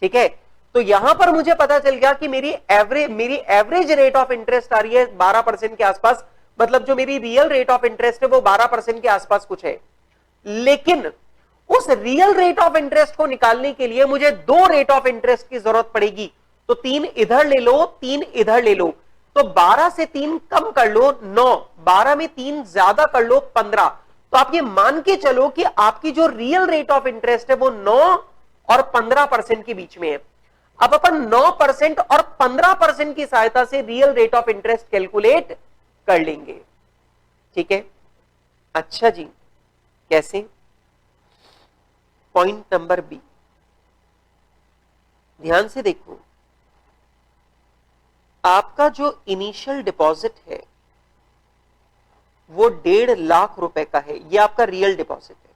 ठीक है, तो यहां पर मुझे पता चल गया कि मेरी एवरेज रेट ऑफ इंटरेस्ट आ रही है 12% के आसपास, मतलब जो मेरी रियल रेट ऑफ इंटरेस्ट है वो 12% के आसपास कुछ है। लेकिन उस रियल रेट ऑफ इंटरेस्ट को निकालने के लिए मुझे 2 रेट ऑफ इंटरेस्ट की जरूरत पड़ेगी, तो 3 इधर ले लो, 3 इधर ले लो, तो 12 से 3 कम कर लो 9, 12 में 3 ज्यादा कर लो 15। तो आप ये मान के चलो कि आपकी जो रियल रेट ऑफ इंटरेस्ट है वो 9 और 15% के बीच में है। अब अपन 9% और 15% की सहायता से real rate of interest calculate कर लेंगे। ठीक है, अच्छा जी, कैसे? पॉइंट नंबर बी, ध्यान से देखो, आपका जो इनिशियल डिपॉजिट है वो 1.5 लाख रुपए का है, ये आपका रियल डिपॉजिट है।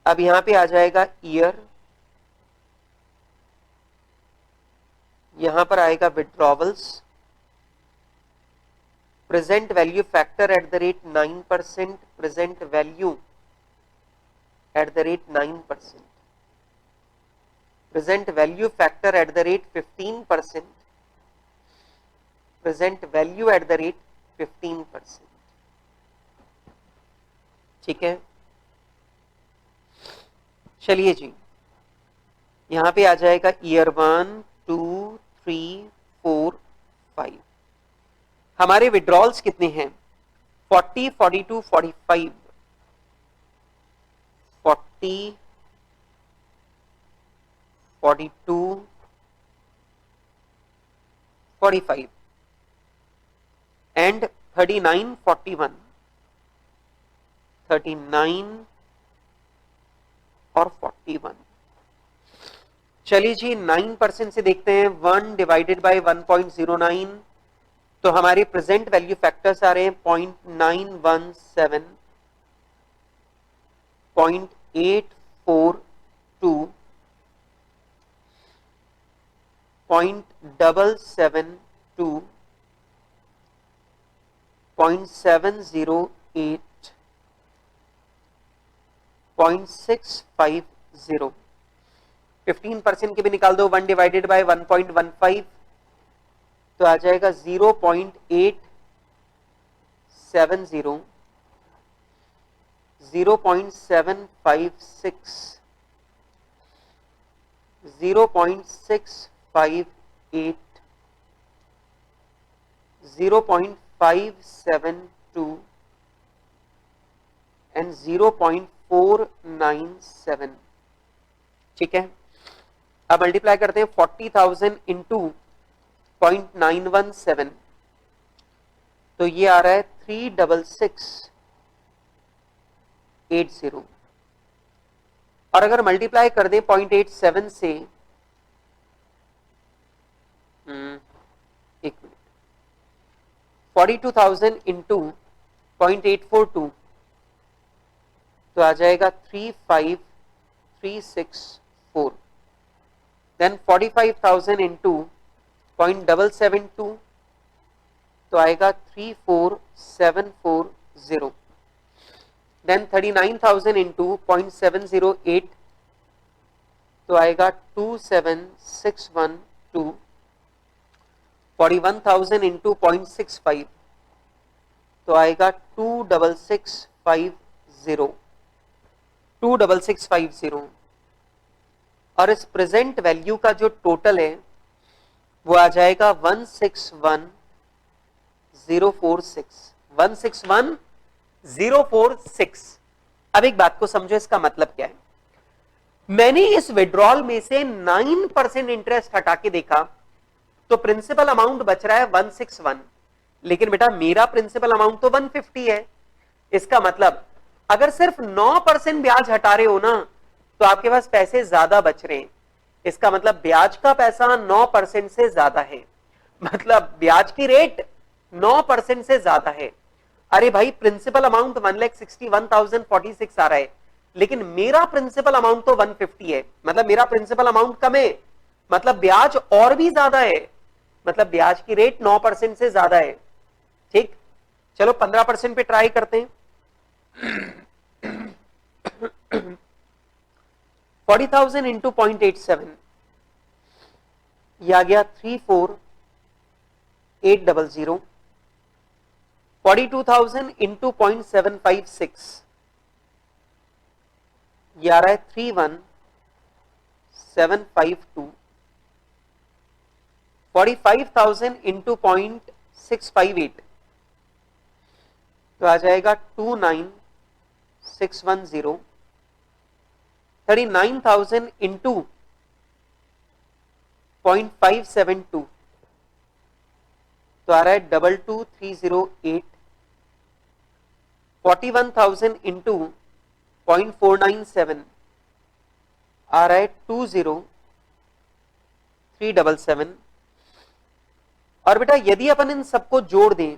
अब यहां पे आ जाएगा ईयर, यहां पर आएगा withdrawals, present value factor at the rate 9%, present value at the rate 9%, present value factor at the rate 15%, present value at the rate 15%। ठीक है, चलिए जी, यहां पे आ जाएगा ईयर 1, 2, 3, 4, 5। हमारे विड्रॉल्स कितने हैं? 40, 42, 45, 40, 42, 45 एंड 39, 41, 39 और 41। चलिए जी, 9% से देखते हैं। 1 डिवाइडेड बाय 1.09, तो हमारे प्रेजेंट वैल्यू फैक्टर्स आ रहे हैं 0.917, 0.842, 0.772, 0.708, 0.650। 15% के भी निकाल दो। 1 डिवाइडेड बाय 1.15, तो आ जाएगा 0.870, 0.756, 0.658, 0.572 एंड 0.497। ठीक है, अब मल्टीप्लाई करते हैं 40,000 इंटू 0.917, तो ये आ रहा है 36680। और अगर मल्टीप्लाई कर दें 0.87 से, एक मिनट, 42,000 इंटू 0.842, तो आ जाएगा 35364। देन 45,000 इंटू 0.772, तो आएगा 34740। देन 39,000 इंटू 0.708, तो आएगा 27612। 41,000 इंटू 0.65, तो आएगा 26650, 26650। और इस प्रेजेंट वैल्यू का जो टोटल है वो आ जाएगा 161046, 161046। अब एक बात को समझो, इसका मतलब क्या है? मैंने इस विड्रॉल में से 9% इंटरेस्ट हटा के देखा तो प्रिंसिपल अमाउंट बच रहा है 161, लेकिन बेटा मेरा प्रिंसिपल अमाउंट तो 150 है। इसका मतलब अगर सिर्फ 9% ब्याज हटा रहे हो ना, तो आपके पास पैसे ज्यादा बच रहे हैं। इसका मतलब ब्याज का पैसा 9% से ज्यादा है, मतलब ब्याज की रेट 9% से ज्यादा है। अरे भाई, प्रिंसिपल अमाउंट 1,61,046 आ रहा है, लेकिन मेरा प्रिंसिपल अमाउंट तो 150 है, मतलब मेरा प्रिंसिपल अमाउंट कम है, मतलब ब्याज और भी ज्यादा है, मतलब ब्याज की रेट 9% से ज्यादा है। ठीक, चलो 15% पे ट्राई करते हैं। 40,000 इंटू 0.87, यह आ गया 34800। 42,000 इंटू 0.756, यह आ रहा है 31752। 45,000 इंटू 0.658, तो आ जाएगा 29610। 39,000 इंटू 0.572 तो आ रहा है 22308 41,000 इंटू 0.497 आ रहा है 20377 और बेटा यदि अपन इन सबको जोड़ दें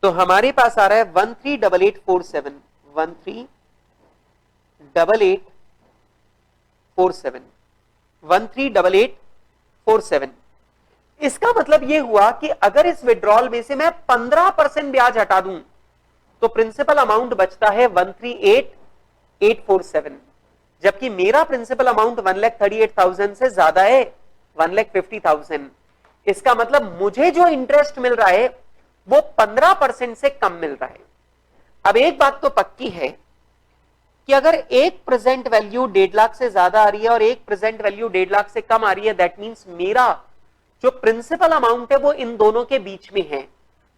तो हमारे पास आ रहा है 138847 138847 इसका मतलब यह हुआ कि अगर इस विड्रॉल में से मैं 15% ब्याज हटा दूं तो प्रिंसिपल अमाउंट बचता है 138847 जबकि मेरा प्रिंसिपल अमाउंट 1,38,000 से ज्यादा है 1,50,000 इसका मतलब मुझे जो इंटरेस्ट मिल रहा है वो 15% से कम मिल रहा है। अब एक बात तो पक्की है कि अगर एक प्रेजेंट वैल्यू 1.5 लाख से ज्यादा आ रही है और एक प्रेजेंट वैल्यू 1.5 लाख से कम आ रही है दैट मींस मेरा जो प्रिंसिपल अमाउंट है वो इन दोनों के बीच में है,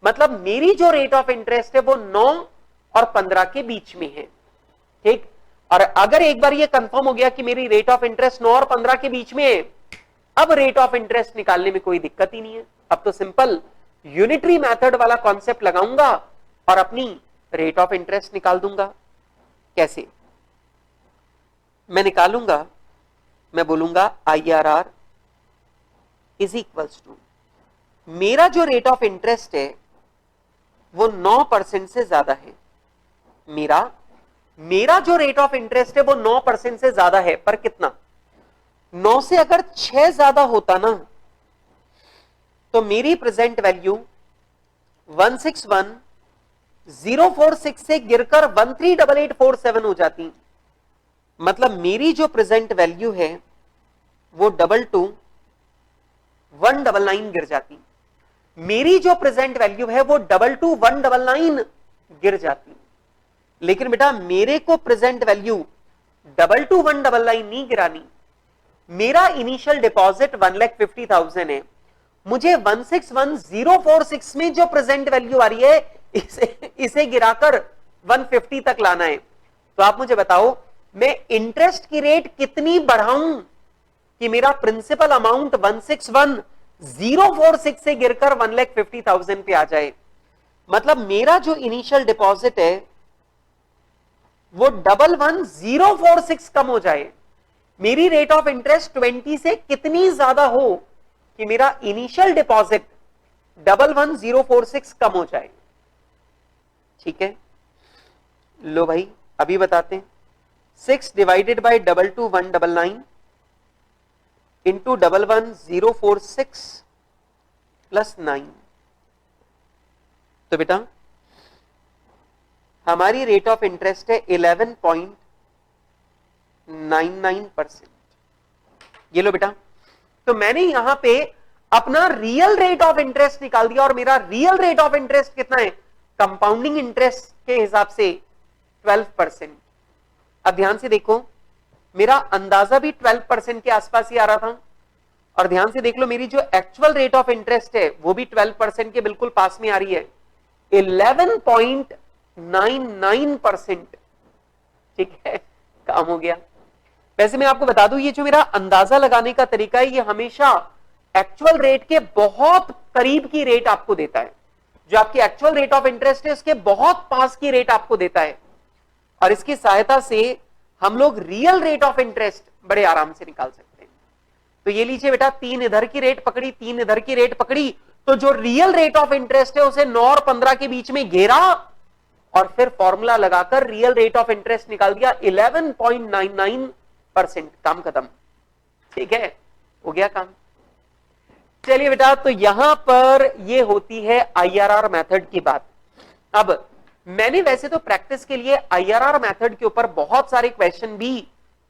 मतलब मेरी जो रेट ऑफ इंटरेस्ट है वो 9 और 15 के बीच में है। ठीक, और अगर एक बार ये कंफर्म हो गया कि मेरी रेट ऑफ इंटरेस्ट 9 और 15 के बीच में है, अब रेट ऑफ इंटरेस्ट निकालने में कोई दिक्कत ही नहीं है। अब तो सिंपल यूनिटरी मेथड वाला कॉन्सेप्ट लगाऊंगा और अपनी रेट ऑफ इंटरेस्ट निकाल दूंगा। कैसे मैं निकालूंगा? मैं बोलूंगा IRR इज इक्वल्स टू मेरा जो रेट ऑफ इंटरेस्ट है वो 9% से ज्यादा है। मेरा जो रेट ऑफ इंटरेस्ट है वो 9% से ज्यादा है, पर कितना? 9 से अगर 6 ज्यादा होता ना तो मेरी प्रेजेंट वैल्यू 161,046 से गिरकर 138847 हो जाती। मतलब मेरी जो प्रेजेंट वैल्यू है वो 22199 गिर जाती। मेरी जो प्रेजेंट वैल्यू है वो 22199 गिर जाती। लेकिन बेटा मेरे को प्रेजेंट वैल्यू 22199 नहीं गिरानी। मेरा इनिशियल डिपॉजिट 1,50,000 है, मुझे 161,046 में जो प्रेजेंट वैल्यू आ रही है इसे गिराकर 150 तक लाना है। तो आप मुझे बताओ मैं इंटरेस्ट की रेट कितनी बढ़ाऊं कि मेरा प्रिंसिपल अमाउंट 161,046 से गिरकर 1,50,000 पे आ जाए। मतलब मेरा जो इनिशियल डिपॉजिट है वो 11,046 कम हो जाए। मेरी रेट ऑफ इंटरेस्ट 20 से कितनी ज्यादा हो कि मेरा इनिशियल डिपॉजिट 11,046 कम हो जाए। ठीक है, लो भाई अभी बताते हैं। 6 डिवाइडेड बाई 22199 इंटू 11,046 प्लस 9। तो बेटा हमारी रेट ऑफ इंटरेस्ट है 11.99%। ये लो बेटा, तो मैंने यहां पे अपना रियल रेट ऑफ इंटरेस्ट निकाल दिया और मेरा रियल रेट ऑफ इंटरेस्ट कितना है कंपाउंडिंग इंटरेस्ट के हिसाब से 12%। अब ध्यान से देखो मेरा अंदाजा भी 12% के आसपास ही आ रहा था और ध्यान से देख लो मेरी जो एक्चुअल रेट ऑफ इंटरेस्ट है वो भी 12% के बिल्कुल पास में आ रही है 11.99%। ठीक है, काम हो गया। वैसे मैं आपको बता दूं ये जो मेरा अंदाजा लगाने का तरीका है ये हमेशा एक्चुअल रेट के बहुत करीब की रेट आपको देता है। जो आपकी एक्चुअल रेट ऑफ इंटरेस्ट है उसके बहुत पास की रेट आपको देता है और इसकी सहायता से हम लोग रियल रेट ऑफ इंटरेस्ट बड़े आराम से निकाल सकते हैं। तो ये लीजिए बेटा, 3 इधर की रेट पकड़ी, 3 इधर की रेट पकड़ी, तो जो रियल रेट ऑफ इंटरेस्ट है उसे 9 और 15 के बीच में घेरा और फिर फॉर्मूला लगाकर रियल रेट ऑफ इंटरेस्ट निकाल दिया 11.99%। काम खत्म। ठीक है, हो गया काम। चलिए बेटा, तो यहां पर ये होती है IRR मेथड की बात। अब मैंने वैसे तो प्रैक्टिस के लिए IRR मेथड के ऊपर बहुत सारे क्वेश्चन भी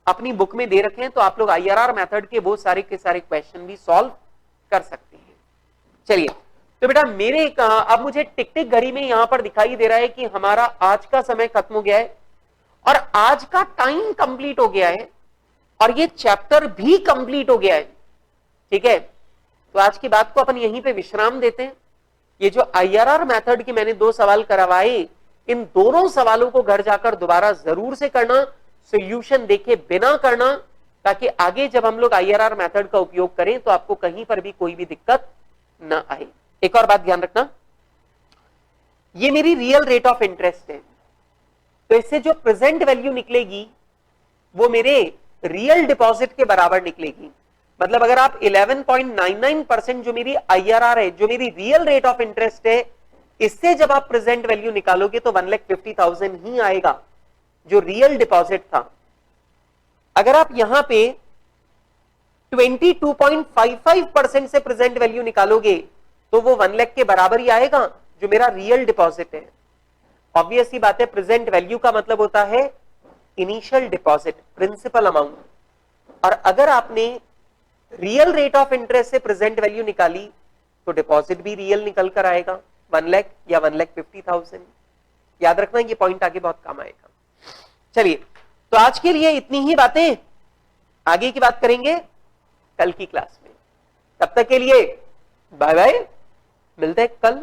अपनी बुक में दे रखे हैं, तो आप लोग IRR मेथड के बहुत सारे के सारे क्वेश्चन भी सॉल्व कर सकते हैं। चलिए, तो बेटा मेरे अब मुझे टिक टिक घड़ी में यहां पर दिखाई दे रहा है कि हमारा आज का समय खत्म हो गया है और आज का टाइम कंप्लीट हो गया है और ये चैप्टर भी कंप्लीट हो गया है। ठीक है, तो आज की बात को अपन यहीं पे विश्राम देते हैं। ये जो IRR मेथड के मैंने 2 सवाल करवाए, इन दोनों सवालों को घर जाकर दोबारा जरूर से करना, सॉल्यूशन देखे बिना करना, ताकि आगे जब हम लोग आईआरआर मेथड का उपयोग करें तो आपको कहीं पर भी कोई भी दिक्कत ना आए। एक और बात ध्यान रखना, ये मेरी रियल रेट ऑफ इंटरेस्ट है, तो इससे जो प्रेजेंट वैल्यू निकलेगी वो मेरे रियल डिपॉजिट के बराबर निकलेगी। मतलब अगर आप 11.99% जो मेरी आईआरआर है, जो मेरी रियल रेट ऑफ इंटरेस्ट है, इससे जब आप प्रेजेंट वैल्यू निकालोगे तो 1,50,000 ही आएगा जो रियल डिपॉजिट था। अगर आप यहां पे 22.55% से प्रेजेंट वैल्यू निकालोगे तो वो 1 लाख के बराबर ही आएगा जो मेरा रियल डिपॉजिट है। ऑब्वियस सी बात है, प्रेजेंट वैल्यू का मतलब होता है इनिशियल डिपॉजिट, प्रिंसिपल अमाउंट, और अगर आपने रियल रेट ऑफ इंटरेस्ट से प्रेजेंट वैल्यू निकाली तो डिपॉजिट भी रियल निकल कर आएगा, 1 लाख या 1,50,000। याद रखना, ये पॉइंट आगे बहुत काम आएगा। चलिए, तो आज के लिए इतनी ही बातें, आगे की बात करेंगे कल की क्लास में। तब तक के लिए बाय बाय, मिलते हैं कल।